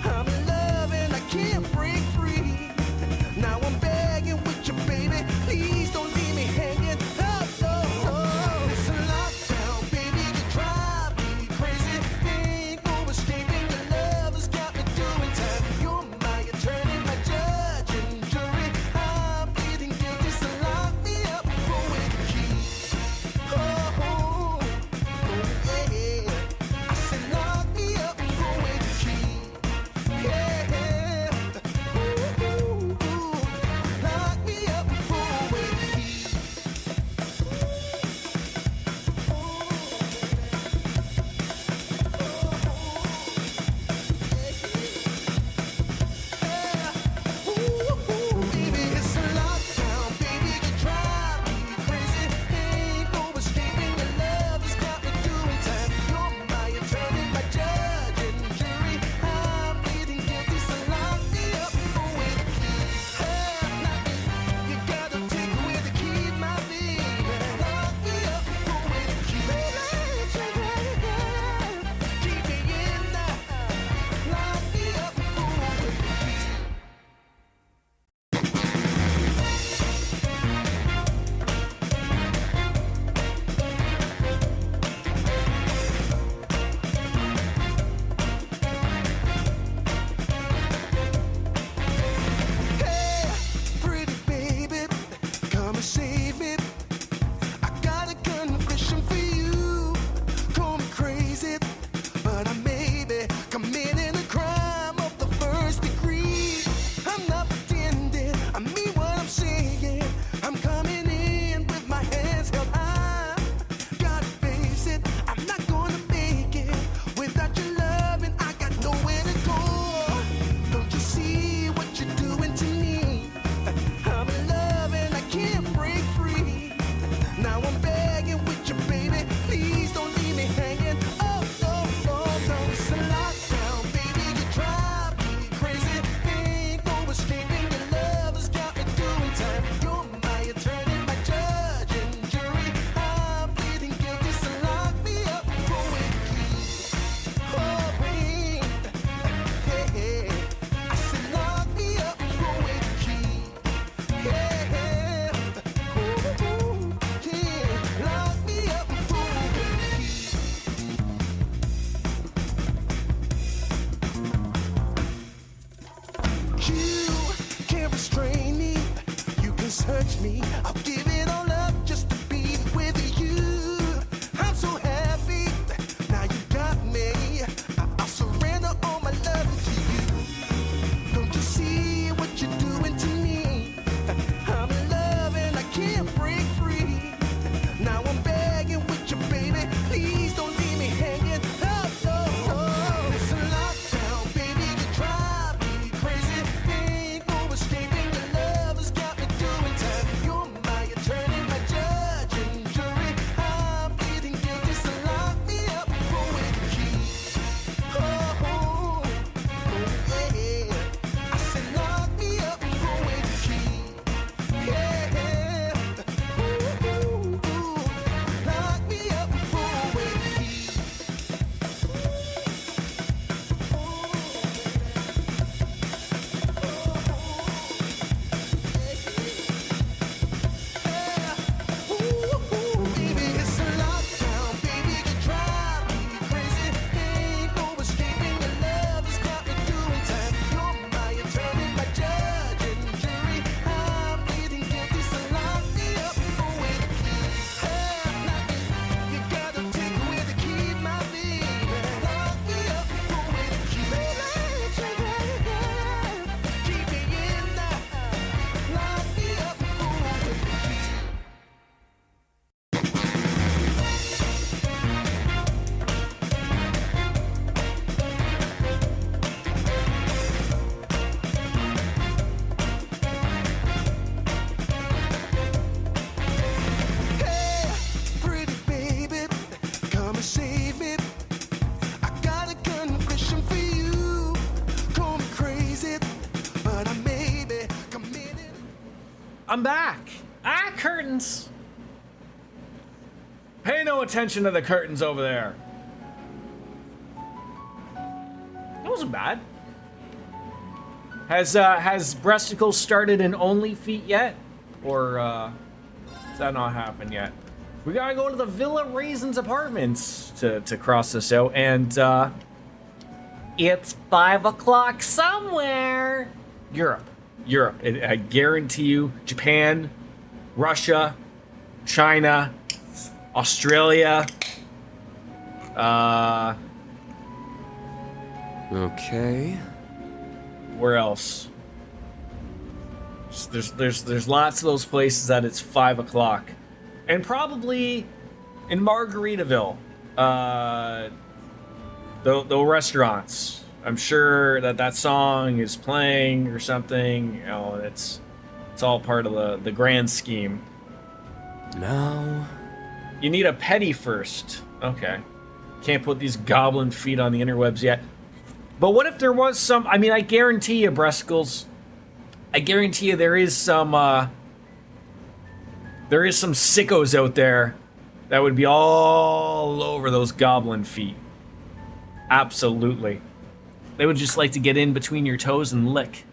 I'm in love and I can't break free. Now I'm begging with you, baby. Please don't leave me hanging. Oh, oh, oh. It's a lockdown, baby. You drive me crazy. Ain't no escaping. Your love has got me doing time. You're my attorney, my judge and jury. I'm pleading guilty, so lock me up with the key. Oh, oh, oh, yeah. I said lock me up with the key. Yeah. Ooh, ooh, ooh. Lock me up with the key. Baby, it's a lockdown, baby, you drive me crazy. Ain't no escaping, your love has got me doing time. You're my attorney, my judge and jury. I'm pleading guilty, so lock me up with the key. You gotta take away the key, my baby. Lock me up with the key. Keep me in there. Lock me up with the key. Hey, pretty baby, come and save me. I got a confession for you. Call me crazy, but I may be committing a crime of the first degree. I'm not pretending, I mean what I'm saying. I'm coming in with my hands held high. Gotta face it, I'm not gonna make it without your love, and I got nowhere to go. Don't you see what you're doing to me? I'm in love and I can't break free. Now I'm begging with you, baby. Please don't leave me hanging. Oh, no, no, no. It's a lockdown, baby. You drive me crazy. Ain't no escaping. Your love has got me doing time. You're my attorney, my judge and jury. I'm pleading guilty, so lock me up with the key. Oh, wait. Hey, I said lock me up with the key. Yeah. Ooh, yeah. Lock me up with the key. You can't restrain me. You can search me. I'll give it all up just to be with you. I'm so happy. Now you got me. I'll surrender all my love to you. Don't you see what you're doing to me? I'm in love and I can't break free. Now I'm begging with you, baby. Please don't leave me hanging. Oh, no, oh. It's a lockdown, baby. You drive me crazy. Ain't no escaping. Your love has got me doing time. You're my I'm back. Ah, curtains. Pay no attention to the curtains over there. That wasn't bad. Has Breasticles started an OnlyFeet yet? Or has that not happened yet? We gotta go to the Villa Raisins apartments to cross this out, and it's 5 o'clock somewhere. Europe. I guarantee you, Japan, Russia, China, Australia. Okay. Where else? There's lots of those places that it's 5 o'clock, and probably in Margaritaville, the restaurants. I'm sure that song is playing or something. You know, it's all part of the grand scheme. Now, You need a petty first. Okay. Can't put these goblin feet on the interwebs yet. But what if there was some... I mean, I guarantee you, Breskles, I guarantee you there is some sickos out there that would be all over those goblin feet. Absolutely. They would just like to get in between your toes and lick.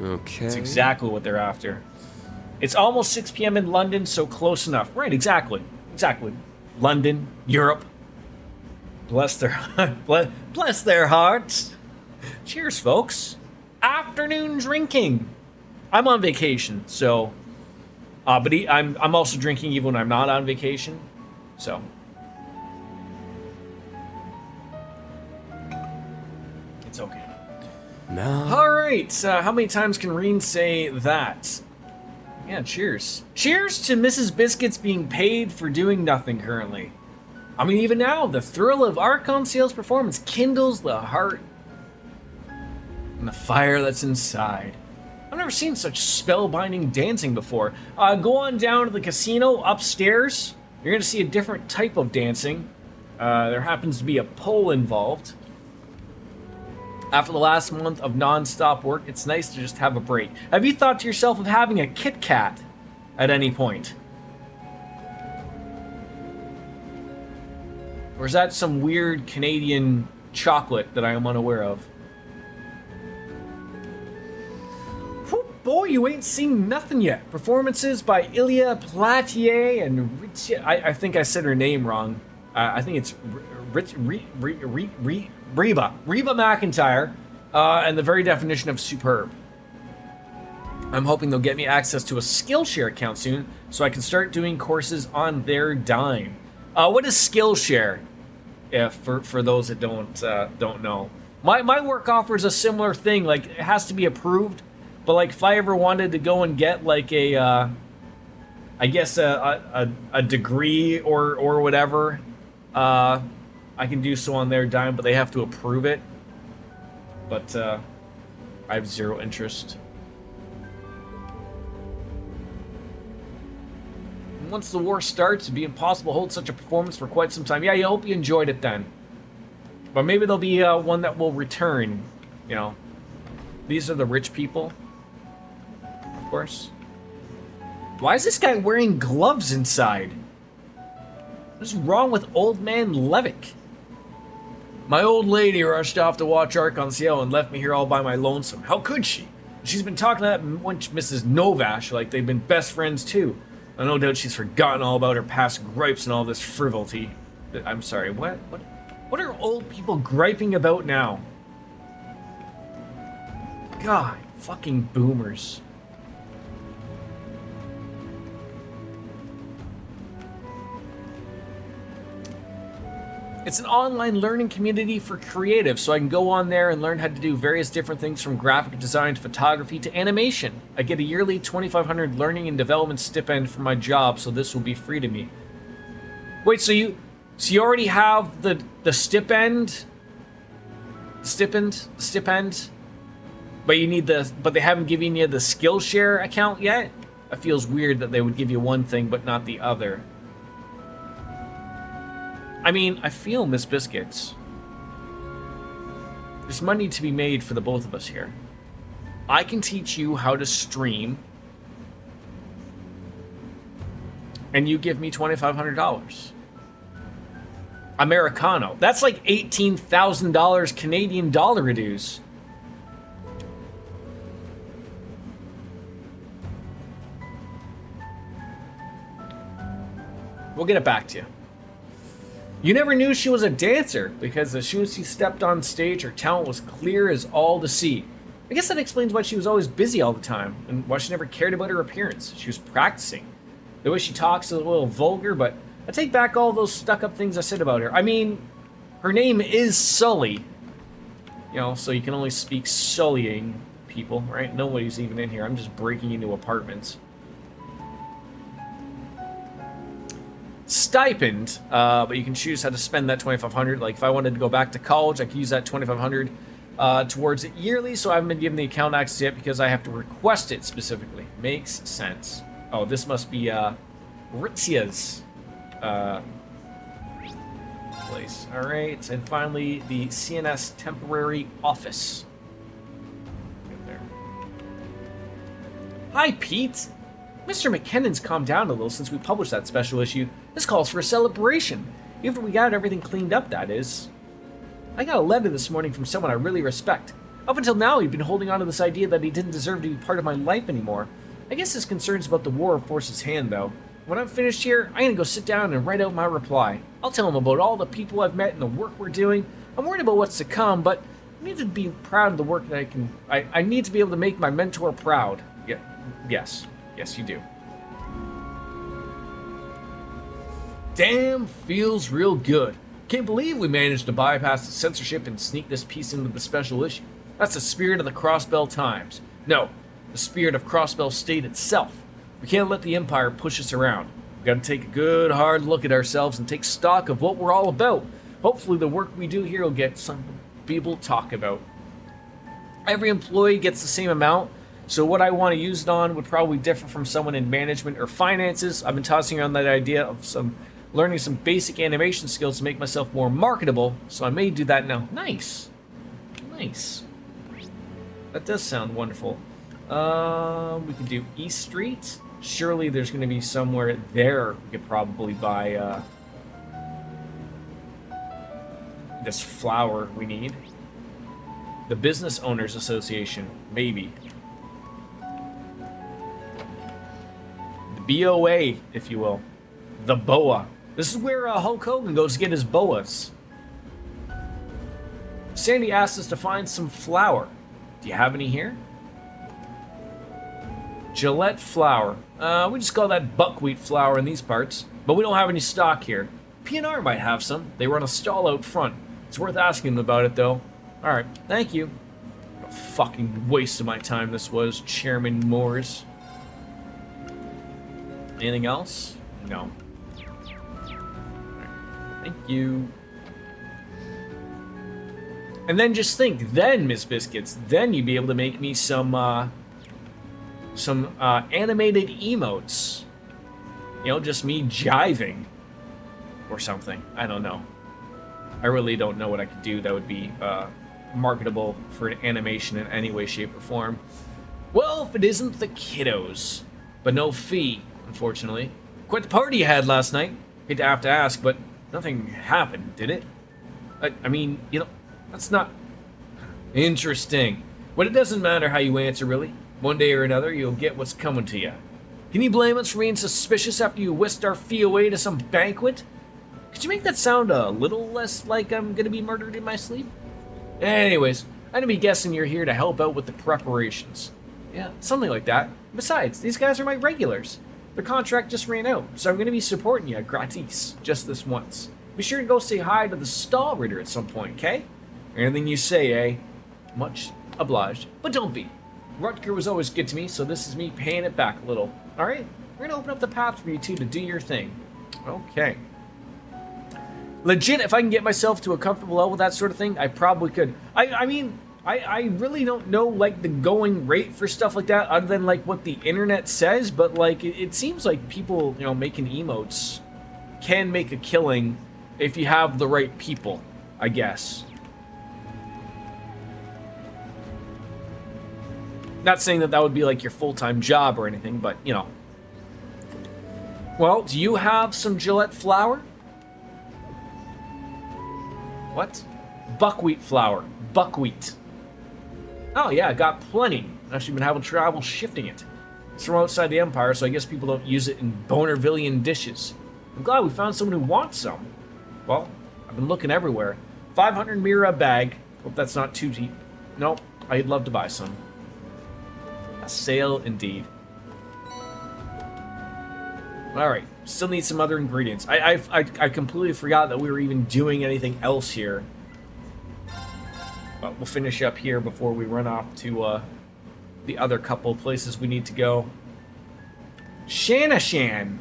okay. That's exactly what they're after. It's almost 6 p.m. in London, so close enough. Right, exactly. Exactly. London, Europe. Bless their bless their hearts. Cheers, folks. Afternoon drinking. I'm on vacation, so I'm also drinking even when I'm not on vacation. So it's okay. Now, All right. How many times can Reen say that? Yeah, cheers. Cheers to Mrs. Biscuits being paid for doing nothing currently. I mean, even now, the thrill of Archon Sale's performance kindles the heart and the fire that's inside. I've never seen such spellbinding dancing before. Go on down to the casino upstairs. You're going to see a different type of dancing. There happens to be a pole involved. After the last month of non-stop work, it's nice to just have a break. Have you thought to yourself of having a Kit Kat at any point? Or is that some weird Canadian chocolate that I am unaware of? Whew, boy, you ain't seen nothing yet. Performances by Ilya Platier and I think I said her name wrong. I think it's Reba McIntyre, and the very definition of superb. I'm hoping they'll get me access to a Skillshare account soon, so I can start doing courses on their dime. What is Skillshare? If for those that don't know, my work offers a similar thing. Like, it has to be approved, but like if I ever wanted to go and get like a, I guess a degree or whatever, I can do so on their dime, but they have to approve it. But I have zero interest. Once the war starts, it'd be impossible to hold such a performance for quite some time. Yeah, I hope you enjoyed it then. But maybe there'll be one that will return, you know. These are the rich people, of course. Why is this guy wearing gloves inside? What's wrong with old man Levick? My old lady rushed off to watch Archon Ciel and left me here all by my lonesome. How could she? She's been talking to that wench Mrs. Novash like they've been best friends too. No doubt she's forgotten all about her past gripes and all this frivolity. I'm sorry, what are old people griping about now? God, fucking boomers. It's an online learning community for creatives, so I can go on there and learn how to do various different things from graphic design to photography to animation. I get a yearly $2,500 learning and development stipend for my job, so this will be free to me. Wait, so you already have the stipend? Stipend? But you need but they haven't given you the Skillshare account yet? It feels weird that they would give you one thing but not the other. I mean, I feel Miss Biscuits. There's money to be made for the both of us here. I can teach you how to stream, and you give me $2,500. Americano. That's like $18,000 Canadian dollar dues. We'll get it back to you. You never knew she was a dancer because as soon as she stepped on stage, her talent was clear as all to see. I guess that explains why she was always busy all the time and why she never cared about her appearance. She was practicing. The way she talks is a little vulgar, but I take back all those stuck-up things I said about her. I mean, her name is Sully. You know, so you can only speak sullying people, right? Nobody's even in here. I'm just breaking into apartments. Stipend, but you can choose how to spend that $2,500. Like if I wanted to go back to college, I could use that $2,500 towards it yearly. So I haven't been given the account access yet because I have to request it specifically. Makes sense. Oh, this must be Ritzia's place. All right, and finally the CNS temporary office. Get there. Hi, Pete. Mr. McKinnon's calmed down a little since we published that special issue. This calls for a celebration. After we got everything cleaned up, that is. I got a letter this morning from someone I really respect. Up until now, he'd been holding on to this idea that he didn't deserve to be part of my life anymore. I guess his concerns about the war have forced his hand, though. When I'm finished here, I'm gonna go sit down and write out my reply. I'll tell him about all the people I've met and the work we're doing. I'm worried about what's to come, but I need to be proud of the work that I need to be able to make my mentor proud. Yeah, yes. Yes, you do. Damn, feels real good. Can't believe we managed to bypass the censorship and sneak this piece into the special issue. That's the spirit of the Crossbell Times. No, the spirit of Crossbell State itself. We can't let the Empire push us around. We gotta take a good hard look at ourselves and take stock of what we're all about. Hopefully the work we do here will get some people to talk about. Every employee gets the same amount, so what I want to use it on would probably differ from someone in management or finances. I've been tossing around that idea of learning some basic animation skills to make myself more marketable, so I may do that now. Nice. Nice. That does sound wonderful. We could do East Street. Surely there's going to be somewhere there we could probably buy this flour we need. The Business Owners Association, maybe. The BOA, if you will. The BOA. This is where Hulk Hogan goes to get his boas. Sandy asked us to find some flour. Do you have any here? Gillette flour. We just call that buckwheat flour in these parts, but we don't have any stock here. P&R might have some. They run a stall out front. It's worth asking them about it, though. Alright, thank you. What a fucking waste of my time this was, Chairman Moores. Anything else? No. Thank you. And then just think, then, Miss Biscuits, then you'd be able to make me some animated emotes. You know, just me jiving. Or something. I don't know. I really don't know what I could do that would be marketable for an animation in any way, shape, or form. Well, if it isn't the kiddos. But no fee, unfortunately. Quite the party you had last night. Hate to have to ask, but nothing happened, did it? I mean, you know, that's not interesting. But it doesn't matter how you answer, really. One day or another, you'll get what's coming to you. Can you blame us for being suspicious after you whisked our fee away to some banquet? Could you make that sound a little less like I'm gonna be murdered in my sleep? Anyways, I'm gonna be guessing you're here to help out with the preparations. Yeah, something like that. Besides, these guys are my regulars. Their contract just ran out, so I'm gonna be supporting you gratis, just this once. Be sure to go say hi to the stall reader at some point, okay? Anything you say, eh? Much obliged, but don't be. Rutger was always good to me, so this is me paying it back a little. Alright? We're gonna open up the path for you two to do your thing. Okay. Legit, if I can get myself to a comfortable level with that sort of thing, I probably could. I mean, I really don't know, like, the going rate for stuff like that, other than, like, what the internet says, but, like, it seems like people, you know, making emotes can make a killing if you have the right people, I guess. Not saying that that would be, like, your full-time job or anything, but, you know. Well, do you have some Gillette flour? What? Buckwheat flour. Buckwheat. Oh yeah, I got plenty. Actually been having trouble shifting it. It's from outside the Empire, so I guess people don't use it in Bonervillian dishes. I'm glad we found someone who wants some. Well, I've been looking everywhere. 500 mira a bag. Hope that's not too cheap. Nope, I'd love to buy some. A sale indeed. Alright, still need some other ingredients. I completely forgot that we were even doing anything else here. But we'll finish up here before we run off to the other couple of places we need to go. Shanashan!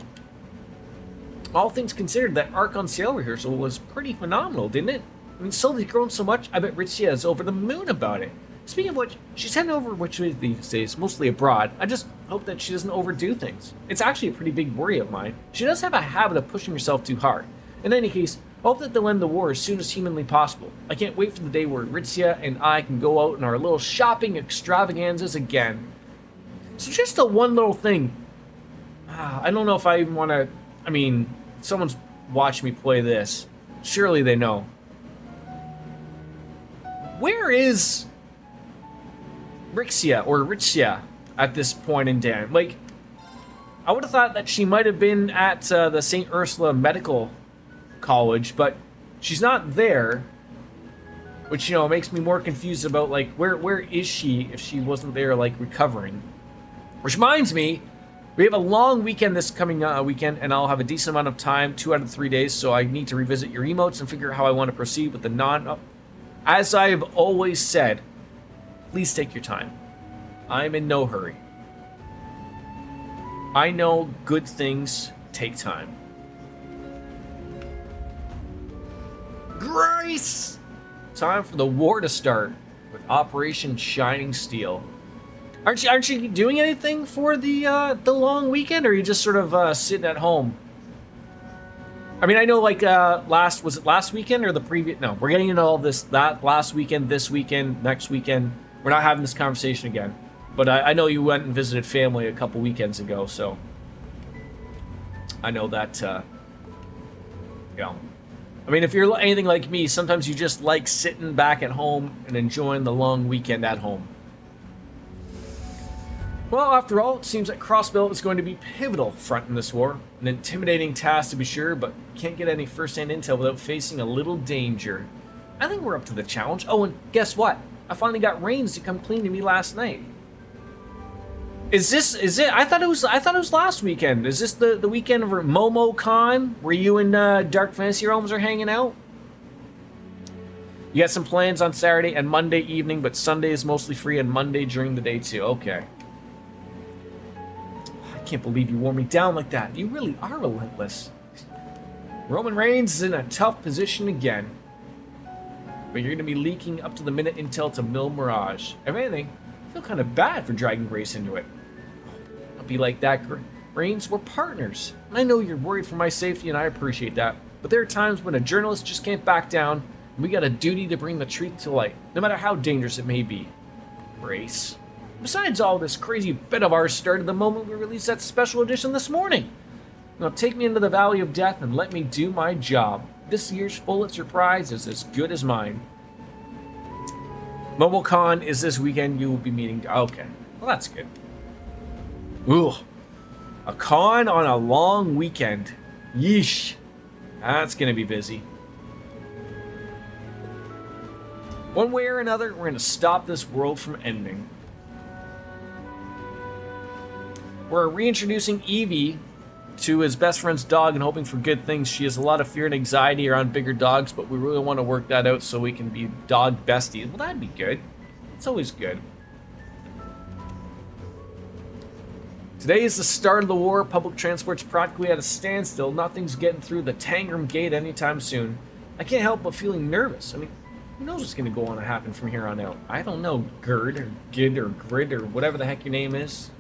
All things considered, that arc on sale rehearsal was pretty phenomenal, didn't it? I mean, Sully's grown so much, I bet Ritzia is over the moon about it. Speaking of which, she's heading over which way these days, mostly abroad. I just hope that she doesn't overdo things. It's actually a pretty big worry of mine. She does have a habit of pushing herself too hard. In any case, I hope that they'll end the war as soon as humanly possible. I can't wait for the day where Ritzia and I can go out in our little shopping extravaganzas again. So just the one little thing. I don't know if I even want to... I mean, someone's watched me play this. Surely they know. Where is Ritzia at this point in time? Like, I would have thought that she might have been at the St. Ursula Medical College, but she's not there, which, you know, makes me more confused about, like, where is she if she wasn't there, like, recovering? Which reminds me, we have a long weekend this coming weekend, and I'll have a decent amount of time, 2 out of 3 days, so I need to revisit your emotes and figure out how I want to proceed with the As I have always said, please take your time. I'm in no hurry. I know good things take time. Grace! Time for the war to start with Operation Shining Steel. Aren't you doing anything for the long weekend, or are you just sort of sitting at home? I mean, I know, like, was it last weekend or the previous? No, we're getting into all this, that last weekend, this weekend, next weekend. We're not having this conversation again. But I know you went and visited family a couple weekends ago, so I know that, you know. I mean, if you're anything like me, sometimes you just like sitting back at home and enjoying the long weekend at home. Well, after all, it seems that Crossbelt is going to be pivotal front in this war. An intimidating task to be sure, but can't get any first-hand intel without facing a little danger. I think we're up to the challenge. Oh, and guess what? I finally got Rains to come clean to me last night. Is it? I thought it was last weekend. Is this the weekend of MomoCon where you and Dark Fantasy Realms are hanging out? You got some plans on Saturday and Monday evening, but Sunday is mostly free and Monday during the day too. Okay. I can't believe you wore me down like that. You really are relentless. Roman Reigns is in a tough position again. But you're going to be leaking up to the minute intel to Mil Mirage. If anything, I feel kind of bad for dragging Grace into it. Don't be like that, Reigns. We're partners. And I know you're worried for my safety, and I appreciate that. But there are times when a journalist just can't back down, and we got a duty to bring the truth to light, no matter how dangerous it may be. Grace. Besides, all this crazy bit of ours started the moment we released that special edition this morning. Now take me into the Valley of Death and let me do my job. This year's Pulitzer Prize is as good as mine. MomoCon is this weekend. You will be meeting... Okay. Well, that's good. Ooh. A con on a long weekend. Yeesh. That's going to be busy. One way or another, we're going to stop this world from ending. We're reintroducing Evie to his best friend's dog and hoping for good things. She has a lot of fear and anxiety around bigger dogs, but we really want to work that out so we can be dog besties. Well, that'd be good. It's always good. Today is the start of the war. Public transport's practically at a standstill. Nothing's getting through the Tangram Gate anytime soon. I can't help but feeling nervous. I mean, who knows what's going to go on and happen from here on out? I don't know, Gerd or Gid or Grid or whatever the heck your name is.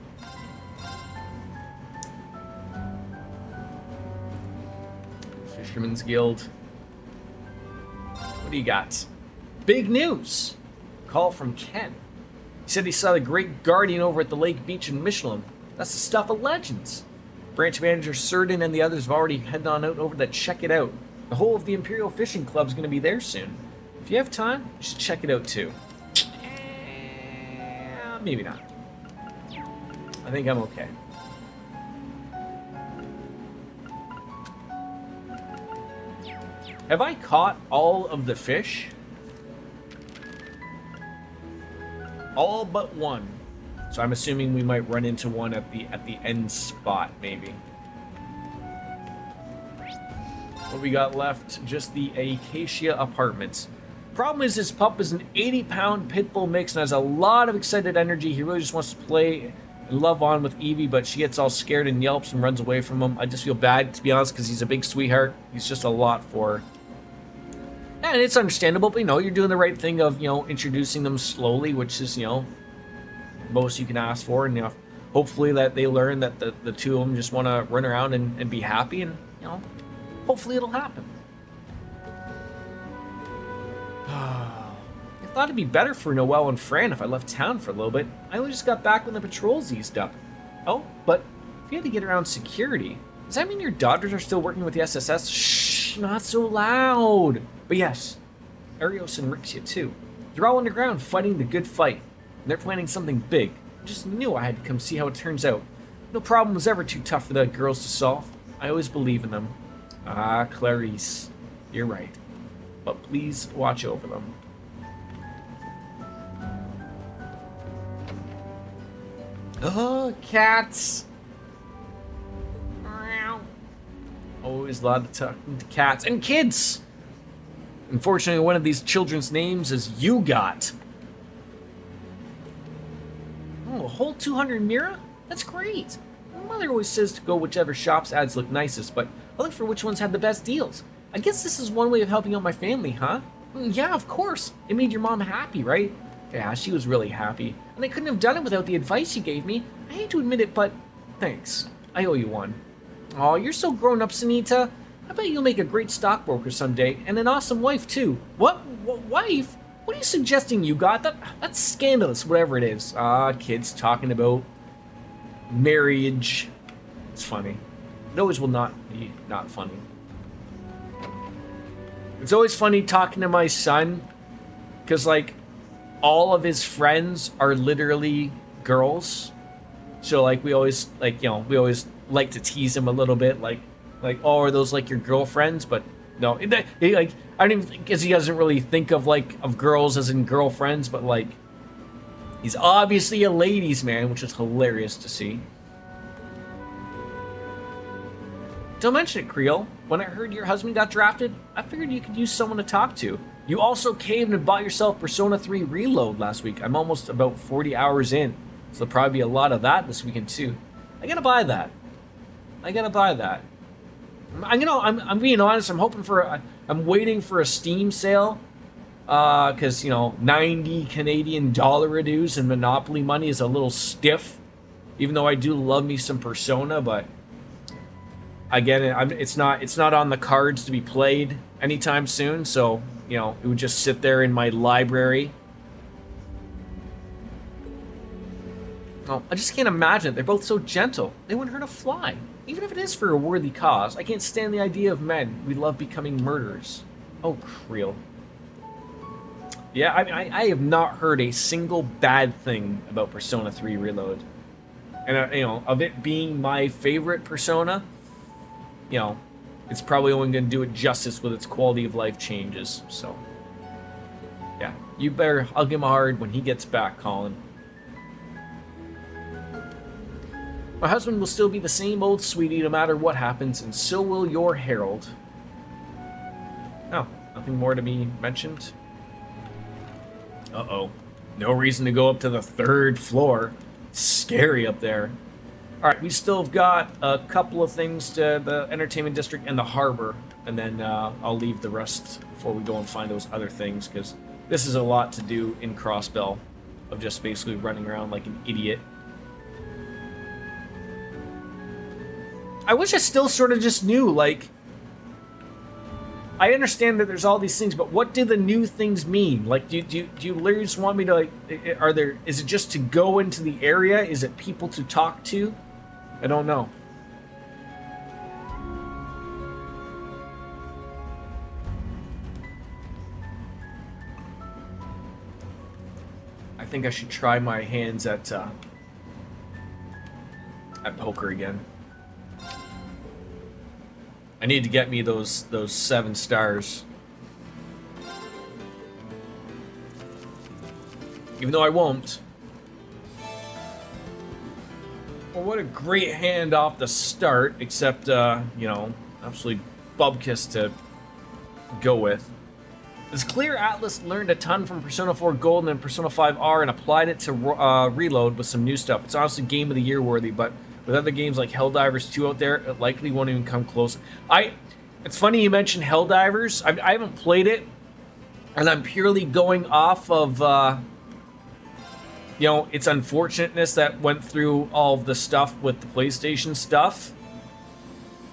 Fisherman's Guild. What do you got? Big news! Call from Ken. He said he saw the Great Guardian over at the Lake Beach in Michelin. That's the stuff of legends. Branch manager Certain and the others have already headed on out over to check it out. The whole of the Imperial Fishing Club is going to be there soon. If you have time, you should check it out too. Maybe not. I think I'm okay. Have I caught all of the fish? All but one. So I'm assuming we might run into one at the end spot, maybe. What we got left? Just the Acacia Apartments. Problem is, this pup is an 80-pound pit bull mix and has a lot of excited energy. He really just wants to play and love on with Evie, but she gets all scared and yelps and runs away from him. I just feel bad, to be honest, because he's a big sweetheart. He's just a lot for her. And it's understandable, but, you know, you're doing the right thing of, you know, introducing them slowly, which is, you know, most you can ask for. And, you know, hopefully that they learn that the two of them just want to run around and be happy, and, you know, hopefully it'll happen. I thought it'd be better for Noelle and Fran if I left town for a little bit. I only just got back when the patrols eased up. Oh, but if you had to get around security, does that mean your daughters are still working with the SSS? Shh, not so loud. But yes, Arios and Rixia too. They're all underground fighting the good fight. And they're planning something big. I just knew I had to come see how it turns out. No problem was ever too tough for the girls to solve. I always believe in them. Ah, Clarice, you're right. But please watch over them. Oh, cats! Always allowed to talk to cats and kids! Unfortunately, one of these children's names is YouGot. Oh, a whole 200 Mira? That's great! My mother always says to go whichever shop's ads look nicest, but I look for which ones had the best deals. I guess this is one way of helping out my family, huh? Yeah, of course. It made your mom happy, right? Yeah, she was really happy. And I couldn't have done it without the advice you gave me. I hate to admit it, but thanks. I owe you one. Aw, you're so grown up, Sunita. I bet you'll make a great stockbroker someday, and an awesome wife, too. What wife? What are you suggesting you got? That's scandalous, whatever it is. Ah, kids talking about marriage. It's funny. It always will not be not funny. It's always funny talking to my son, because, like, all of his friends are literally girls. So, like, we always, like, you know, we always like to tease him a little bit, like, oh, are those, like, your girlfriends? But, no, he, like, I don't even think, because he doesn't really think of, like, of girls as in girlfriends, but, like, he's obviously a ladies' man, which is hilarious to see. Don't mention it, Creel. When I heard your husband got drafted, I figured you could use someone to talk to. You also caved and bought yourself Persona 3 Reload last week. I'm almost about 40 hours in, so there'll probably be a lot of that this weekend too. I gotta buy that. I'm being honest. I'm hoping for. I'm waiting for a Steam sale, because, you know, 90 Canadian dollar dues and Monopoly money is a little stiff. Even though I do love me some Persona, but again, it's not on the cards to be played anytime soon. So, you know, it would just sit there in my library. Oh, I just can't imagine it. They're both so gentle. They wouldn't hurt a fly. Even if it is for a worthy cause. I can't stand the idea of men. We love becoming murderers. Oh, Creel. Yeah, I have not heard a single bad thing about Persona 3 Reload. And, you know, of it being my favorite Persona, you know, it's probably only going to do it justice with its quality of life changes. So, yeah, you better hug him hard when he gets back, Colin. My husband will still be the same old sweetie no matter what happens, and so will your Herald. Oh, nothing more to be mentioned? Uh-oh. No reason to go up to the 3rd floor. It's scary up there. Alright, we still have got a couple of things to the entertainment district and the harbor, and then I'll leave the rest before we go and find those other things, because this is a lot to do in Crossbell, of just basically running around like an idiot. I wish I still sort of just knew, like, I understand that there's all these things, but what do the new things mean? Like, do you literally just want me to, like, is it just to go into the area? Is it people to talk to? I don't know. think I should try my hands at poker again. I need to get me those 7 stars. Even though I won't. Well, what a great hand off the start, except, you know, absolutely bubkiss to go with. It's clear Atlas learned a ton from Persona 4 Golden and Persona 5 R and applied it to Reload with some new stuff. It's honestly Game of the Year worthy, but with other games like Helldivers 2 out there, it likely won't even come close. It's funny you mentioned Helldivers. I haven't played it, and I'm purely going off of, you know, its unfortunateness that went through all of the stuff with the PlayStation stuff.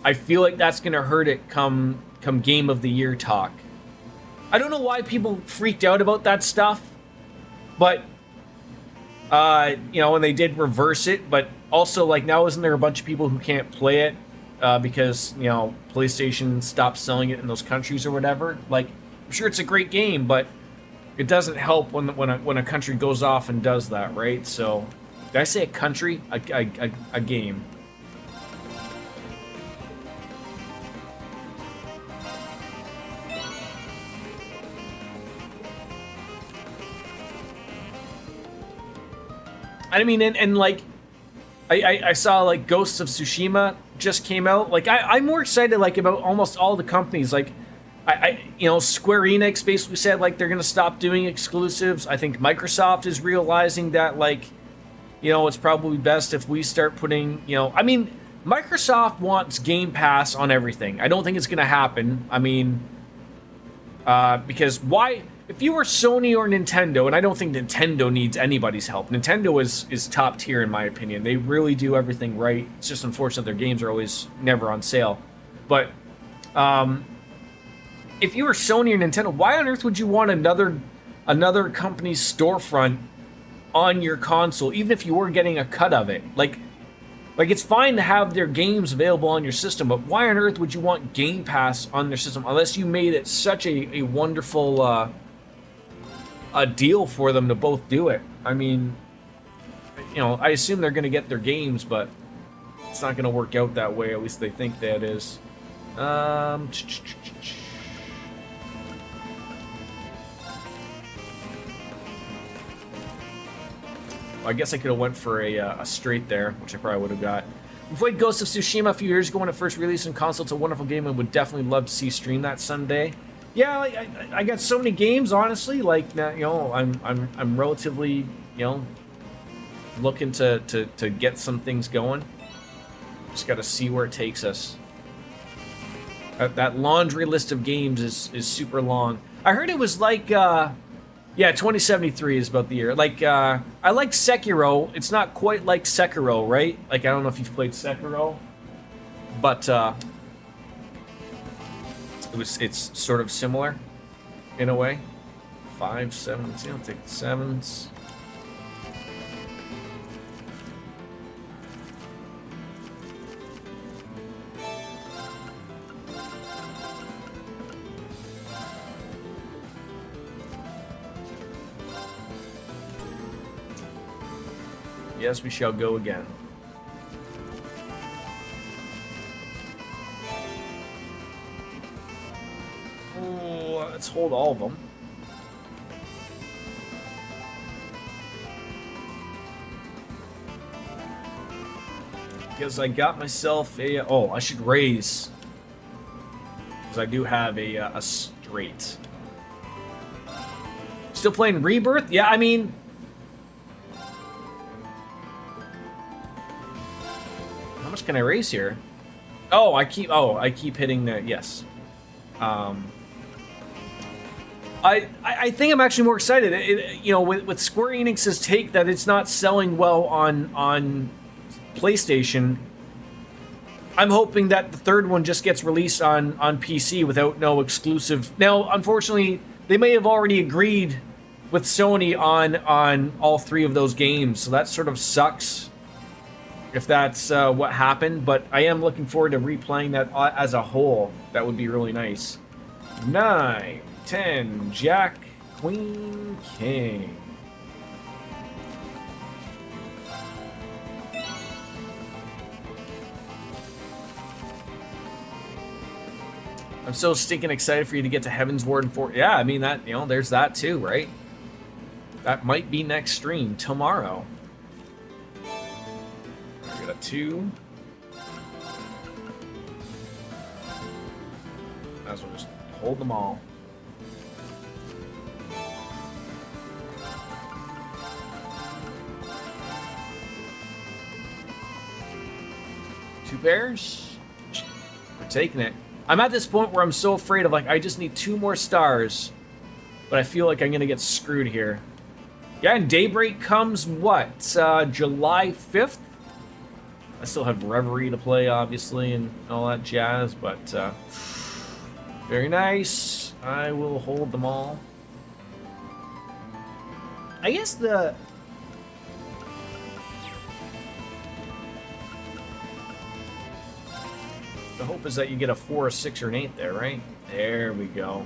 I feel like that's going to hurt it come Game of the Year talk. I don't know why people freaked out about that stuff, but, you know, and they did reverse it, but also, like, now isn't there a bunch of people who can't play it because, you know, PlayStation stopped selling it in those countries or whatever? Like, I'm sure it's a great game, but it doesn't help when a country goes off and does that, right? So, did I say a country? A game. I mean, and like, I saw, like, Ghosts of Tsushima just came out. Like, I'm more excited, like, about almost all the companies. Like, you know, Square Enix basically said, like, they're going to stop doing exclusives. I think Microsoft is realizing that, like, you know, it's probably best if we start putting, you know, I mean, Microsoft wants Game Pass on everything. I don't think it's going to happen. I mean, because why... If you were Sony or Nintendo, and I don't think Nintendo needs anybody's help. Nintendo is top tier in my opinion. They really do everything right. It's just unfortunate their games are always never on sale. But if you were Sony or Nintendo, why on earth would you want another company's storefront on your console, even if you were getting a cut of it? Like it's fine to have their games available on your system, but why on earth would you want Game Pass on their system unless you made it such a wonderful a deal for them to both do it? I mean, you know, I assume they're going to get their games, but it's not going to work out that way. At least they think that is. I guess I could have went for a straight there, which I probably would have got. We played Ghost of Tsushima a few years ago when it first released on console. It's a wonderful game and would definitely love to see stream that someday. Yeah, like, I got so many games, honestly. Like, you know, I'm relatively, you know, looking to get some things going. Just got to see where it takes us. That laundry list of games is super long. I heard it was like, yeah, 2073 is about the year. Like, I like Sekiro. It's not quite like Sekiro, right? Like, I don't know if you've played Sekiro, but it's sort of similar in a way. 5, 7, see, I'll take the 7s. Yes, we shall go again. Let's hold all of them. Because I got myself a... Oh, I should raise. Because I do have a straight. Still playing Rebirth? Yeah, I mean... How much can I raise here? Oh, I keep hitting the... Yes. I think I'm actually more excited. You know, with Square Enix's take that it's not selling well on PlayStation, I'm hoping that the third one just gets released on PC without no exclusive. Now, unfortunately, they may have already agreed with Sony on all 3 of those games, so that sort of sucks if that's what happened. But I am looking forward to replaying that as a whole. That would be really nice. 9, 10, Jack, Queen, King. I'm so stinking excited for you to get to Heaven's Ward and 4. Yeah, I mean, that, you know, there's that too, right? That might be next stream tomorrow. I got a 2. Might as well just hold them all. Two pairs. We're taking it. I'm at this point where I'm so afraid of, like, I just need 2 more stars. But I feel like I'm going to get screwed here. Yeah, and Daybreak comes, what? July 5th? I still have Reverie to play, obviously, and all that jazz, but very nice. I will hold them all. I guess the hope is that you get a 4, a 6, or an 8 there, right? There we go.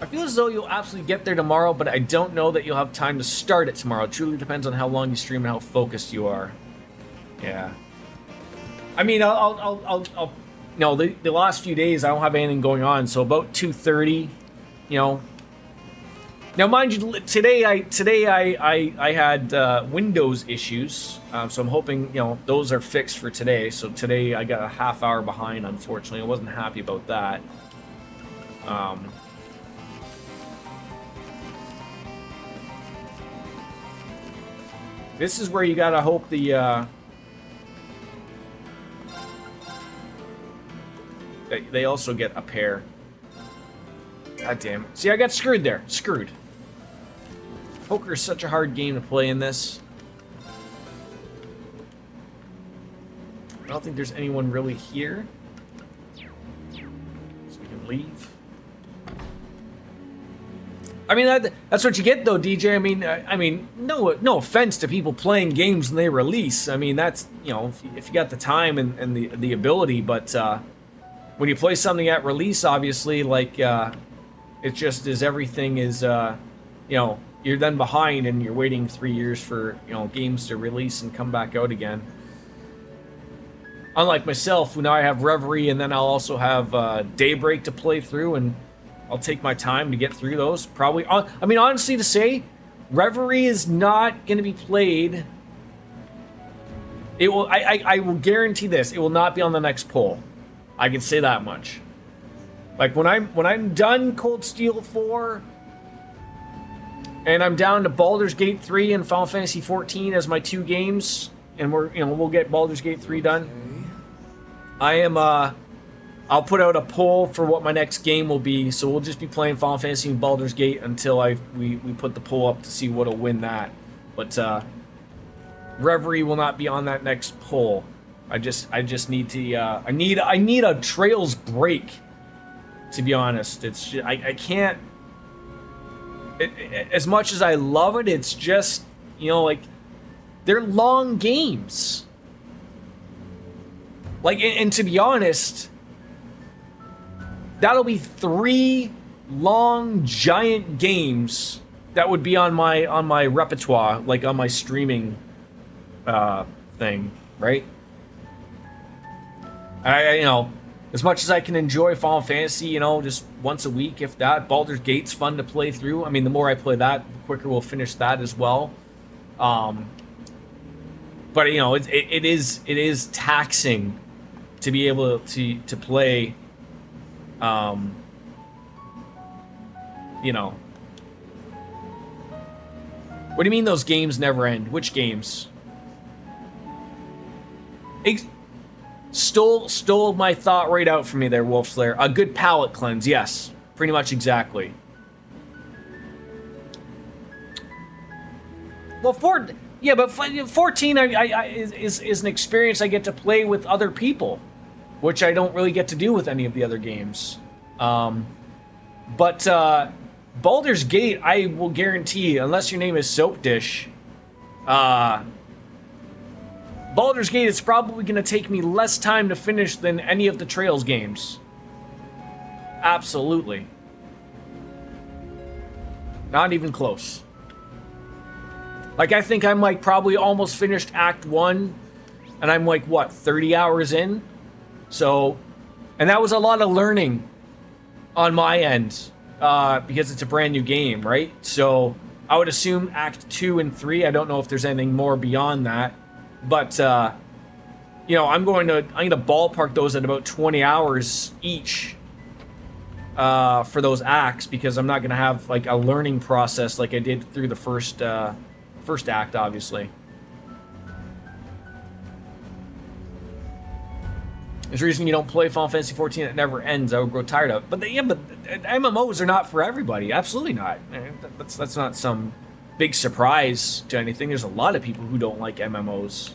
I feel as though you'll absolutely get there tomorrow, but I don't know that you'll have time to start it tomorrow. It truly depends on how long you stream and how focused you are. Yeah. I mean, no, the last few days I don't have anything going on, so about 2:30, you know. Now, mind you, today I had Windows issues, so I'm hoping, you know, those are fixed for today. So today I got a half hour behind, unfortunately. I wasn't happy about that. This is where you gotta hope the they also get a pair. God damn it. See, I got screwed there. Screwed. Poker is such a hard game to play in this. I don't think there's anyone really here. So we can leave. I mean, that's what you get, though, DJ. I mean, no offense to people playing games when they release. I mean, that's, you know, if you got the time and the ability, but when you play something at release, obviously, like, it just is everything is, you know, you're then behind and you're waiting 3 years for, you know, games to release and come back out again. Unlike myself, who now I have Reverie and then I'll also have Daybreak to play through, and I'll take my time to get through those. Probably, I mean, honestly to say, Reverie is not going to be played. It will. I will guarantee this. It will not be on the next poll. I can say that much. Like when I'm done Cold Steel 4, and I'm down to Baldur's Gate 3 and Final Fantasy 14 as my 2 games, and we'll get Baldur's Gate 3 done. I am I'll put out a poll for what my next game will be, so we'll just be playing Final Fantasy and Baldur's Gate until we put the poll up to see what'll win that. But Reverie will not be on that next poll. I just need to I need a Trails break, to be honest. It's just, I can't, as much as I love it, it's just, you know, like, they're long games. Like, and to be honest, that'll be 3 long, giant games that would be on my repertoire, like on my streaming thing, right? You know, as much as I can enjoy Final Fantasy, you know, just once a week, if that. Baldur's Gate's fun to play through. I mean, the more I play that, the quicker we'll finish that as well. But you know, it is taxing to be able to play. You know. What do you mean those games never end? Which games? Stole my thought right out from me there, Wolf Slayer. A good palate cleanse, yes. Pretty much exactly. Well, 14 is an experience I get to play with other people, which I don't really get to do with any of the other games. But Baldur's Gate, I will guarantee, unless your name is Soap Dish, Baldur's Gate is probably going to take me less time to finish than any of the Trails games. Absolutely. Not even close. Like, I think I'm like probably almost finished Act 1, and I'm like, what, 30 hours in? So, and that was a lot of learning on my end, because it's a brand new game, right? So, I would assume Act 2 and 3, I don't know if there's anything more beyond that, but, you know, I'm gonna ballpark those at about 20 hours each, for those acts, because I'm not gonna have like a learning process like I did through the first act, obviously. There's a reason you don't play Final Fantasy 14. It never ends. I would grow tired of it. But MMOs are not for everybody. Absolutely not. That's not some big surprise to anything. There's a lot of people who don't like MMOs.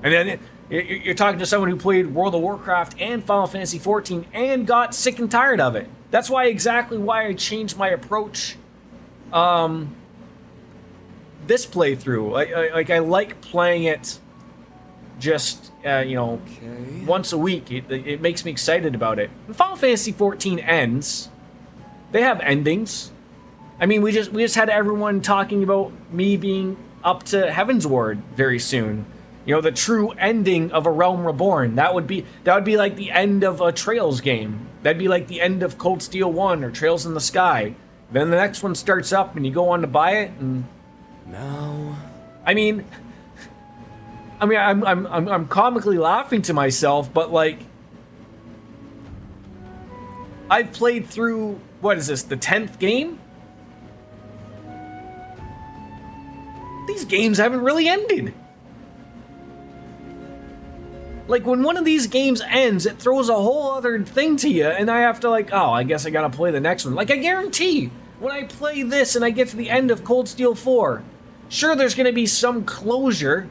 And then you're talking to someone who played World of Warcraft and Final Fantasy 14 and got sick and tired of it. That's exactly why I changed my approach. This playthrough, I like playing it just once a week. It makes me excited about it. When Final Fantasy 14 ends, they have endings. I mean, we just had everyone talking about me being up to Heaven's Ward very soon. You know, the true ending of A Realm Reborn. That would be like the end of a Trails game. That'd be like the end of Cold Steel 1 or Trails in the Sky. Then the next one starts up and you go on to buy it, and Now. I'm comically laughing to myself, but like, I've played through, what is this, the 10th game? These games haven't really ended. Like, when one of these games ends, it throws a whole other thing to you, and I have to like, oh, I guess I gotta play the next one. Like, I guarantee, when I play this and I get to the end of Cold Steel 4, sure, there's gonna be some closure,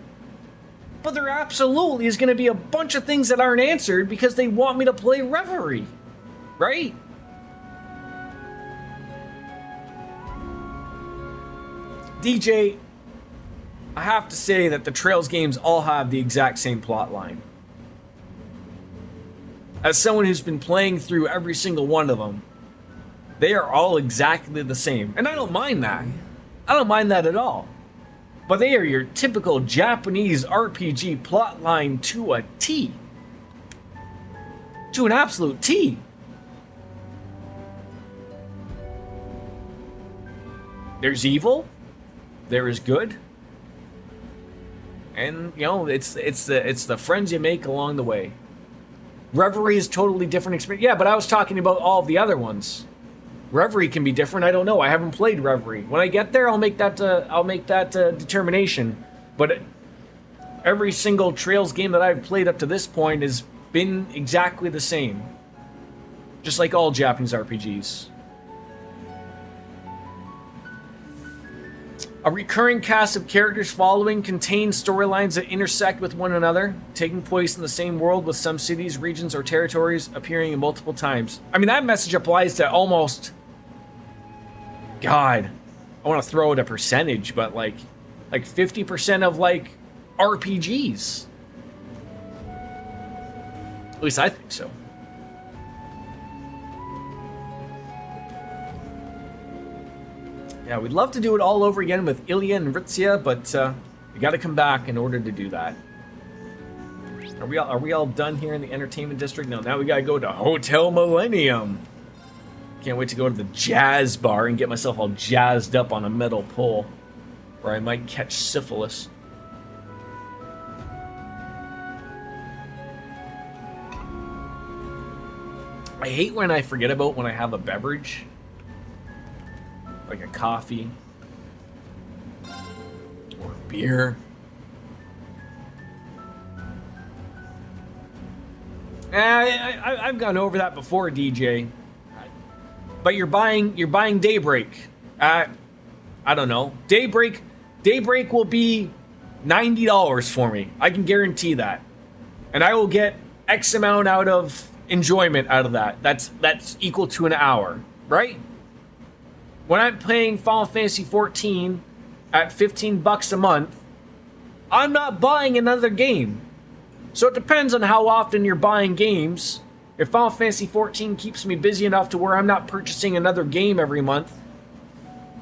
but there absolutely is gonna be a bunch of things that aren't answered because they want me to play Reverie, right? DJ, I have to say that the Trails games all have the exact same plot line. As someone who's been playing through every single one of them, they are all exactly the same. And I don't mind that. I don't mind that at all. But they are your typical Japanese RPG plotline to a T. To an absolute T. There's evil. There is good. And, you know, it's the friends you make along the way. Reverie is totally different experience. Yeah, but I was talking about all of the other ones. Reverie can be different. I don't know. I haven't played Reverie. When I get there, I'll make that determination. But every single Trails game that I've played up to this point has been exactly the same. Just like all Japanese RPGs. A recurring cast of characters following contains storylines that intersect with one another, taking place in the same world with some cities, regions, or territories appearing in multiple times. I mean, that message applies to almost... God, I want to throw out a percentage, but like 50% of like RPGs. At least I think so. Yeah, we'd love to do it all over again with Ilya and Ritzia, but we got to come back in order to do that. Are we all done here in the entertainment district? No, now we got to go to Hotel Millennium. Can't wait to go to the jazz bar and get myself all jazzed up on a metal pole, where I might catch syphilis. I hate when I forget about when I have a beverage. Like a coffee or a beer. I've gone over that before, DJ. But you're buying Daybreak. I don't know. Daybreak will be $90 for me. I can guarantee that, and I will get X amount out of enjoyment out of that. That's equal to an hour, right? When I'm paying Final Fantasy 14 at $15 a month, I'm not buying another game. So it depends on how often you're buying games. If Final Fantasy 14 keeps me busy enough to where I'm not purchasing another game every month,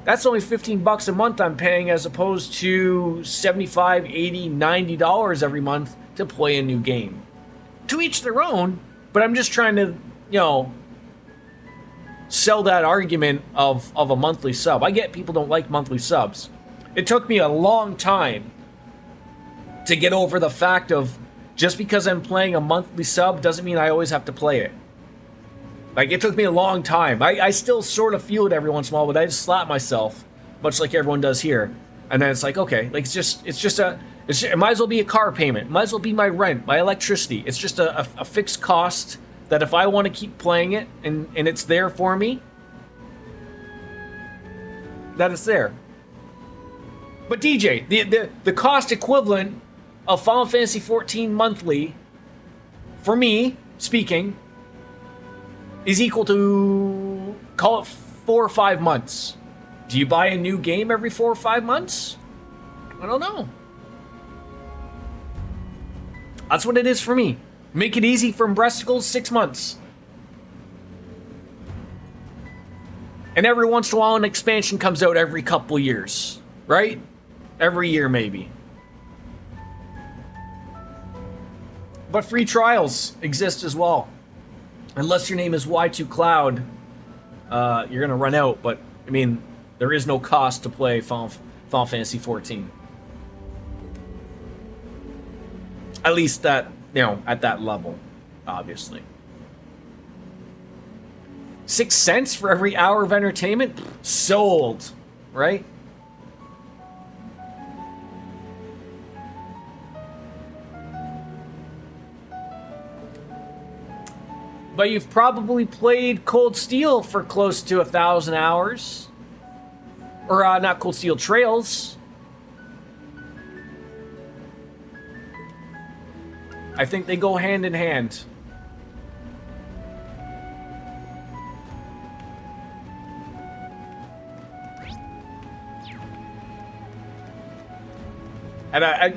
That's only 15 bucks a month I'm paying as opposed to 75, 80, 90 dollars every month to play a new game. To each their own, but I'm just trying to, sell that argument of a monthly sub. I get people don't like monthly subs. It took me a long time to get over the fact of just because I'm playing a monthly sub doesn't mean I always have to play it. Like, it took me a long time. I still sort of feel it every once in a while, but I just slap myself, much like everyone does here. And then it's like, okay, like it might as well be a car payment. It might as well be my rent, my electricity. It's just a fixed cost that if I want to keep playing it and it's there for me, that it's there. But DJ, the cost equivalent of Final Fantasy XIV monthly, for me, speaking, is equal to, call it 4 or 5 months. Do you buy a new game every 4 or 5 months? I don't know. That's what it is for me. Make it easy from breasticles, 6 months. And every once in a while an expansion comes out every couple years. Right? Every year maybe. But free trials exist as well. Unless your name is Y2 Cloud, you're going to run out. But, I mean, there is no cost to play Final Fantasy XIV. At least that, at that level, obviously. 6 cents for every hour of entertainment? Sold, right? But you've probably played Cold Steel for close to 1,000 hours. Or, not Cold Steel, Trails. I think they go hand in hand. And I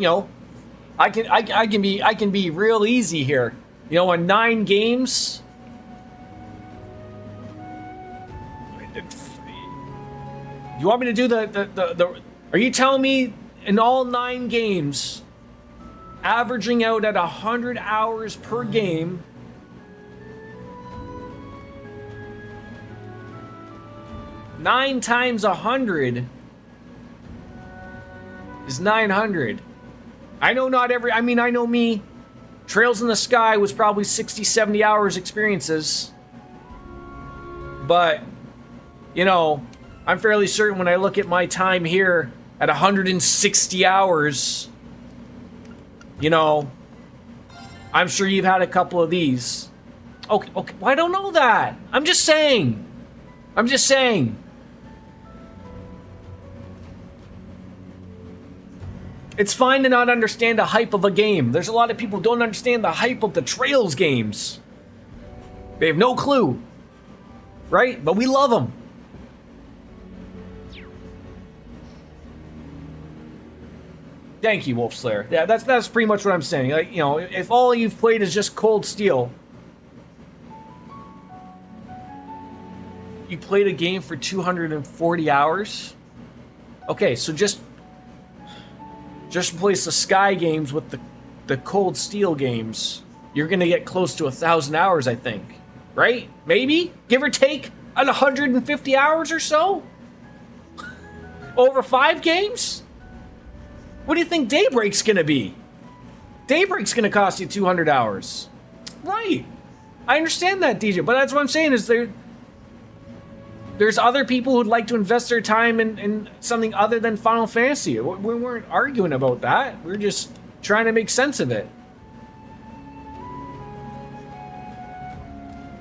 can be real easy here. On 9 games. You want me to do the are you telling me in all 9 games, averaging out at 100 hours per game, nine times 100 is 900. I know not every, I know me, Trails in the Sky was probably 60, 70 hours experiences. But, I'm fairly certain when I look at my time here at 160 hours, I'm sure you've had a couple of these. Okay, well, I don't know that. I'm just saying. It's fine to not understand the hype of a game. There's a lot of people who don't understand the hype of the Trails games. They have no clue. Right? But we love them. Thank you, Wolf Slayer. Yeah, that's pretty much what I'm saying. Like, if all you've played is just Cold Steel, you played a game for 240 hours. Okay, so just replace the Sky games with the Cold Steel games. You're gonna get close to 1,000 hours, I think. Right? Maybe? Give or take at 150 hours or so? Over 5 games? What do you think Daybreak's gonna be? Daybreak's gonna cost you 200 hours. Right. I understand that, DJ, but that's what I'm saying is there's other people who'd like to invest their time in something other than Final Fantasy. We weren't arguing about that. We're just trying to make sense of it.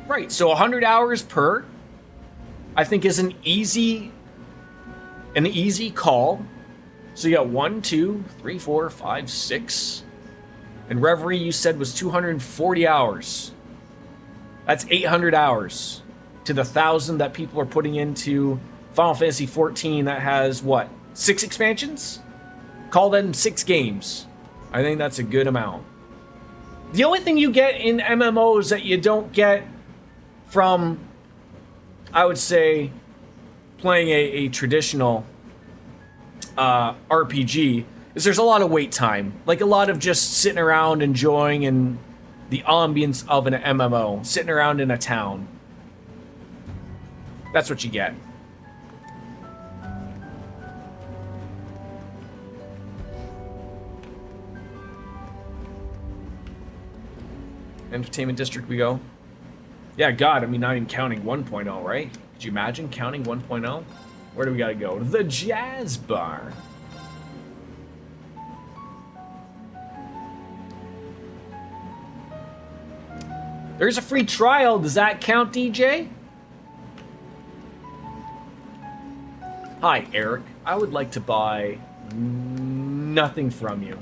Right, so 100 hours per, I think, is an easy call. So you got 1, 2, 3, 4, 5, 6. And Reverie, you said, was 240 hours. That's 800 hours to the 1,000 that people are putting into Final Fantasy XIV that has, 6 expansions? Call them 6 games. I think that's a good amount. The only thing you get in MMOs that you don't get from, I would say, playing a traditional RPG is there's a lot of wait time. Like a lot of just sitting around enjoying and the ambience of an MMO, sitting around in a town. That's what you get. Entertainment District we go. Yeah, God, I mean, not even counting 1.0, right? Could you imagine counting 1.0? Where do we gotta go? The Jazz Bar. There's a free trial. Does that count, DJ? Hi, Eric. I would like to buy nothing from you.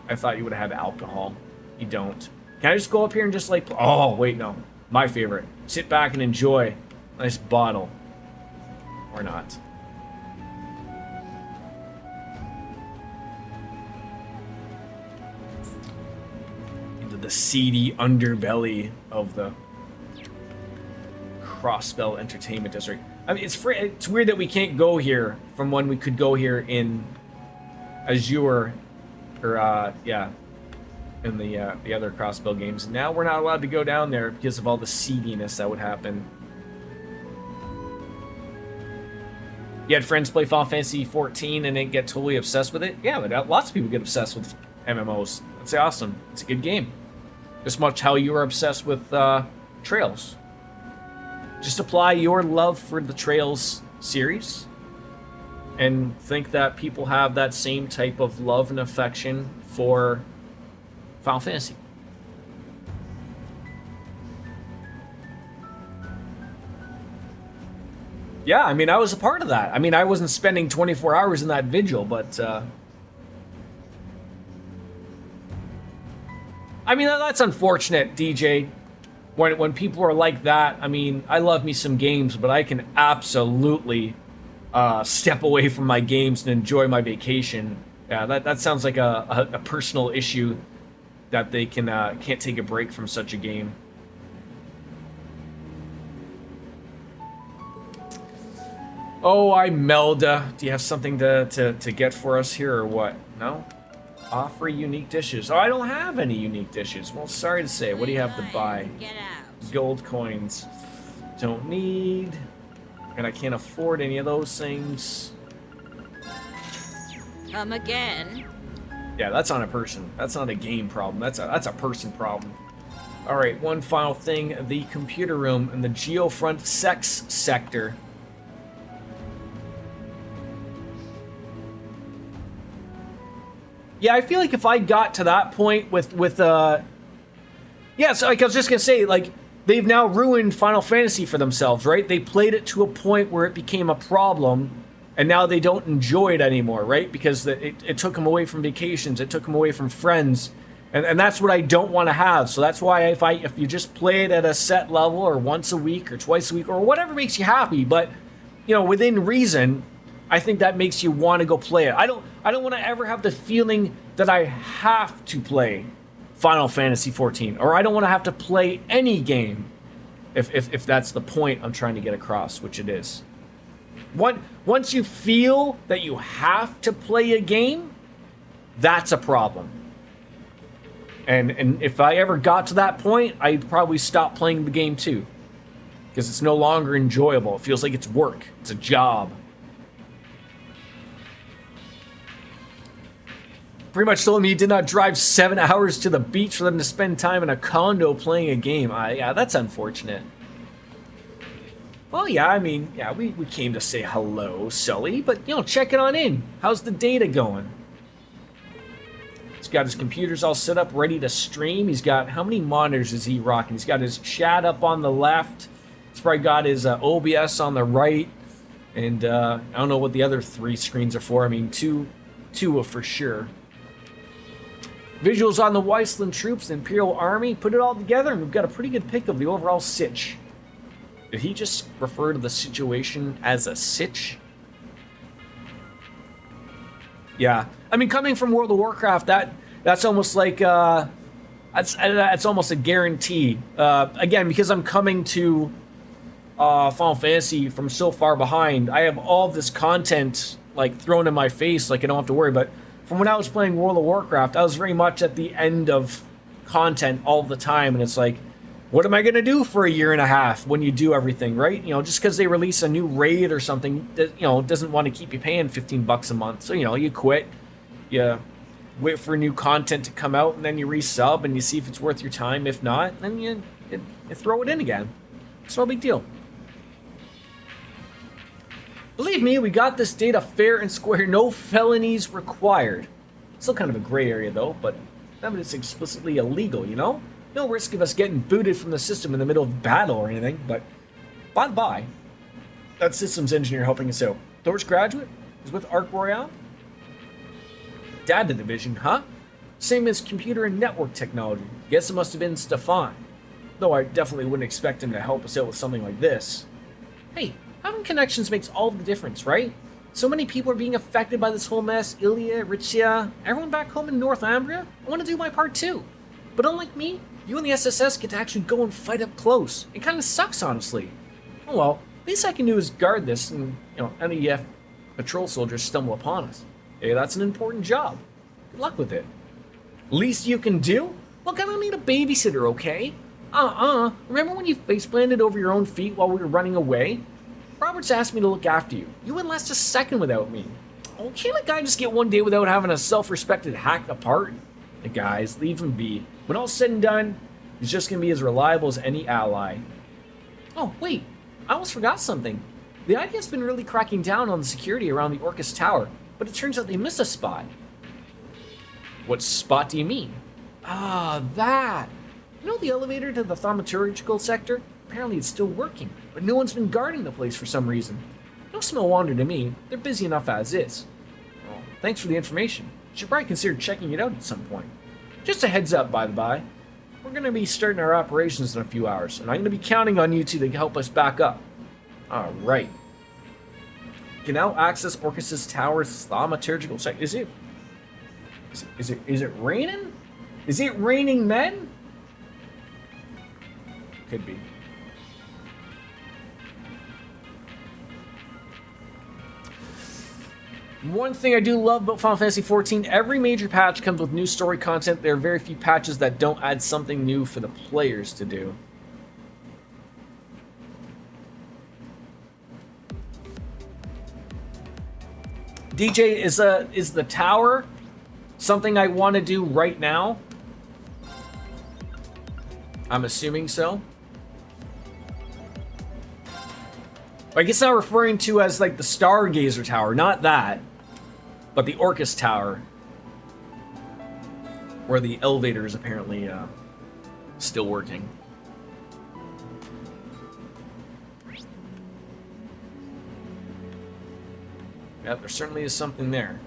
I thought you would have alcohol. You don't. Can I just go up here and just like... Oh, wait, no. My favorite. Sit back and enjoy. Nice bottle. Or not. Into the seedy underbelly of the Crossbell Entertainment District. I mean, it's free. It's weird that we can't go here from when we could go here in Azure, or yeah, in the other Crossbell games. Now we're not allowed to go down there because of all the seediness that would happen. You had friends play Final Fantasy 14 and then get totally obsessed with it? Yeah, but lots of people get obsessed with MMOs. That's awesome. It's a good game. Just much how you were obsessed with Trails. Just apply your love for the Trails series and think that people have that same type of love and affection for Final Fantasy. Yeah, I mean, I was a part of that. I mean, I wasn't spending 24 hours in that vigil, but I mean, that's unfortunate, DJ. When people are like that, I mean, I love me some games, but I can absolutely step away from my games and enjoy my vacation. Yeah, that sounds like a personal issue that they can't take a break from such a game. Oh, Imelda. Do you have something to get for us here or what? No? Offer unique dishes. Oh, I don't have any unique dishes. Well, sorry to say. What do you have to buy? Get out. Gold coins. Don't need. And I can't afford any of those things. Come again. Yeah, that's on a person. That's not a game problem. That's a person problem. All right, one final thing. The computer room in the Geofront sex sector. Yeah, I feel like if I got to that point with yeah, so like I was just gonna say, like, they've now ruined Final Fantasy for themselves, right? They played it to a point where it became a problem, and now they don't enjoy it anymore, right? Because it took them away from vacations, it took them away from friends, and that's what I don't want to have. So that's why if you just play it at a set level, or once a week, or twice a week, or whatever makes you happy, but you know, within reason, I think that makes you want to go play it. I don't want to ever have the feeling that I have to play Final Fantasy 14, or I don't want to have to play any game, if that's the point I'm trying to get across, which it is. Once you feel that you have to play a game, that's a problem. And if I ever got to that point, I'd probably stop playing the game too, because it's no longer enjoyable. It feels like it's work. It's a job. Pretty much told me he did not drive 7 hours to the beach for them to spend time in a condo playing a game. Yeah, that's unfortunate. Well, yeah, I mean, yeah, we came to say hello, Sully, but, you know, check it on in. How's the data going? He's got his computers all set up, ready to stream. He's got, how many monitors is he rocking? He's got his chat up on the left. He's probably got his OBS on the right. And I don't know what the other 3 screens are for. I mean, two for sure. Visuals on the Weissland troops, the Imperial Army. Put it all together, and we've got a pretty good pick of the overall sitch. Did he just refer to the situation as a sitch? Yeah, I mean, coming from World of Warcraft, that's almost like that's almost a guarantee. Again, because I'm coming to Final Fantasy from so far behind. I have all this content like thrown in my face, like I don't have to worry. But from when I was playing World of Warcraft, I was very much at the end of content all the time, and it's like, what am I gonna do for a year and a half when you do everything right? You know, just because they release a new raid or something, you know, doesn't want to keep you paying $15 a month. So you know, you quit, you wait for new content to come out, and then you resub and you see if it's worth your time. If not, then you throw it in again. It's no big deal. Believe me, we got this data fair and square. No felonies required. Still kind of a gray area though, but it's explicitly illegal, you know? No risk of us getting booted from the system in the middle of battle or anything, but by the by, that systems engineer helping us out. Thor's graduate? Is with Arc Royale? Data division, huh? Same as computer and network technology. Guess it must have been Stefan. Though I definitely wouldn't expect him to help us out with something like this. Hey, having connections makes all the difference, right? So many people are being affected by this whole mess. Ilya, Richia, everyone back home in Northumbria. I want to do my part too. But unlike me, you and the SSS get to actually go and fight up close. It kind of sucks, honestly. Oh well, least I can do is guard this and, you know, NEF patrol soldiers stumble upon us. Hey, that's an important job. Good luck with it. Least you can do? Look, I don't need a babysitter, okay? Remember when you face planted over your own feet while we were running away? Roberts asked me to look after you. You wouldn't last a second without me. Oh, can't a guy just get one day without having a self-respected hack apart? The guys, leave him be. When all's said and done, he's just gonna be as reliable as any ally. Oh, wait, I almost forgot something. The IDF's been really cracking down on the security around the Orcus Tower, but it turns out they missed a spot. What spot do you mean? Ah, that. You know the elevator to the thaumaturgical sector? Apparently it's still working, but no one's been guarding the place for some reason. No small wonder to me. They're busy enough as is. Oh, thanks for the information. Should probably consider checking it out at some point. Just a heads up, by the by. We're going to be starting our operations in a few hours, and I'm going to be counting on you two to help us back up. Alright. You can now access Orcus's Tower's thaumaturgical sector. Is it raining? Is it raining men? Could be. One thing I do love about Final Fantasy XIV, every major patch comes with new story content. There are very few patches that don't add something new for the players to do. DJ, is the tower something I want to do right now? I'm assuming so. I guess I'm referring to as like the Stargazer Tower, not that, but the Orcus Tower, where the elevator is apparently still working. Yeah, there certainly is something there.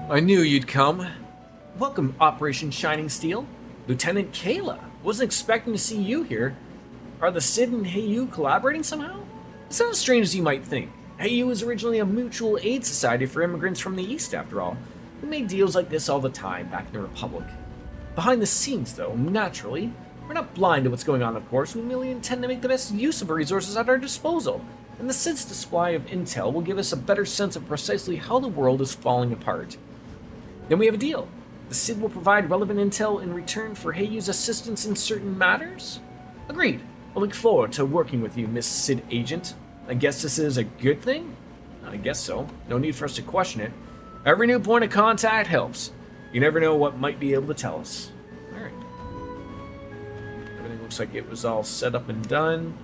I knew you'd come. Welcome, Operation Shining Steel. Lieutenant Kayla. Wasn't expecting to see you here. Are the Cid and Heyu collaborating somehow? It's not as strange as you might think. Heyu was originally a mutual aid society for immigrants from the East, after all. We made deals like this all the time back in the Republic. Behind the scenes, though, naturally, we're not blind to what's going on, of course. We merely intend to make the best use of our resources at our disposal. And the Cid's display of intel will give us a better sense of precisely how the world is falling apart. Then we have a deal. The Cid will provide relevant intel in return for Heiyu's assistance in certain matters? Agreed. I look forward to working with you, Miss Cid Agent. I guess this is a good thing? I guess so. No need for us to question it. Every new point of contact helps. You never know what might be able to tell us. Alright. Everything looks like it was all set up and done.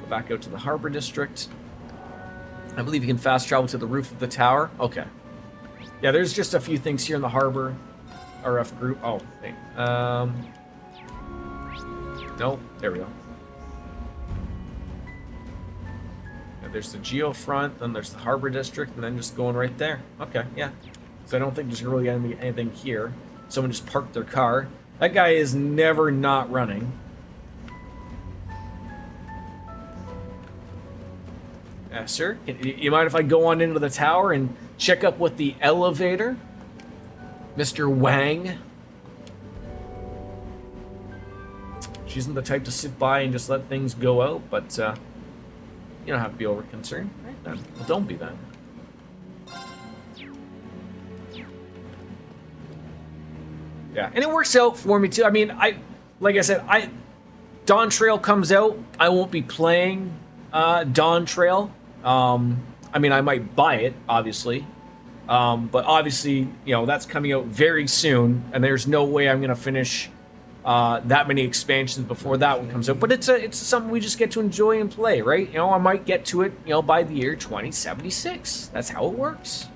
Go back out to the Harbor District. I believe you can fast travel to the roof of the tower. Okay. Yeah, there's just a few things here in the harbor. RF group. Oh, hey. No, there we go. Yeah, there's the Geofront, then there's the Harbor District, and then just going right there. Okay, yeah. So I don't think there's really gonna be anything here. Someone just parked their car. That guy is never not running. Sir, you mind if I go on into the tower and check up with the elevator? Mr. Wang? She isn't the type to sit by and just let things go out, but you don't have to be over concerned. Right then. Well, don't be then. Yeah, and it works out for me too. I mean, like I said, Dawn Trail comes out. I won't be playing Dawn Trail. I mean, I might buy it, obviously. But obviously, you know, that's coming out very soon, and there's no way I'm going to finish that many expansions before that one comes out. But it's something we just get to enjoy and play, right? You know, I might get to it, you know, by the year 2076. That's how it works.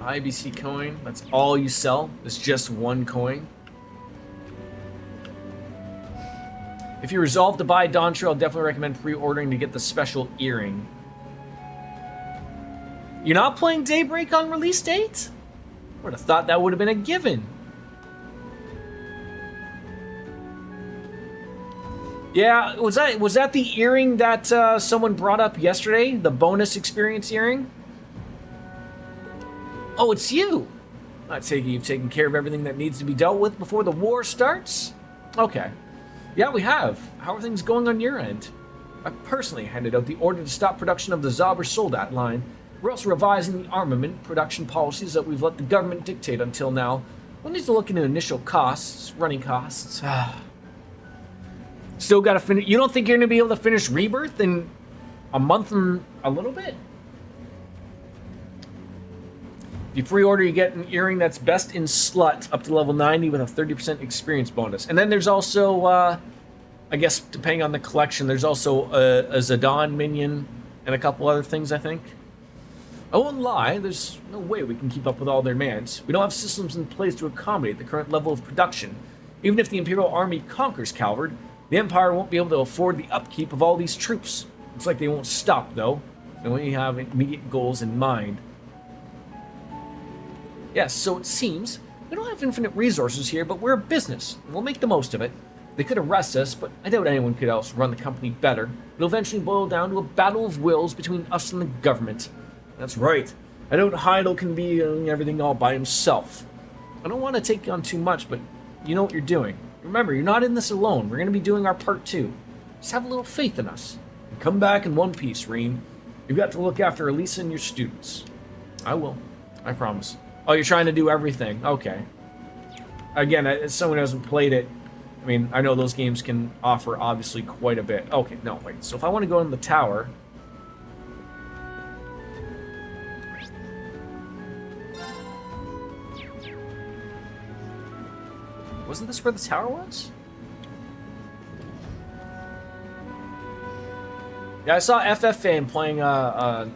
IBC coin, that's all you sell. It's just one coin. If you resolve to buy Dawn Trail, I'll definitely recommend pre-ordering to get the special earring. You're not playing Daybreak on release date? I would have thought that would have been a given. Yeah, was that the earring that someone brought up yesterday? The bonus experience earring? Oh, it's you. I take it you've taken care of everything that needs to be dealt with before the war starts? Okay. Yeah, we have. How are things going on your end? I personally handed out the order to stop production of the Zauber Soldat line. We're also revising the armament production policies that we've let the government dictate until now. We'll need to look into initial costs, running costs. Still gotta finish. You don't think you're gonna be able to finish Rebirth in a month and a little bit? If you pre-order, you get an earring that's best in Slut up to level 90 with a 30% experience bonus. And then there's also, I guess, depending on the collection, there's also a Zidane minion and a couple other things, I think. I won't lie, there's no way we can keep up with all their demands. We don't have systems in place to accommodate the current level of production. Even if the Imperial Army conquers Calvard, the Empire won't be able to afford the upkeep of all these troops. Looks like they won't stop, though. And we have immediate goals in mind. Yes, so it seems we don't have infinite resources here, but we're a business, and we'll make the most of it. They could arrest us, but I doubt anyone could else run the company better. It'll eventually boil down to a battle of wills between us and the government. That's right. I doubt Heidel can be doing everything all by himself. I don't want to take on too much, but you know what you're doing. Remember, you're not in this alone. We're going to be doing our part too. Just have a little faith in us. And come back in one piece, Reem. You've got to look after Elisa and your students. I will. I promise. Oh, you're trying to do everything. Okay. Again, as someone who hasn't played it, I mean, I know those games can offer, obviously, quite a bit. Okay, no, wait. So if I want to go in the tower... Wasn't this where the tower was? Yeah, I saw FFan playing a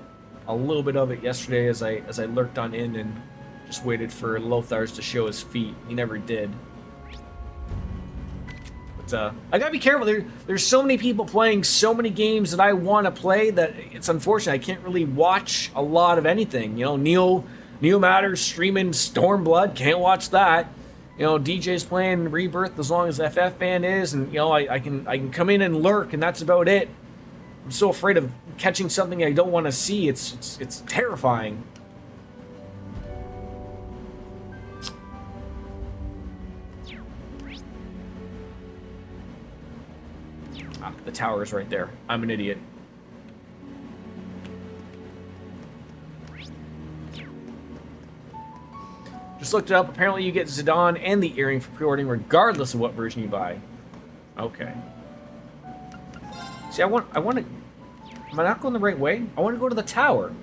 little bit of it yesterday as I lurked on in and just waited for Lothar's to show his feet. He never did. But I gotta be careful. There's so many people playing so many games that I want to play that it's unfortunate I can't really watch a lot of anything. You know, Neo Matters streaming Stormblood, can't watch that. You know, DJ's playing Rebirth as long as FFan is, and you know I can come in and lurk, and that's about it. I'm so afraid of catching something I don't want to see. It's terrifying. Ah, the tower is right there. I'm an idiot. Just looked it up. Apparently you get Zidane and the earring for pre-ordering regardless of what version you buy. Okay. See, I want to... Am I not going the right way? I want to go to the tower.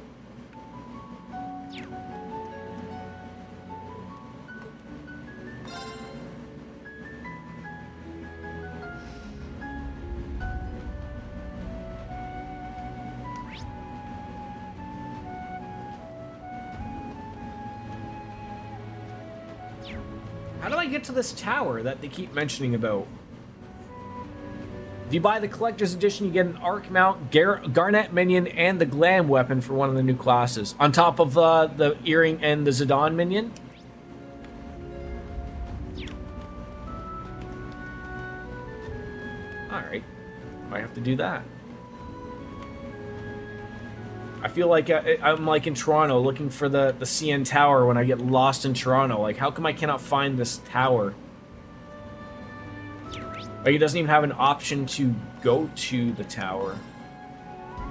How do I get to this tower that they keep mentioning about? If you buy the collector's edition, you get an arc mount, Garnet minion, and the glam weapon for one of the new classes, on top of the earring and the Zidane minion. do that. I feel like I'm like in Toronto looking for the CN Tower when I get lost in Toronto. Like, how come I cannot find this tower? Like, it doesn't even have an option to go to the tower.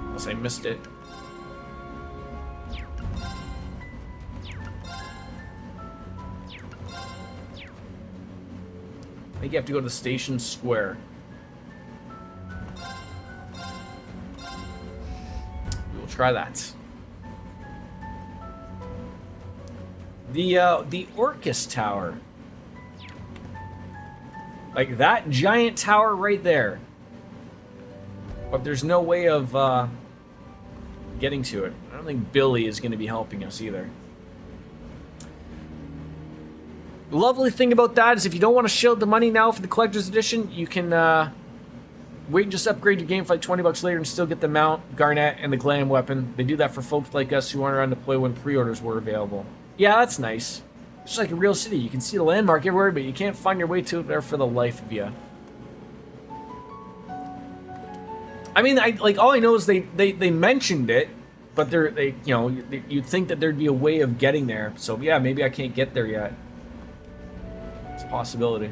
Unless I missed it. I think you have to go to the station square. We'll try that. The Orcus Tower. Like that giant tower right there. But there's no way of getting to it. I don't think Billy is going to be helping us either. The lovely thing about that is if you don't want to shield the money now for the collector's edition, you can wait and just upgrade your game for like 20 bucks later and still get the mount, garnet, and the glam weapon. They do that for folks like us who aren't around to play when pre-orders were available. Yeah, that's nice. It's like a real city. You can see the landmark everywhere, but you can't find your way to it there for the life of you. I mean, like all I know is they mentioned it, but you'd think that there'd be a way of getting there. So yeah, maybe I can't get there yet. It's a possibility.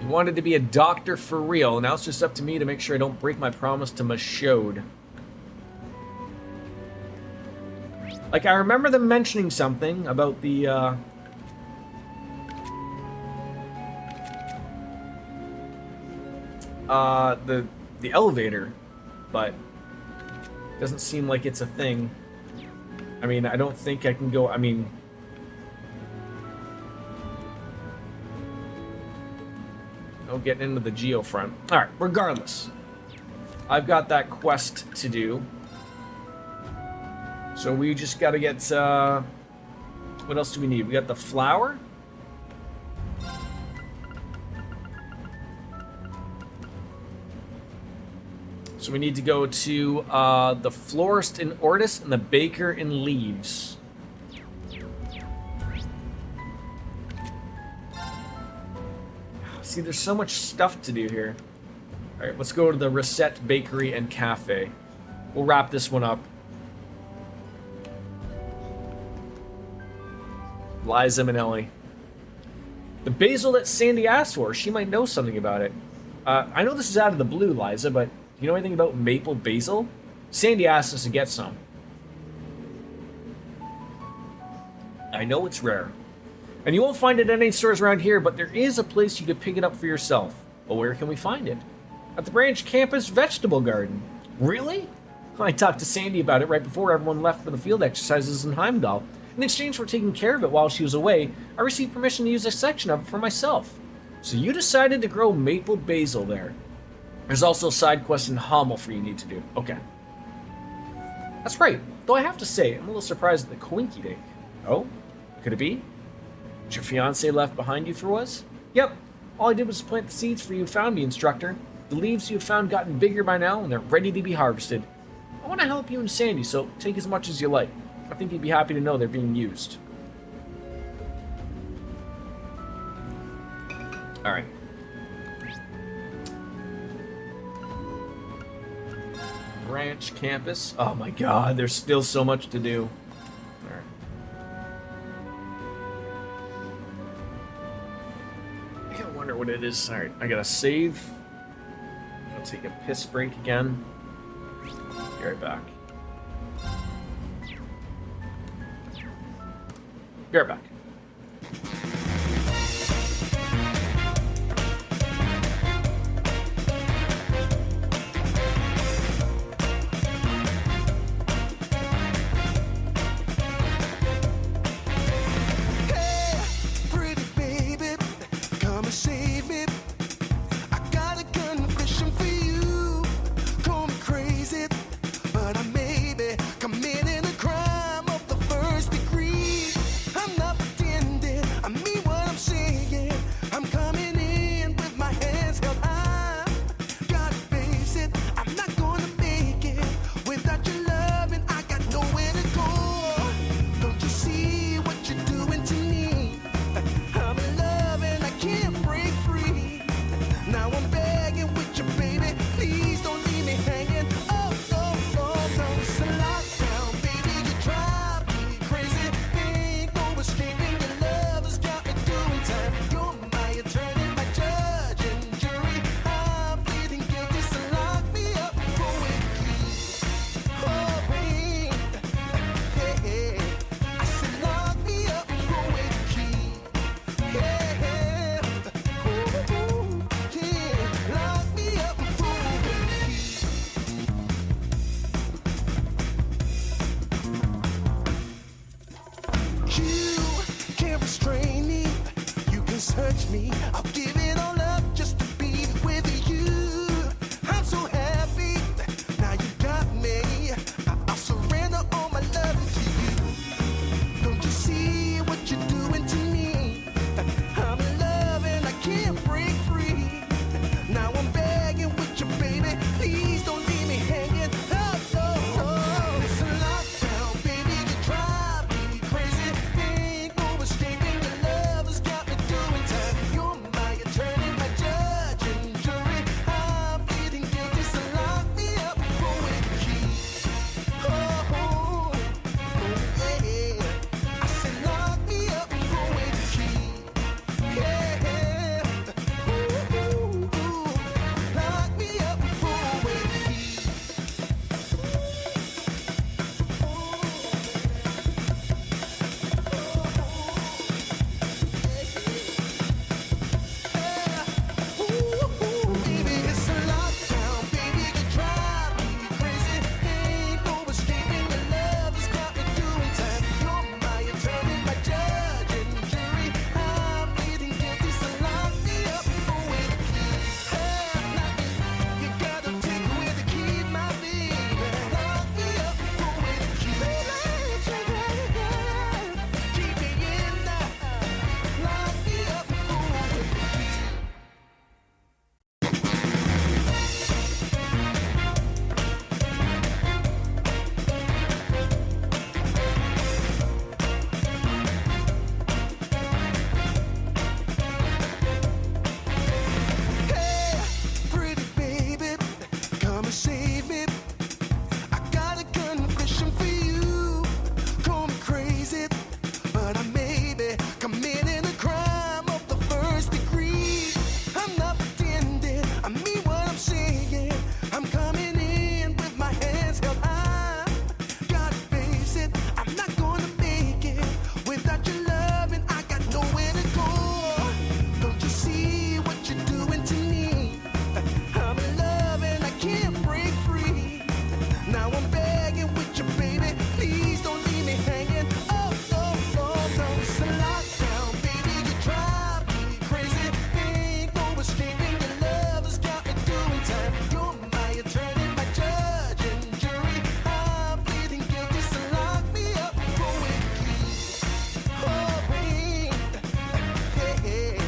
You wanted to be a doctor for real. Now it's just up to me to make sure I don't break my promise to Mashode. Like, I remember them mentioning something about the elevator, but it doesn't seem like it's a thing. I mean, I don't think I can go, I mean... No getting into the Geo front. Alright, regardless. I've got that quest to do. So we just gotta get, what else do we need? We got the flower. So we need to go to the florist in Ortis and the baker in Leaves. See, there's so much stuff to do here. Alright, let's go to the Reset Bakery and Cafe. We'll wrap this one up. Liza Minnelli. The basil that Sandy asked for, she might know something about it. I know this is out of the blue, Liza, but do you know anything about maple basil? Sandy asked us to get some. I know it's rare. And you won't find it at any stores around here, but there is a place you could pick it up for yourself. Well, where can we find it? At the branch campus vegetable garden. Really? I talked to Sandy about it right before everyone left for the field exercises in Heimdall. In exchange for taking care of it while she was away, I received permission to use a section of it for myself. So you decided to grow maple basil there. There's also a side quest in Hummel for you need to do. Okay. That's right. Though I have to say, I'm a little surprised at the Coinky Dink. Oh? Could it be? What your fiancé left behind you for us? Yep. All I did was plant the seeds for you found me, instructor. The leaves you have found gotten bigger by now, and they're ready to be harvested. I want to help you and Sandy, so take as much as you like. I think you'd be happy to know they're being used. Alright. Branch campus. Oh my god, there's still so much to do. Alright. I gotta wonder what it is. Alright, I gotta save. I'll take a piss break again. Be right back. Be right back. Hey, pretty baby, come and save me. I got a confession for you. Call me crazy, but I may be committing a crime of the first degree. I'm not Now I'm begging with you, baby. Please don't leave me hanging. Oh, oh, oh, no. It's a lockdown, baby. You drive me crazy. Ain't no escaping. Your love has got me doing time. You're my attorney, my judge and jury. I'm pleading guilty, so lock me up for it, please. Oh, wait. Hey, I said lock me up for it, please. Yeah, ooh, yeah, lock me up for it, please. You can't restrain me. You can search me. I'll give it all up just to be with you. I'm so happy. Now you've got me. I'll surrender all my love to you. Don't you see what you're doing to me? I'm in love and I can't break free. Now I'm begging with you, baby. Please don't leave me hanging. Oh, oh, oh. It's a lockdown, baby. You drive me crazy. Ain't no escaping. Your love has got me doing time. You're my attorney, my judge and jury. I'm pleading guilty, so lock me up for it, please. Oh, oh, yeah. I said lock me up for it, please. Yeah, ooh, lock me up for it, please. Ooh, baby, it's a lockdown, baby. You drive me crazy. Ain't no escaping. Your love has got me doing time. You're my attorney, my judge and jury. I'm pleading guilty, so lock me up for it, please. You gotta take away the key, my baby. Lock me up for it, please. Keep me in there. Lock me up for it, please. Hey, pretty baby, come and save me. I got a confession for you. Call me crazy, but I may be committing a crime of the first degree. I'm not pretending, I mean what I'm saying. I'm coming in with my hands held high. Gotta face it, I'm not gonna make it without your love, and I got nowhere to go. Don't you see what you're doing to me? I'm in love and I can't break free. Now I'm begging with you, baby. Please don't leave me hanging. Oh, oh, oh, no. It's a lockdown, baby. You drive me crazy. Ain't no escaping. Your love has got me doing time. You're my attorney, my judge and jury. I'm pleading guilty, so lock me up for it, please. Oh, wait. Yeah,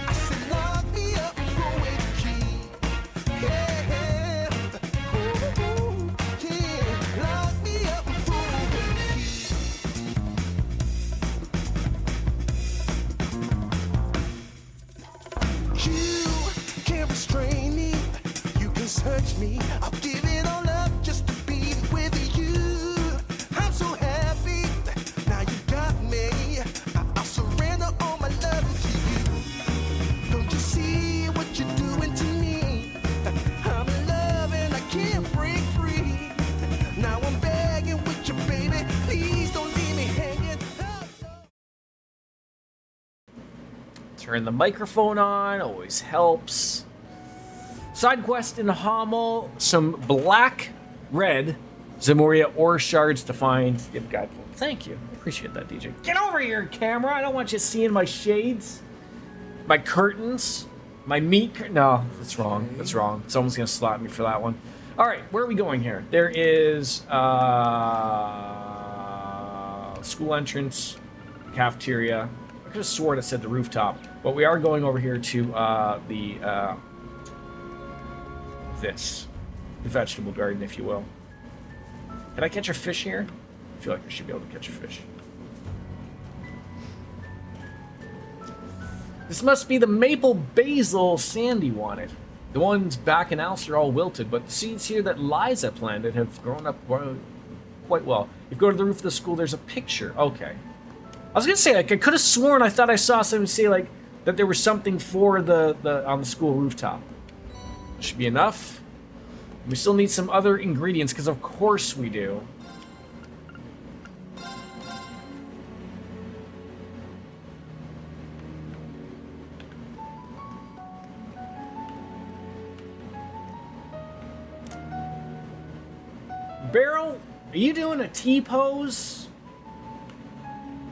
I said lock me up for it, please. Yeah, ooh, yeah, lock me up for it, please. You can't restrain me. You can search me. I'll give it all up just to be with you. I'm so happy. Now you've got me. I'll surrender all my love to you. Don't you see what you're doing to me? I'm in love and I can't break free. Now I'm begging with you, baby. Please don't leave me hanging. Turn the microphone on, always helps. Side quest in Hamel, some black, red Zamoria ore shards to find. Give guide. Thank you. Appreciate that, DJ. Get over here, camera. I don't want you seeing my shades, my curtains, my meat. No, that's wrong. That's wrong. Someone's going to slap me for that one. All right, where are we going here? There is school entrance, cafeteria. I could have sworn it said the rooftop, but we are going over here to the vegetable garden, if you will. Can I catch a fish here? I feel like I should be able to catch a fish. This must be the maple basil Sandy wanted. The ones back in Alce are all wilted, but the seeds here that Liza planted have grown up quite well. If you go to the roof of the school, there's a picture. Okay. I was gonna say, like, I could have sworn I thought I saw something say, like, that there was something for the on the school rooftop. Should be enough. We still need some other ingredients, because of course we do. Barrel, are you doing a T-pose?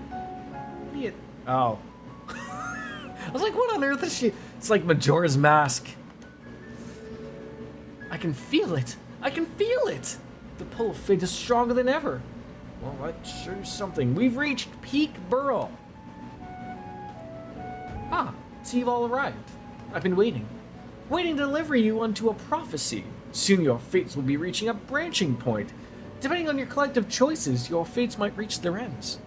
What are you... Oh. I was like, what on earth is she... It's like Majora's Mask. I can feel it. I can feel it. The pull of fate is stronger than ever. Well, that sure is something. We've reached peak Burrow. Ah, so you've all arrived. I've been waiting. Waiting to deliver you unto a prophecy. Soon your fates will be reaching a branching point. Depending on your collective choices, your fates might reach their ends.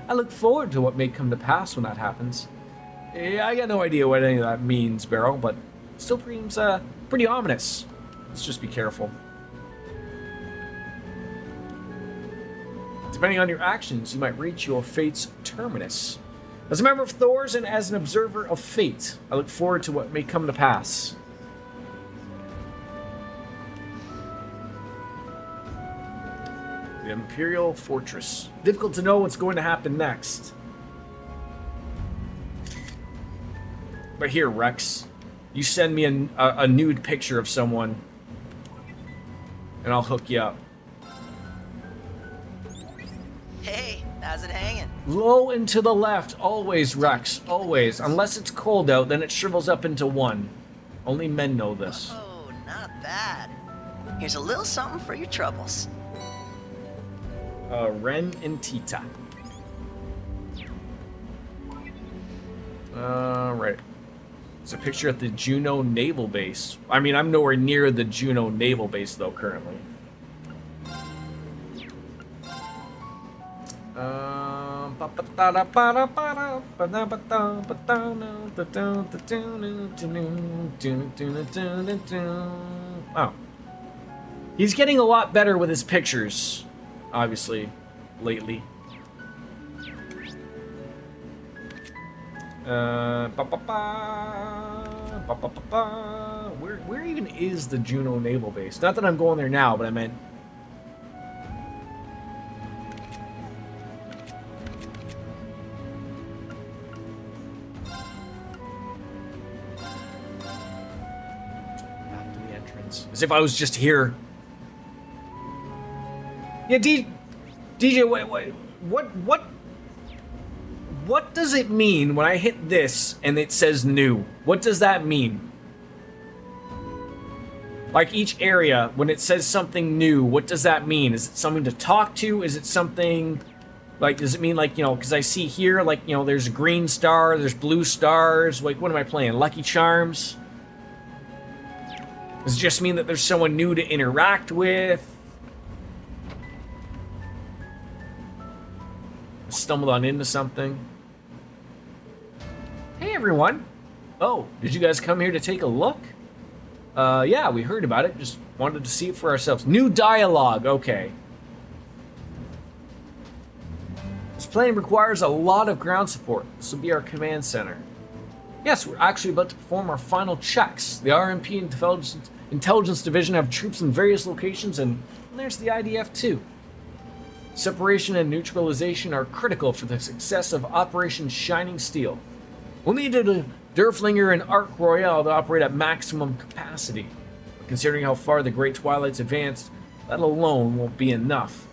I look forward to what may come to pass when that happens. Yeah, I got no idea what any of that means, Barrel, but still seems pretty ominous. Let's just be careful. Depending on your actions, you might reach your fate's terminus. As a member of Thor's and as an observer of fate, I look forward to what may come to pass. The Imperial Fortress. Difficult to know what's going to happen next. But here, Rex, you send me a nude picture of someone, and I'll hook you up. Hey, how's it hanging? Low and to the left, always, Rex, always. Unless it's cold out, then it shrivels up into one. Only men know this. Oh, not bad. Here's a little something for your troubles. Ren and Tita. Right. It's a picture at the Juno Naval Base. I mean, I'm nowhere near the Juno Naval Base, though, currently. Oh. He's getting a lot better with his pictures, obviously, lately. Where even is the Juno Naval Base? Not that I'm going there now, but I meant... Back to the entrance. As if I was just here. Yeah, DJ, what does it mean when I hit this and it says new? What does that mean? Like each area, when it says something new, what does that mean? Is it something to talk to? Is it something, like, does it mean, like, you know, because I see here, like, you know, there's a green star, there's blue stars, like, what am I playing? Lucky Charms? Does it just mean that there's someone new to interact with? Stumbled on into something. Hey everyone. Oh, did you guys come here to take a look? Yeah, we heard about it. Just wanted to see it for ourselves. New dialogue. Okay. This plane requires a lot of ground support. This will be our command center. Yes, we're actually about to perform our final checks. The RMP Intelligence Division have troops in various locations, and there's the IDF too. Separation and neutralization are critical for the success of Operation Shining Steel. We'll need a Derflinger and Arc Royale to operate at maximum capacity. But considering how far the Great Twilight's advanced, that alone won't be enough.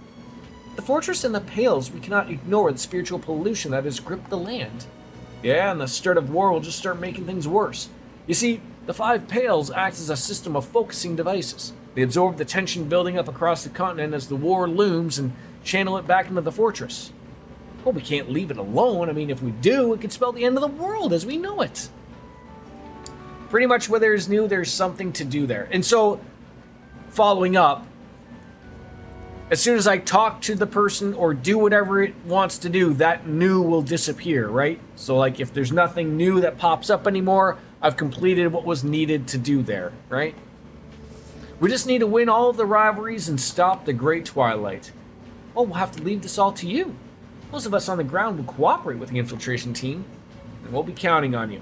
The fortress and the Pales, we cannot ignore the spiritual pollution that has gripped the land. Yeah, and the start of war will just start making things worse. You see, the 5 Pales act as a system of focusing devices. They absorb the tension building up across the continent as the war looms and channel it back into the fortress. Well, we can't leave it alone. I mean, if we do, it could spell the end of the world as we know it. Pretty much where there's new, there's something to do there. And so, following up, as soon as I talk to the person or do whatever it wants to do, that new will disappear, right? So, like, if there's nothing new that pops up anymore, I've completed what was needed to do there, right? We just need to win all of the rivalries and stop the Great Twilight. Well, we'll have to leave this all to you. Most of us on the ground will cooperate with the infiltration team, and we'll be counting on you.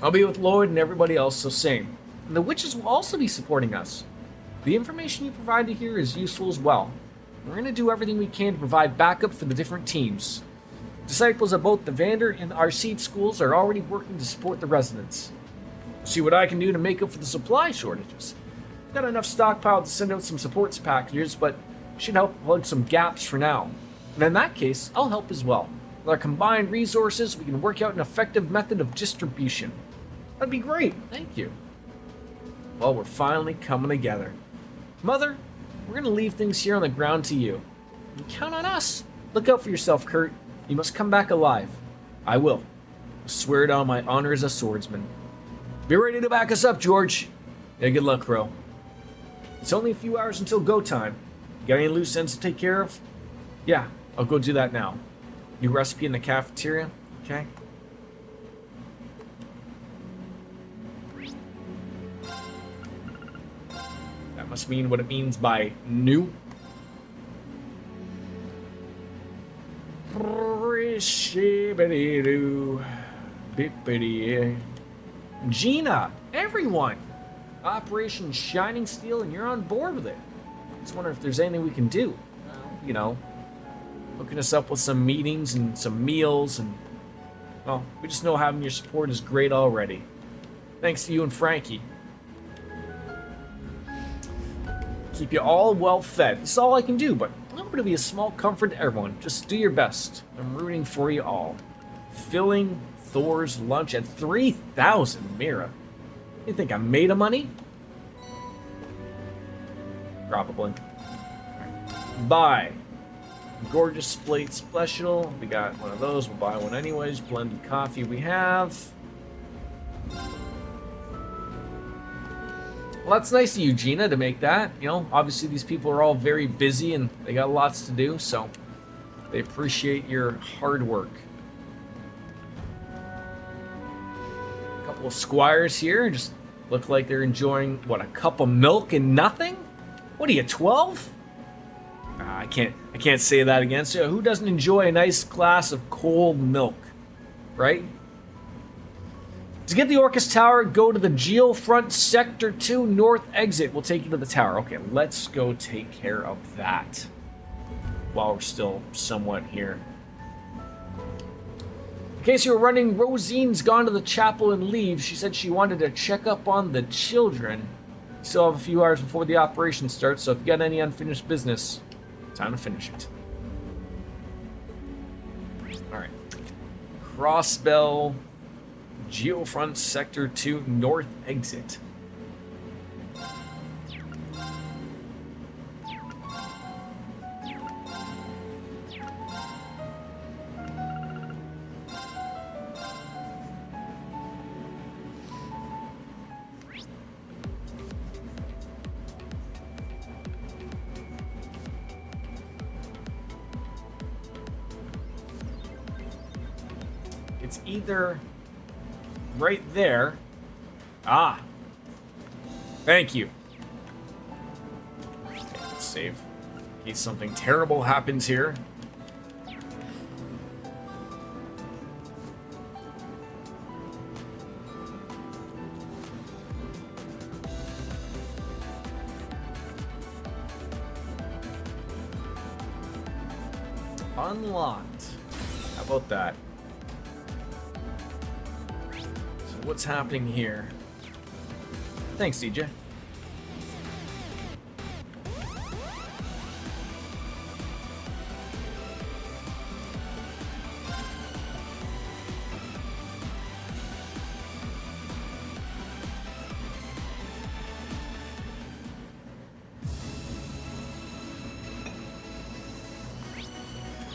I'll be with Lloyd and everybody else, so same. And the witches will also be supporting us. The information you provided here is useful as well. We're going to do everything we can to provide backup for the different teams. Disciples of both the Vander and Arcede schools are already working to support the residents. See what I can do to make up for the supply shortages. Got enough stockpile to send out some supports packages, but should help plug some gaps for now. And in that case, I'll help as well. With our combined resources, we can work out an effective method of distribution. That'd be great, thank you. Well, we're finally coming together. Mother, we're gonna leave things here on the ground to you. You count on us. Look out for yourself, Kurt. You must come back alive. I will. I swear it on my honor as a swordsman. Be ready to back us up, George. Yeah, good luck, Crow. It's only a few hours until go time. You got any loose ends to take care of? Yeah, I'll go do that now. New recipe in the cafeteria, okay? That must mean what it means by new. Gina, everyone! Operation Shining Steel, and you're on board with it. Just wonder if there's anything we can do. You know, hooking us up with some meetings and some meals, and well, we just know having your support is great already. Thanks to you and Frankie. Keep you all well fed. That's all I can do, but I'm going to be a small comfort to everyone. Just do your best. I'm rooting for you all. Filling Thor's lunch at 3,000, Mira. You think I'm made of money? Probably. Buy. Gorgeous plate special. We got one of those. We'll buy one anyways. Blended coffee we have. Well, that's nice of you, Gina, to make that. You know, obviously these people are all very busy and they got lots to do, so they appreciate your hard work. A couple of squires here just look like they're enjoying, what, a cup of milk and nothing? What are you, 12? I can't say that again. So who doesn't enjoy a nice glass of cold milk, right? To get the Orcus Tower, go to the Geofront Sector 2 North exit. We'll take you to the tower. Okay, let's go take care of that while we're still somewhat here. In case you were running, Rosine's gone to the chapel and leaves. She said she wanted to check up on the children. Still have a few hours before the operation starts, so if you got any unfinished business, time to finish it. Alright. Crossbell, Geofront Sector 2 North exit. It's either right there. Ah. Thank you. Okay, let's save. In case something terrible happens here. Unlocked. How about that? What's happening here? Thanks, DJ.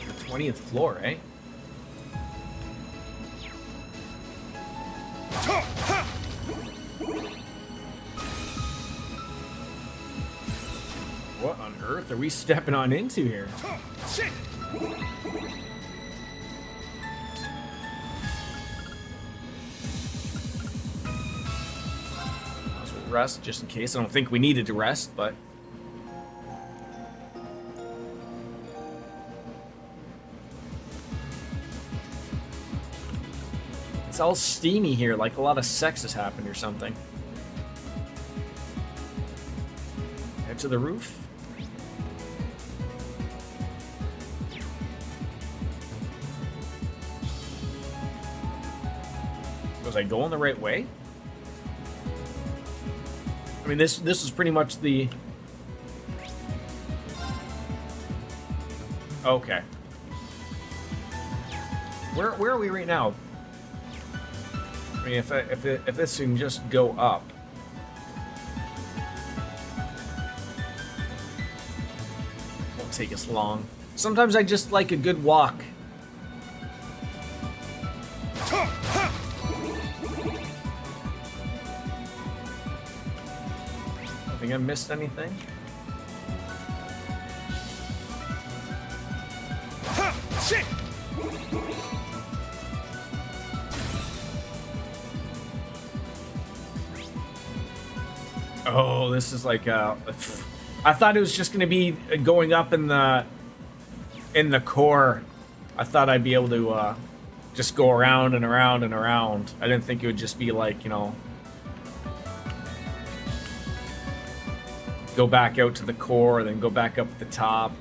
The 20th floor, eh? What on earth are we stepping on into here? Shit! rest just in case. I don't think we needed to rest, but... It's all steamy here, like a lot of sex has happened or something. Head to the roof. Was I going the right way? I mean, this is pretty much the... Okay. Where are we right now? I mean, if this can just go up. Won't take us long. Sometimes I just like a good walk. I think I missed anything. Shit! Oh, this is like I thought it was just gonna be going up in the core. I thought I'd be able to just go around and around and around. I didn't think it would just be like, you know, go back out to the core, then go back up at the top.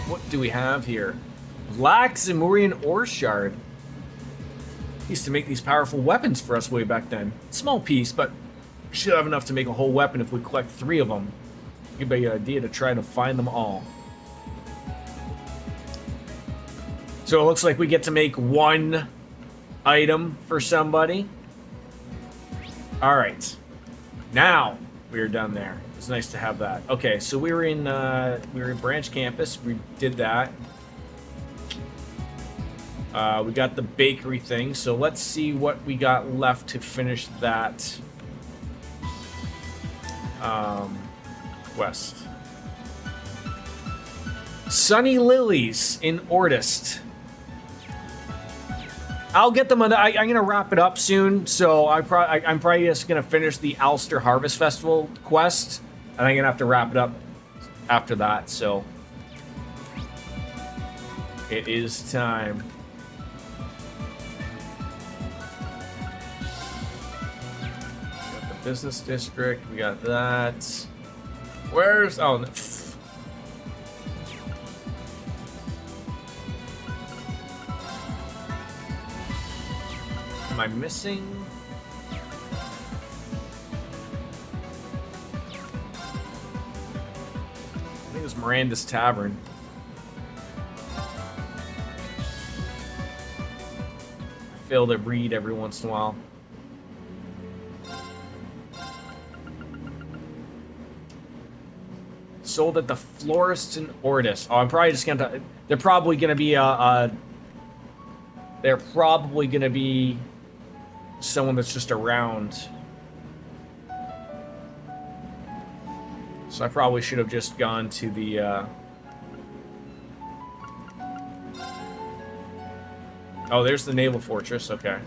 What do we have here? Black Zemurian ore shard. Used to make these powerful weapons for us way back then. Small piece, but should have enough to make a whole weapon if we collect 3 of them. Give me an idea to try to find them all. So it looks like we get to make 1 item for somebody. Alright. Now we're done there. It's nice to have that. Okay, so we were in Branch Campus. We did that. We got the bakery thing, so let's see what we got left to finish that quest. Sunny Lilies in Ordist. I'll get them. I'm gonna wrap it up soon, so I'm probably just gonna finish the Ulster Harvest Festival quest, and I'm gonna have to wrap it up after that. So it is time. Business district, we got that. Where's... oh, am I missing? I think it was Miranda's Tavern. I fail to read every once in a while. Sold at the Florist in Ordis. Oh, I'm probably just gonna... They're probably gonna be they're probably gonna be someone that's just around. So I probably should have just gone to the Oh, there's the Naval Fortress, okay.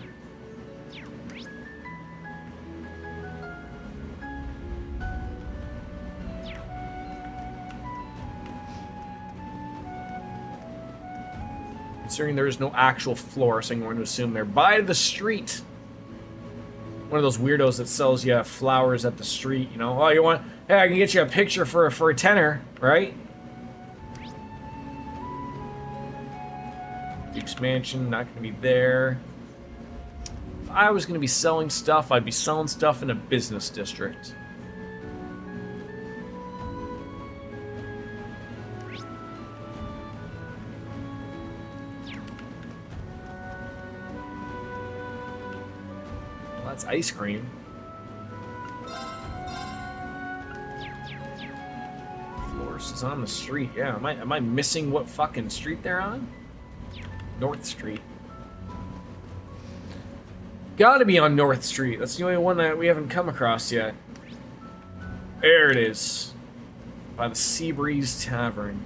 Considering there is no actual floor, so I'm going to assume they're by the street. One of those weirdos that sells you flowers at the street, you know? Oh, you want... Hey, I can get you a picture for a tenner, right? Duke's Mansion, not going to be there. If I was going to be selling stuff, I'd be selling stuff in a business district. That's ice cream. Florist is on the street. Yeah, am I missing what fucking street they're on? North Street. Gotta be on North Street. That's the only one that we haven't come across yet. There it is. By the Seabreeze Tavern.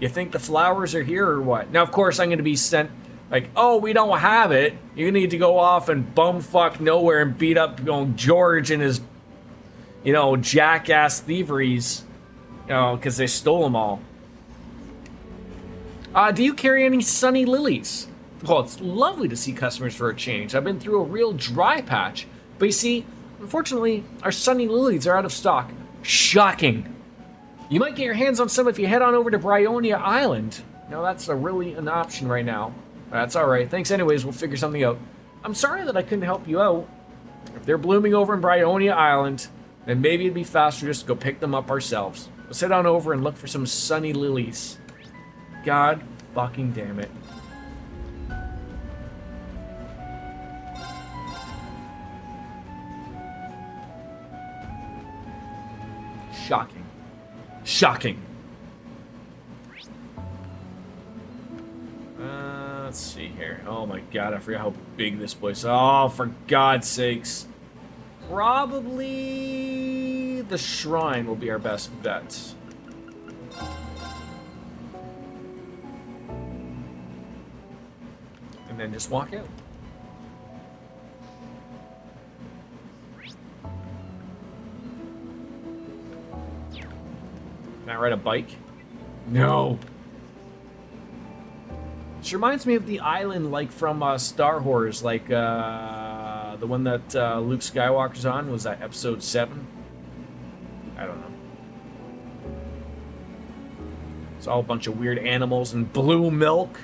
You think the flowers are here or what? Now, of course, I'm going to be sent like, oh, we don't have it. You need to go off and bumfuck nowhere and beat up, George and his, jackass thieveries, because they stole them all. Do you carry any sunny lilies? Well, it's lovely to see customers for a change. I've been through a real dry patch. But you see, unfortunately, our sunny lilies are out of stock. Shocking. You might get your hands on some if you head on over to Bryonia Island. No, that's an option right now. That's alright. Thanks anyways, we'll figure something out. I'm sorry that I couldn't help you out. If they're blooming over in Bryonia Island, then maybe it'd be faster just to go pick them up ourselves. Let's head on over and look for some sunny lilies. God fucking damn it. Shocking. Shocking. Let's see here. Oh my god, I forgot how big this place is. Oh, for God's sakes. Probably the shrine will be our best bet. And then just walk out. Can I ride a bike? No. This reminds me of the island, like from Star Wars, like the one that Luke Skywalker's on. Was that Episode 7? I don't know. It's all a bunch of weird animals and blue milk.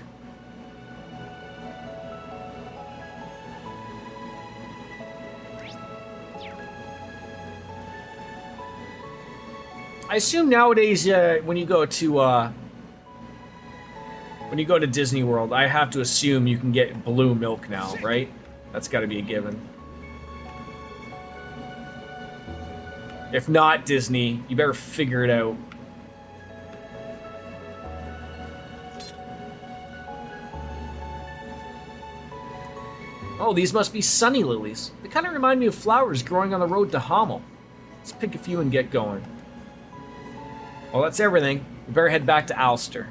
I assume nowadays when you go to Disney World, I have to assume you can get blue milk now, right? That's got to be a given. If not Disney, you better figure it out. Oh, these must be sunny lilies. They kind of remind me of flowers growing on the road to Hamel. Let's pick a few and get going. Well, that's everything. We better head back to Ulster.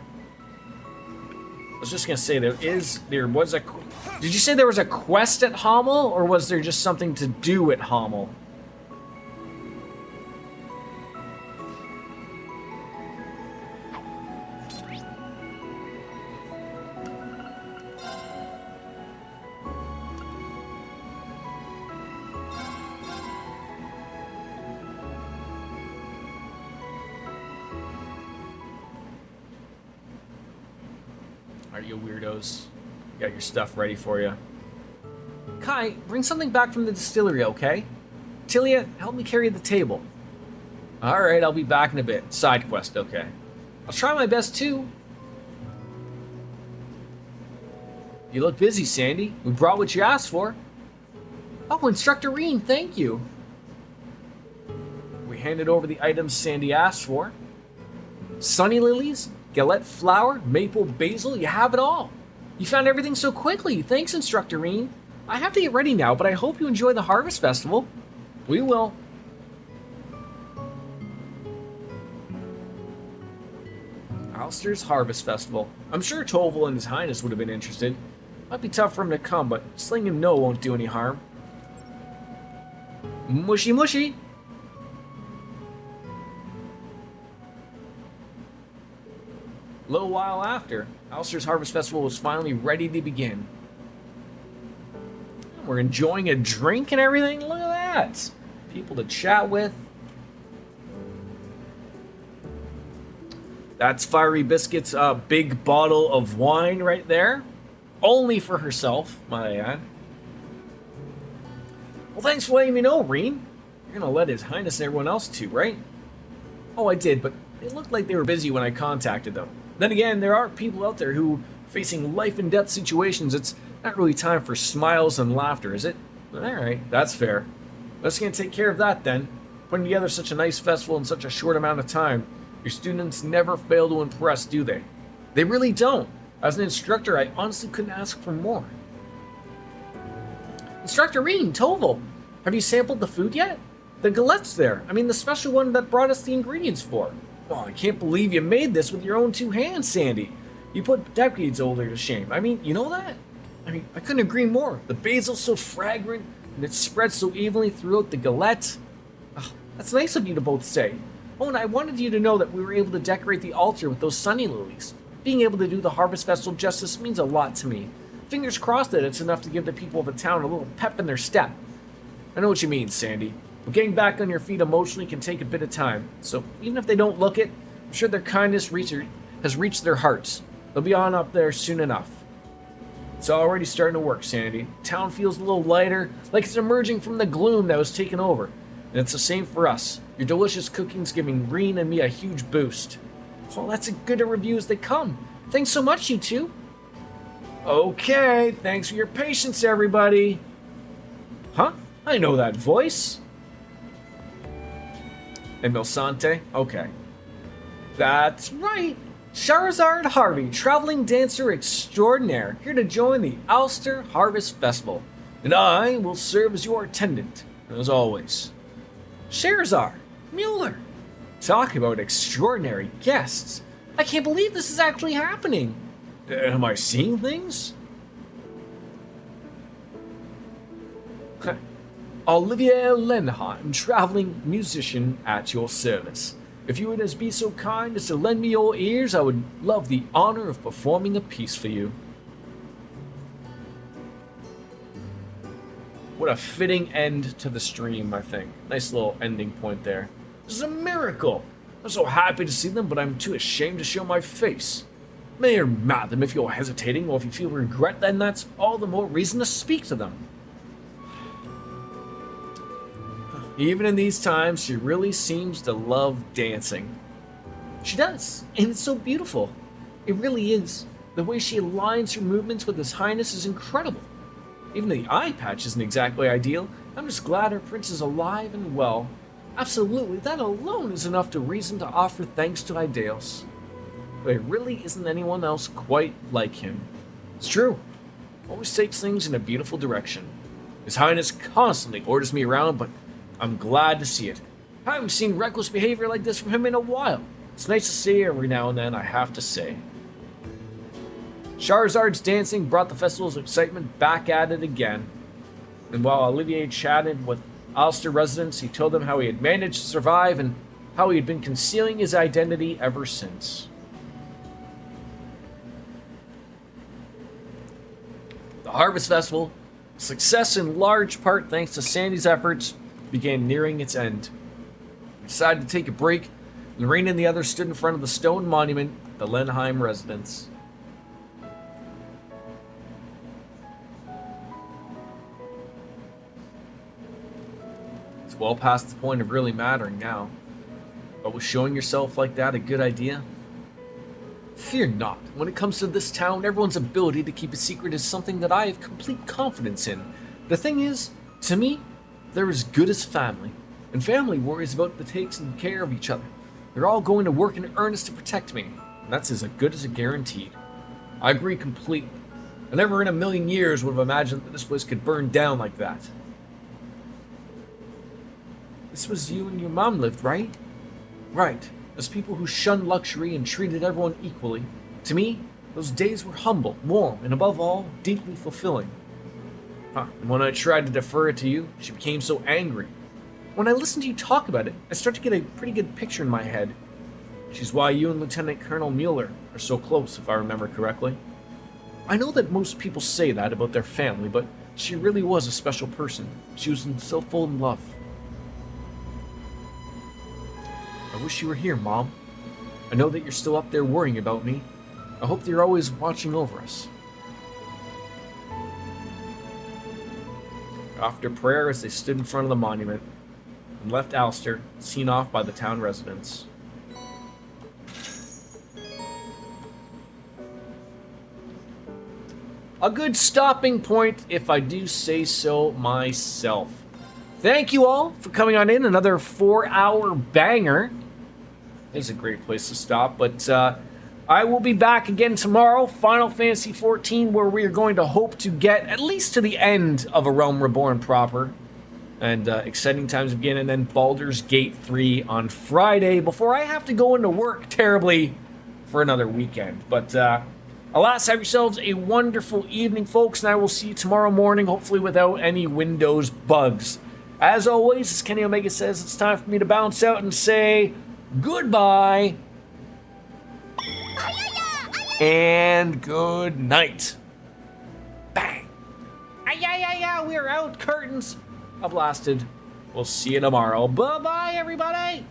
I was just gonna say there was a. Did you say there was a quest at Hamel, or was there just something to do at Hamel? Are you weirdos? Got your stuff ready for you. Kai, bring something back from the distillery, okay? Tilia, help me carry the table. Alright, I'll be back in a bit. Side quest, okay. I'll try my best too. You look busy, Sandy. We brought what you asked for. Oh, Instructor Reen, thank you. We handed over the items Sandy asked for. Sunny lilies, galette flower, maple basil, you have it all. You found everything so quickly. Thanks, Instructor Reen. I have to get ready now, but I hope you enjoy the Harvest Festival. We will. Ulster's Harvest Festival. I'm sure Toval and His Highness would have been interested. Might be tough for him to come, but just letting him know won't do any harm. Mushy mushy. A little while after, Ulster's Harvest Festival was finally ready to begin. We're enjoying a drink and everything. Look at that. People to chat with. That's Fiery Biscuit's big bottle of wine right there. Only for herself, might I add. Well, thanks for letting me know, Reen. You're gonna let His Highness and everyone else too, right? Oh, I did, but it looked like they were busy when I contacted them. Then again, there are people out there who are facing life and death situations. It's not really time for smiles and laughter, is it? Alright, that's fair. Let's gonna take care of that then. Putting together such a nice festival in such a short amount of time. Your students never fail to impress, do they? They really don't. As an instructor, I honestly couldn't ask for more. Instructor Reen, Toval, have you sampled the food yet? The galette's there. I mean, the special one that brought us the ingredients for. Oh, I can't believe you made this with your own two hands, Sandy. You put decades older to shame. I mean, you know that? I mean, I couldn't agree more. The basil's so fragrant, and it spreads so evenly throughout the galette. Oh, that's nice of you to both say. Oh, and I wanted you to know that we were able to decorate the altar with those sunny lilies. Being able to do the Harvest Festival justice means a lot to me. Fingers crossed that it's enough to give the people of the town a little pep in their step. I know what you mean, Sandy. But getting back on your feet emotionally can take a bit of time. So even if they don't look it, I'm sure their kindness has reached their hearts. They'll be on up there soon enough. It's already starting to work, Sandy. Town feels a little lighter, like it's emerging from the gloom that was taken over. And it's the same for us. Your delicious cooking's giving Reen and me a huge boost. Well, that's as good a review as they come. Thanks so much, you two. Okay, thanks for your patience, everybody. Huh? I know that voice. Emilsante? Okay. That's right. Charizard Harvey, traveling dancer extraordinaire, here to join the Ulster Harvest Festival. And I will serve as your attendant, as always. Charizard, Mueller. Talk about extraordinary guests. I can't believe this is actually happening. Am I seeing things? Olivier Lenheim, traveling musician at your service. If you would as be so kind as to lend me your ears, I would love the honor of performing a piece for you. What a fitting end to the stream, I think. Nice little ending point there. This is a miracle. I'm so happy to see them, but I'm too ashamed to show my face. Mayor Madam, if you're hesitating or if you feel regret, then that's all the more reason to speak to them. Even in these times, she really seems to love dancing. She does, and it's so beautiful. It really is. The way she aligns her movements with His Highness is incredible. Even the eye patch isn't exactly ideal. I'm just glad her prince is alive and well. Absolutely, that alone is enough to reason to offer thanks to Idaeus. There really isn't anyone else quite like him. It's true. Always takes things in a beautiful direction. His Highness constantly orders me around, but I'm glad to see it. I haven't seen reckless behavior like this from him in a while. It's nice to see every now and then, I have to say. Charizard's dancing brought the festival's excitement back at it again. And while Olivier chatted with Ulster residents, he told them how he had managed to survive and how he had been concealing his identity ever since. The Harvest Festival, a success in large part thanks to Sandy's efforts, began nearing its end. We decided to take a break, and Rain and the others stood in front of the stone monument at the Lenheim residence. It's well past the point of really mattering now. But was showing yourself like that a good idea? Fear not. When it comes to this town, everyone's ability to keep a secret is something that I have complete confidence in. The thing is, to me, they're as good as family, and family worries about the taking care of each other. They're all going to work in earnest to protect me, and that's as good as a guaranteed. I agree completely. I never in a million years would have imagined that this place could burn down like that. This was you and your mom lived, right? Right. As people who shunned luxury and treated everyone equally. To me, those days were humble, warm, and above all, deeply fulfilling. And when I tried to defer it to you, she became so angry. When I listen to you talk about it, I start to get a pretty good picture in my head. She's why you and Lieutenant Colonel Mueller are so close, if I remember correctly. I know that most people say that about their family, but she really was a special person. She was so full in love. I wish you were here, Mom. I know that you're still up there worrying about me. I hope that you're always watching over us. After prayer, as they stood in front of the monument and left Ulster, seen off by the town residents. A good stopping point, if I do say so myself. Thank you all for coming on in. Another 4-hour banger. It's a great place to stop, but I will be back again tomorrow, Final Fantasy XIV, where we are going to hope to get at least to the end of A Realm Reborn proper. And exciting times begin, and then Baldur's Gate 3 on Friday before I have to go into work terribly for another weekend. But alas, have yourselves a wonderful evening, folks, and I will see you tomorrow morning, hopefully without any Windows bugs. As always, as Kenny Omega says, it's time for me to bounce out and say goodbye and good night. Bang. We're out. Curtains. I blasted. We'll see you tomorrow. Bye-bye, everybody.